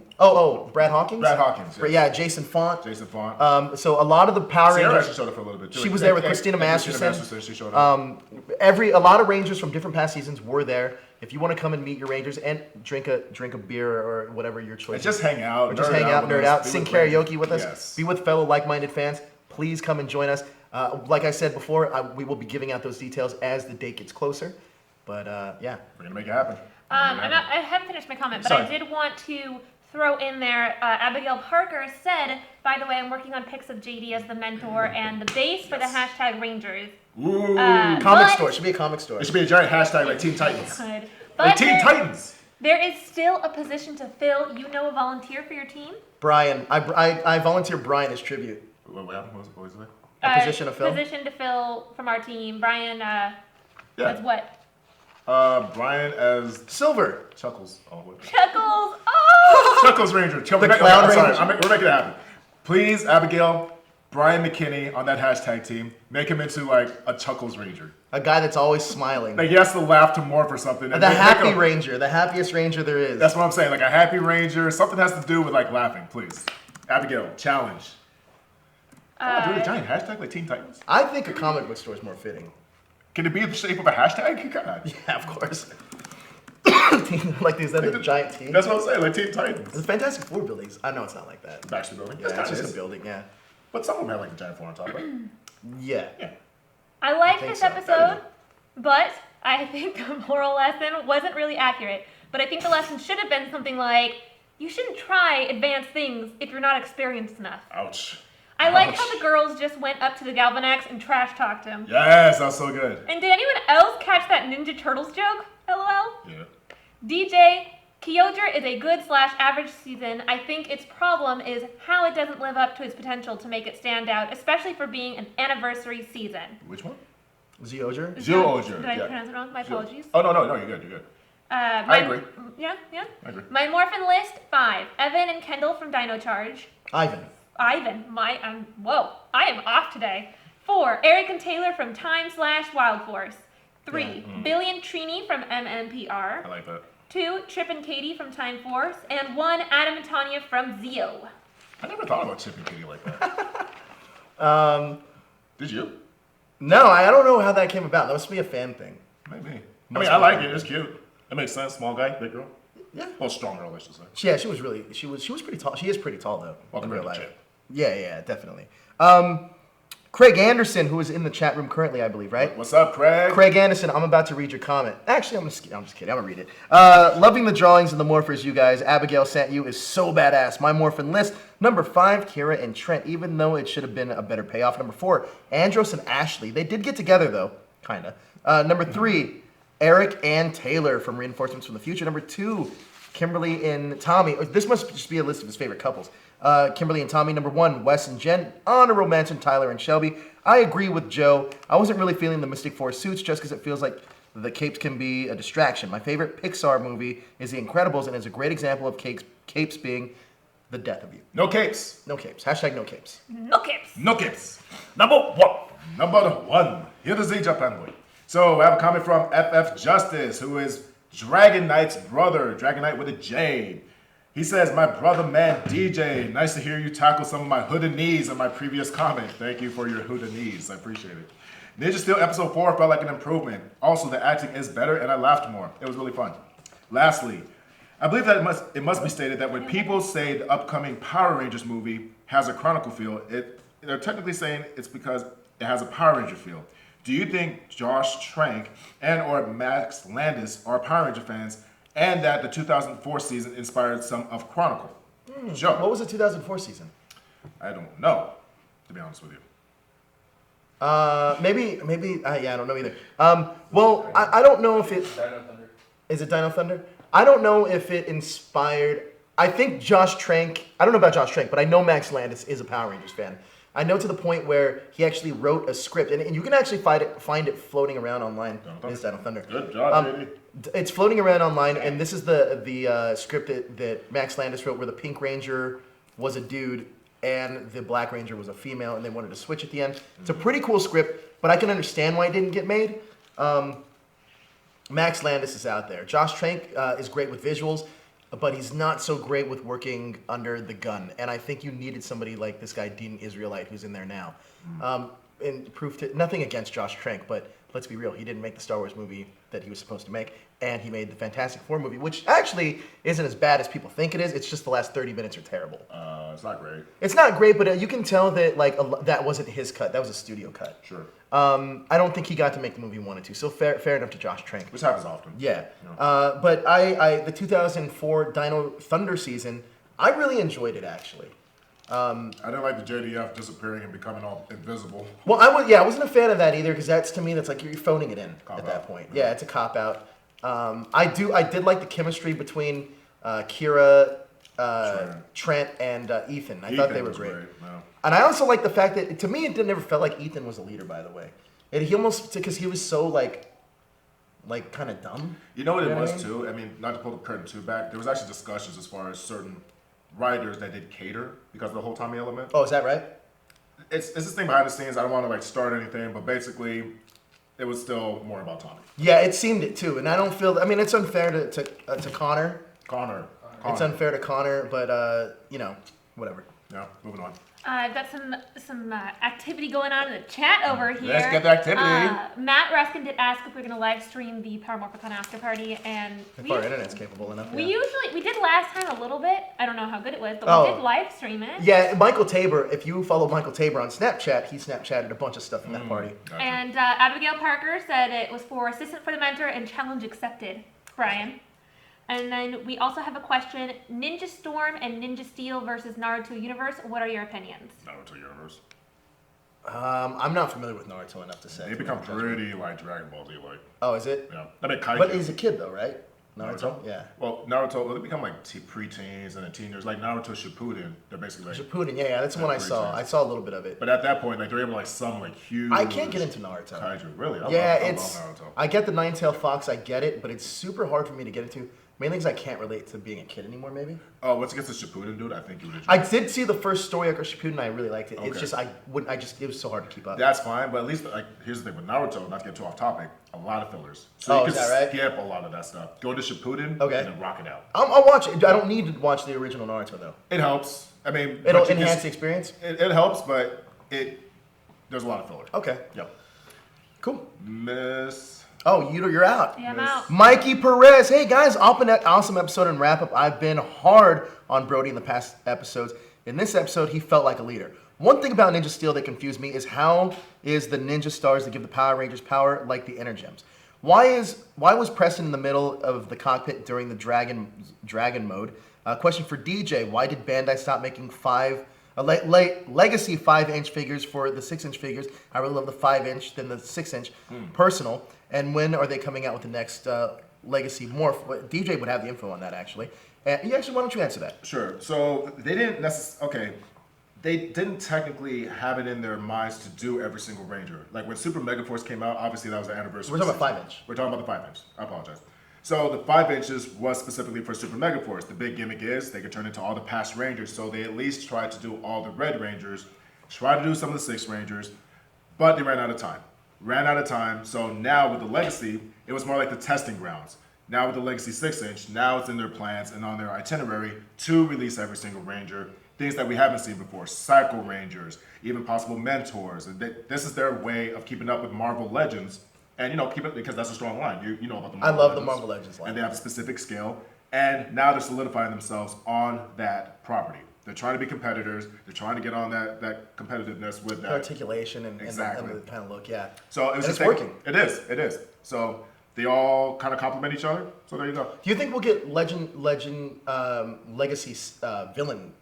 Brad Hawkins. Brad Hawkins. Yes. Yeah, Jason Font. Jason Font. So a lot of the Power Sierra Rangers. actually showed up for a little bit too. She was there with Christina Masterson. She showed up. A lot of Rangers from different past seasons were there. If you want to come and meet your Rangers and drink a beer or whatever your choice. And just hang out. Or just hang out, nerd out, be sing with Rangers. karaoke with us, Yes. be with fellow like-minded fans. Please come and join us. Like I said before, we will be giving out those details as the date gets closer. But yeah. We're gonna make it happen. I haven't finished my comment, but Sorry. I did want to throw in there, Abigail Parker said, by the way, I'm working on pics of JD as the mentor and the base for the hashtag Rangers. Ooh. Comic But- store. Should be a comic store. It should be a giant hashtag like Teen Titans. Good. Like But Teen Titans. there is still a position to fill. You know a volunteer for your team? Brian. I volunteer Brian as tribute. What was it? A position to fill? Position to fill from our team. Brian, as Yeah. what? Brian as Silver. Chuckles. Oh, wait. Chuckles! Oh! Chuckles Ranger. The Clown I'm sorry. Ranger. We're making it happen. Please, Abigail, Brian McKinney on that hashtag team, make him into like a Chuckles Ranger. A guy that's always smiling. Like he has to laugh to morph or something. The And make happy him- ranger. The happiest ranger there is. That's what I'm saying. Like a happy ranger. Something has to do with like laughing, please. Abigail, challenge. Do a giant hashtag like Teen Titans. I think a comic book store is more fitting. Can it be the shape of a hashtag? God. Yeah, of course. Like these other giant teams. That's what I'm saying. Like Teen Titans. The Fantastic Four buildings. I know it's not like that. Baxter Building. Yeah, That's it's kinda just a is. building. Yeah. But some of them have like a giant floor on top, right? Yeah. I like think this so. episode, but I think the moral lesson wasn't really accurate. But I think the lesson should have been something like, you shouldn't try advanced things if you're not experienced enough. Ouch. I like Ouch. how the girls just went up to the Galvanax and trash talked him. Yes, that's so good. And did anyone else catch that Ninja Turtles joke? LOL. Yeah. DJ, Kyojir is a good/average season. I think its problem is how it doesn't live up to its potential to make it stand out, especially for being an anniversary season. Which one? Zioger? Zioger, Did I yeah. pronounce it wrong? My apologies. Oh, no, you're good, you're good. I agree. Yeah. I agree. My Morphin list, 5. Evan and Kendall from Dino Charge. Ivan. Ivan, I am off today. 4. Eric and Taylor from Time/Wild Force. 3. Billy and Trini from MMPR. I like that. 2. Trip and Katie from Time Force. And 1. Adam and Tanya from Zio. I never thought about Chip and Kitty like that. Did you? No, I don't know how that came about. That must be a fan thing. Maybe. I mean, I like it. It's cute. It makes sense. Small guy, big girl. Yeah. Well, strong girl, I should say. Yeah, she was pretty tall. She is pretty tall though. Well, in compared real to life. Chip. Yeah, definitely. Craig Anderson, who is in the chat room currently, I believe, right? What's up, Craig? Craig Anderson, I'm about to read your comment. Actually, I'm just kidding. I'm gonna read it. Loving the drawings and the morphers, you guys. Abigail sent you is so badass. My morphin list: Number 5, Kira and Trent, even though it should have been a better payoff. Number 4, Andros and Ashley. They did get together, though, kind of. Number 3, Eric and Taylor from Reinforcements from the Future. Number 2, Kimberly and Tommy. This must just be a list of his favorite couples. Kimberly and Tommy. Number 1, Wes and Jen. Honorable mention, Tyler and Shelby. I agree with Joe. I wasn't really feeling the Mystic Force suits just because it feels like the capes can be a distraction. My favorite Pixar movie is The Incredibles and is a great example of capes being the death of you. No capes. No capes. Hashtag no capes. No capes. No capes. Number 1. Here the Z Japan. So I have a comment from FF Justice, who is Dragon Knight's brother. Dragon Knight with a J. He says, my brother man DJ, nice to hear you tackle some of my hooded-knees in my previous comment. Thank you for your hooded-knees. I appreciate it. Ninja Steel episode 4 felt like an improvement. Also, the acting is better and I laughed more. It was really fun. Lastly, I believe that it must be stated that when people say the upcoming Power Rangers movie has a Chronicle feel, they're technically saying it's because it has a Power Ranger feel. Do you think Josh Trank and or Max Landis are Power Ranger fans and that the 2004 season inspired some of Chronicle? Joe. What was the 2004 season? I don't know, to be honest with you. Maybe. Yeah, I don't know either. Well, I don't know if it is it Dino Thunder. I don't know if it inspired. I think Josh Trank. I don't know about Josh Trank, but I know Max Landis is a Power Rangers fan. I know to the point where he actually wrote a script, and you can actually find it floating around online. It's Dino Thunder. Good job, baby. It's floating around online, and this is the script that Max Landis wrote, where the Pink Ranger was a dude and the Black Ranger was a female, and they wanted to switch at the end. It's a pretty cool script, but I can understand why it didn't get made. Max Landis is out there. Josh Trank is great with visuals, but he's not so great with working under the gun. And I think you needed somebody like this guy, Dean Israelite, who's in there now. And proof to nothing against Josh Trank, but let's be real, he didn't make the Star Wars movie that he was supposed to make, and he made the Fantastic Four movie, which actually isn't as bad as people think it is. It's just the last 30 minutes are terrible. It's not great. It's not great, but you can tell that that wasn't his cut. That was a studio cut. Sure. I don't think he got to make the movie he wanted to. So fair enough to Josh Trank. Which happens often. Yeah. But the 2004 Dino Thunder season, I really enjoyed it actually. I didn't like the JDF disappearing and becoming all invisible. Well, I wasn't a fan of that either because to me that's like you're phoning it in at that point. Yeah, it's a cop out. I did like the chemistry between Kira, Trent, and Ethan. I thought they were great. No. And I also like the fact that to me it never felt like Ethan was a leader. By the way, he almost because he was so like kind of dumb. You know what it was I mean? too? I mean, not to pull the curtain too back, there was actually discussions as far as certain writers that did cater because of the whole Tommy element. Oh, is that right? It's this thing behind the scenes. I don't want to start anything, but basically, it was still more about Tommy. Yeah, it seemed it too, and I don't feel. I mean, it's unfair to Connor. Connor. It's unfair to Connor, but whatever. Yeah, moving on. I've got some activity going on in the chat over here. Let's get the activity. Matt Ruskin did ask if we're going to live stream the Power Morphicon after party, and If our internet's capable enough. we Yeah. did last time a little bit. I don't know how good it was, but we did live stream it. Yeah, Michael Tabor. If you follow Michael Tabor on Snapchat, he Snapchatted a bunch of stuff in that party. Gotcha. And Abigail Parker said it was for assistant for the mentor and challenge accepted, Brian. And then we also have a question: Ninja Storm and Ninja Steel versus Naruto Universe. What are your opinions? Naruto universe. I'm not familiar with Naruto enough to say. They become pretty like Dragon Ball Z like. Oh, is it? Yeah. I mean, Kaiju. But he's a kid though, right? Naruto. Yeah. Well, Naruto, they become like preteens and then teenagers. Like Naruto Shippuden, they're basically like. Shippuden. Yeah, that's the one I saw. I saw a little bit of it. But at that point, like they're able to like summon like huge. I can't get into Naruto. Kaiju, really? I Yeah, love Naruto. I get the Nine-Tailed Fox. I get it, but it's super hard for me to get into. Mainly because I can't relate to being a kid anymore. Maybe. Oh, what's against the Shippuden dude? I think you would. I did see the first story arc of Shippuden. I really liked it. It's Okay. just it was so hard to keep up. That's fine, but at least like here's the thing with Naruto. Not to get too off topic, a lot of fillers. So Oh, you is can that right? skip a lot of that stuff. Go to Shippuden, Okay. and then rock it out. I'll watch it. I don't need to watch the original Naruto though. It helps. I mean, It'll but you enhance just- the experience. It helps, but there's a lot of filler. Okay. Yep. Cool. Miss. Oh, you're out. Yeah, I'm out. Mikey Perez. Hey guys, awesome episode and wrap up. I've been hard on Brody in the past episodes. In this episode, he felt like a leader. One thing about Ninja Steel that confused me is how is the Ninja Stars that give the Power Rangers power like the Energems? Why was Preston in the middle of the cockpit during the dragon mode? Question for DJ: why did Bandai stop making legacy 5-inch figures for the 6-inch figures? I really love the 5-inch than the 6-inch personal. And when are they coming out with the next legacy morph? DJ would have the info on that actually. And why don't you answer that? Sure. So they didn't necessarily. They didn't technically have it in their minds to do every single Ranger. Like when Super Megaforce came out, obviously that was the anniversary. We're talking about 5-inch. We're talking about the 5-inch. I apologize. So the 5 inches was specifically for Super Megaforce. The big gimmick is they could turn into all the past Rangers, so they at least tried to do all the Red Rangers, tried to do some of the 6 Rangers, but they ran out of time. So now with the Legacy, it was more like the testing grounds. Now with the Legacy 6-inch, now it's in their plans and on their itinerary to release every single Ranger. Things that we haven't seen before, Cycle Rangers, even possible mentors. And this is their way of keeping up with Marvel Legends. And keep it because that's a strong line. You know about the Marvel Legends. I love the Marvel Legends line. And they have a specific scale. And now they're solidifying themselves on that property. They're trying to be competitors. They're trying to get on that competitiveness with that Articulation and exactly. and the kind of look, yeah. So it's working. It is. So they all kind of complement each other. So there you go. Do you think we'll get legacy villain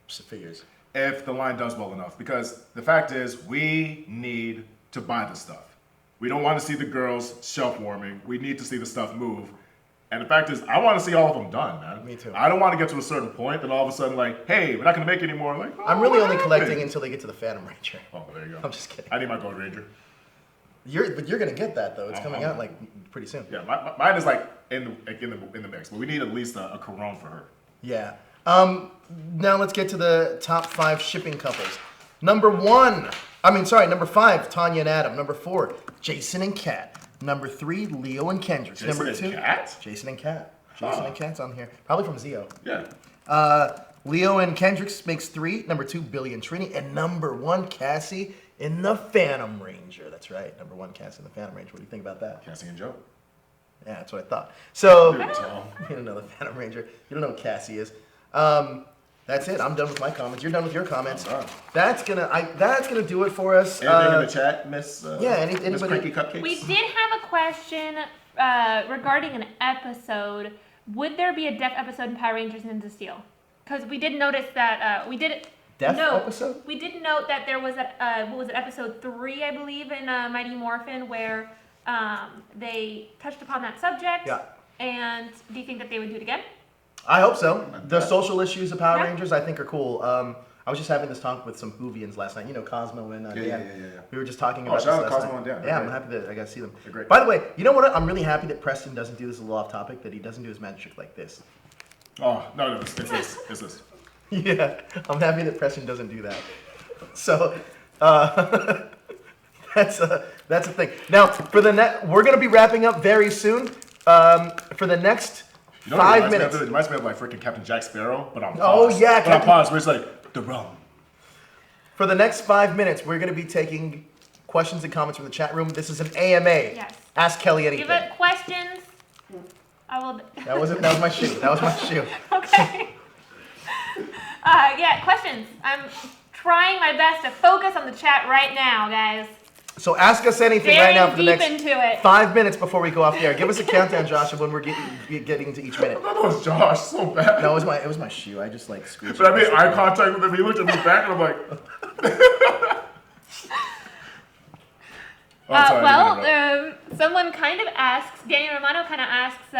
figures? If the line does well enough. Because the fact is, we need to buy the stuff. We don't want to see the girls shelf warming. We need to see the stuff move. And the fact is, I want to see all of them done, man. Me too. I don't want to get to a certain point, then all of a sudden, like, hey, we're not going to make any more. Like, I'm really only what collecting happened? until they get to the Phantom Ranger. Oh, there you go. I'm just kidding. I need my Gold Ranger. But you're gonna get that though. It's coming out like pretty soon. Yeah, mine is like in the mix, but we need at least a Corone for her. Yeah. Now let's get to the top 5 shipping couples. Number 5, Tanya and Adam. Number 4, Jason and Kat. Number 3, Leo and Kendrick. Jason Number and 2, Kat? Jason and Kat. Jason and Kat's on here. Probably from Zio. Yeah. Leo and Kendricks makes 3. Number 2, Billy and Trini. And number 1, Cassie in the Phantom Ranger. That's right. Number 1, Cassie in the Phantom Ranger. What do you think about that? Cassie and Joe. Yeah, that's what I thought. So, Dude, so. you don't know the Phantom Ranger. You don't know what Cassie is. That's it. I'm done with my comments. You're done with your comments. I'm done. That's gonna do it for us. Anything in the chat, Miss? Miss anybody? Cranky Cupcakes? We did have a question regarding an episode. Would there be a deaf episode in Power Rangers Ninja Steel? Because we did notice that Deaf episode? We did note that there was episode 3, I believe, in Mighty Morphin, where they touched upon that subject. Yeah. And do you think that they would do it again? I hope so. The social issues of Power Rangers, I think, are cool. I was just having this talk with some Whovians last night. You know, Cosmo and Dan. Yeah. We were just talking about shout this out last Cosmo night. and Dan. Yeah, They're I'm happy that I got to see them. They're great. By the way, you know what? I'm really happy that Preston doesn't do this a little off topic, that he doesn't do his magic trick like this. Oh, no, it's this. It's this. Yeah, I'm happy that Preston doesn't do that. So, that's a thing. Now, for the we're going to be wrapping up very soon. For the next 5 minutes. It reminds me of like freaking Captain Jack Sparrow, but on pause. Oh, yeah, But on pause, where it's like, the rum. For the next 5 minutes, we're going to be taking questions and comments from the chat room. This is an AMA. Yes. Ask Kelly anything. Give it questions. I will. That was my shoe. That was my shoe. Okay. Yeah, questions. I'm trying my best to focus on the chat right now, guys. So ask us anything Very right now for the deep next into it. 5 minutes before we go off the air. Give us a countdown, Josh, of when we're getting to each minute. That was Josh, so bad. No, it was my shoe. I just like screeched. But I made eye contact with him. He looked at me back, and I'm like, oh, sorry, someone kind of asks, Daniel Romano kind of asks,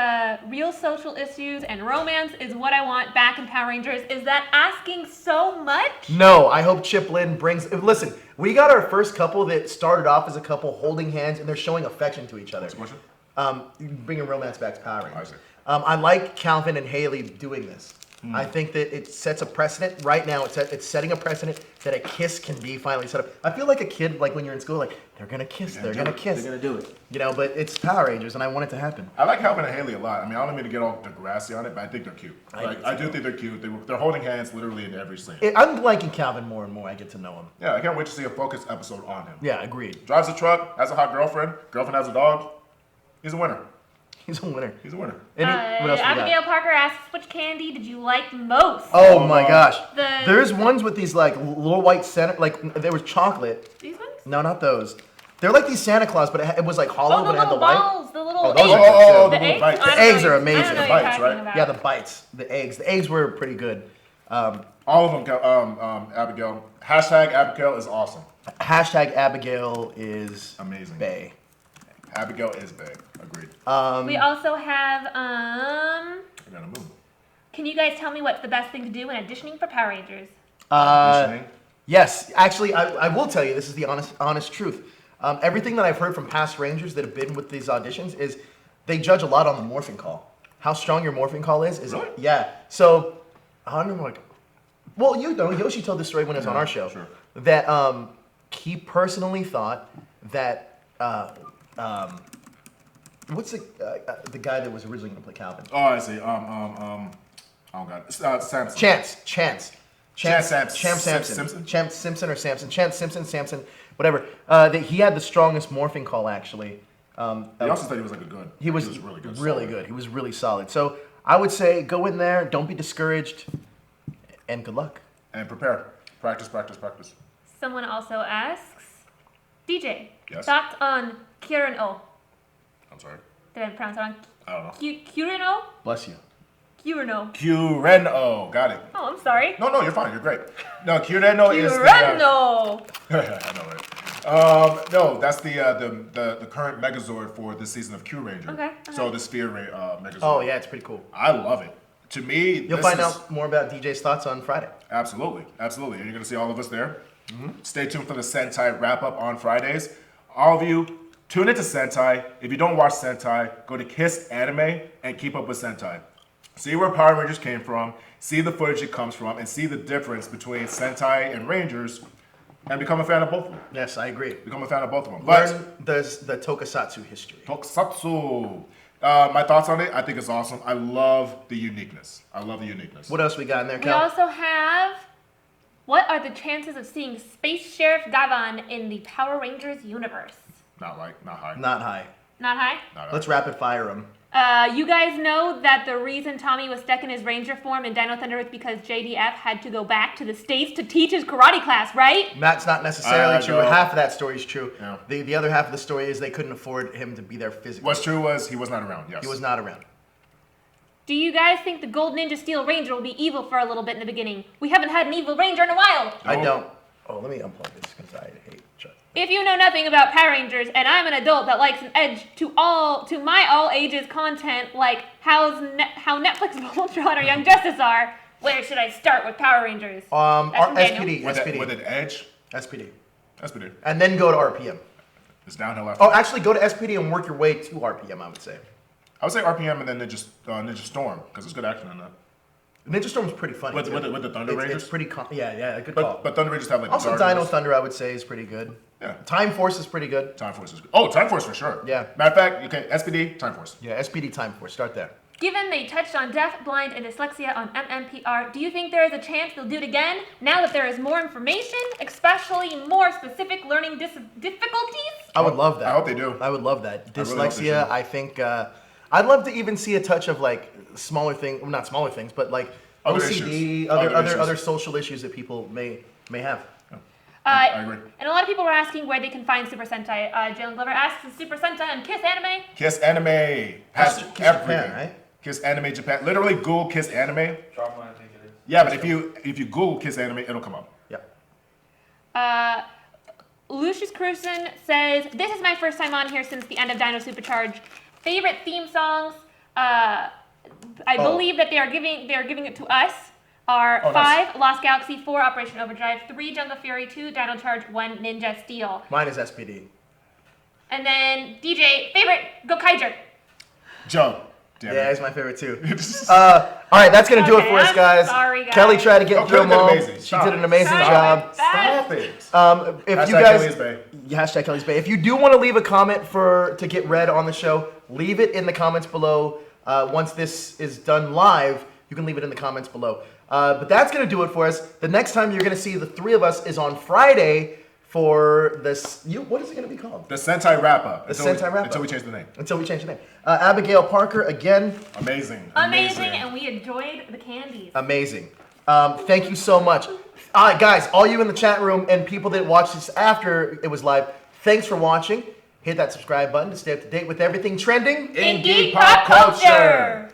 real social issues and romance is what I want back in Power Rangers. Is that asking so much? No, I hope Chip Lynn brings. Listen, we got our first couple that started off as a couple holding hands and they're showing affection to each other. What's the question? Bringing romance back to Power I Rangers. see. I like Calvin and Haley doing this. I think that it sets a precedent. Right now, it's setting a precedent that a kiss can be finally set up. I feel like a kid, like when you're in school, like, they're going to kiss, they're going to kiss. They're gonna do it. You know, but it's Power Rangers, and I want it to happen. I like Calvin and Haley a lot. I mean, I don't mean to get all Degrassi on it, but I think they're cute. I do think they're cute. They're holding hands literally in every scene. I'm liking Calvin more and more. I get to know him. Yeah, I can't wait to see a focus episode on him. Yeah, agreed. Drives a truck, has a hot girlfriend has a dog. He's a winner. He's a winner. He's a winner. What else we Abigail got? Parker asks, which candy did you like most? Oh my gosh. The- There's ones with these like little white center, like there was chocolate. These ones? No, not those. They're like these Santa Claus, but it was like hollow, Oh, but the it had the little white. balls, the little Oh, eggs. those are good, too. The the eggs? bites. I don't The eggs know are what- amazing. I don't know The what you're bites, talking right? about. Yeah, the bites, the eggs. The eggs were pretty good. All of them, Abigail. Hashtag Abigail is awesome. Hashtag Abigail is Amazing. bae. Abigail is big. Agreed. We also have, I gotta move. can you guys tell me what's the best thing to do when auditioning for Power Rangers? Listening. Yes, actually, I will tell you, this is the honest truth. Everything that I've heard from past Rangers that have been with these auditions is they judge a lot on the morphing call. How strong your morphing call is. Really? Yeah. So, I don't know, like, well, you know, Yoshi told this story when it was on our show. Sure. That he personally thought that, what's the guy that was originally going to play Calvin? Oh, I see. Oh God. Samson. Chance Simpson. Simpson, whatever. That he had the strongest morphing call actually. He also said he was like a good. He was really good. really solid. good. He was really solid. So I would say go in there, don't be discouraged, and good luck. And prepare. Practice. Someone also asks, DJ, Yes? thoughts on Kirino? I'm sorry. Did I pronounce it wrong? I don't know. Kirino? Bless you. Kirino. Cureno. Got it. Oh, I'm sorry. No, you're fine. You're great. No, Cureno is the. Kirino. I know, right? No, that's the current Megazord for this season of Q Ranger. Okay, So the Sphere Megazord. Oh yeah, it's pretty cool. I love it. To me, You'll find out more about DJ's thoughts on Friday. Absolutely. And you're gonna see all of us there. Stay tuned for the Sentai wrap up on Fridays. All of you, tune into Sentai. If you don't watch Sentai, go to Kiss Anime and keep up with Sentai. See where Power Rangers came from, see the footage it comes from, and see the difference between Sentai and Rangers, and become a fan of both of them. Yes, I agree. Become a fan of both of them. But Learn the Tokusatsu history. Tokusatsu. My thoughts on it, I think it's awesome. I love the uniqueness. What else we got in there, We Cal? also have, what are the chances of seeing Space Sheriff Gavan in the Power Rangers universe? Not high. Not high. Not high? Not high. Let's rapid fire them. You guys know that the reason Tommy was stuck in his Ranger form in Dino Thunder was because JDF had to go back to the States to teach his karate class, right? That's not necessarily true. No. Half of that story is true. Yeah. The other half of the story is they couldn't afford him to be there physically. What's true was he was not around. Yes. He was not around. Do you guys think the Gold Ninja Steel Ranger will be evil for a little bit in the beginning? We haven't had an evil Ranger in a while. I No. don't. Oh, let me unplug this because I hate Chuck. If you know nothing about Power Rangers, and I'm an adult that likes an edge to my all ages content, like how Netflix Voltron or Young Justice are, where should I start with Power Rangers? That's from Daniel. With an edge. SPD. SPD. And then go to RPM. It's downhill after. Oh, actually, go to SPD and work your way to RPM, I would say. I would say RPM and then Ninja Storm because there's good action in that. Ninja Storm's pretty funny. With too. the Thunder Rangers? It's pretty, yeah, good call. But Thunder Rangers have like Also, the Dino Guardians. Thunder, I would say, is pretty good. Yeah. Time Force is pretty good. Time Force is good. Oh, Time Force for sure. Yeah. Matter of fact, okay, SPD, Time Force. Yeah, SPD Time Force. Start there. Given they touched on deaf, blind, and dyslexia on MMPR, do you think there is a chance they'll do it again now that there is more information, especially more specific learning difficulties? I would love that. I hope they do. I would love that. I really hope they Dyslexia, should. I think, I'd love to even see a touch of like smaller things, well, not smaller things, but like Other OCD, issues. other social issues that people may have. I agree. And a lot of people were asking where they can find Super Sentai. Jalen Glover asks, is Super Sentai and Kiss Anime? Kiss Anime. Has Kiss everything. Japan, right? Kiss Anime Japan. Literally Google Kiss Anime. Drama, I think it is. Yeah, but if you Google Kiss Anime, it'll come up. Yeah. Lucius Cruson says, this is my first time on here since the end of Dino Supercharged. Favorite theme songs, I believe that they are giving it to us, are Oh, 5, nice. Lost Galaxy, 4, Operation Overdrive, 3, Jungle Fury, 2, Dino Charge, 1, Ninja Steel. Mine is SPD. And then, DJ, favorite, Gokaiger. Joe. Damn Yeah, it. it's my favorite too. All right, that's gonna do it Okay, for us, I'm guys. sorry, guys. Kelly tried to get Oh, through Kelly them did all. amazing. She Stop did an it. amazing Sorry. job. Stop it. If you Hashtag guys, Kelly's Bay. Yeah, hashtag Kelly's Bay. If you do want to leave a comment to get read on the show, leave it in the comments below. Once this is done live, you can leave it in the comments below. But that's gonna do it for us. The next time you're gonna see the three of us is on Friday for this. What is it gonna be called? The Sentai wrap up. Sentai wrap-up. Until we change the name. Until we change the name. Abigail Parker again. Amazing. Amazing, and we enjoyed the candies. Amazing. Thank you so much. All right, guys, all you in the chat room and people that watched this after it was live, Thanks for watching. Hit that subscribe button to stay up to date with everything trending In geek pop culture!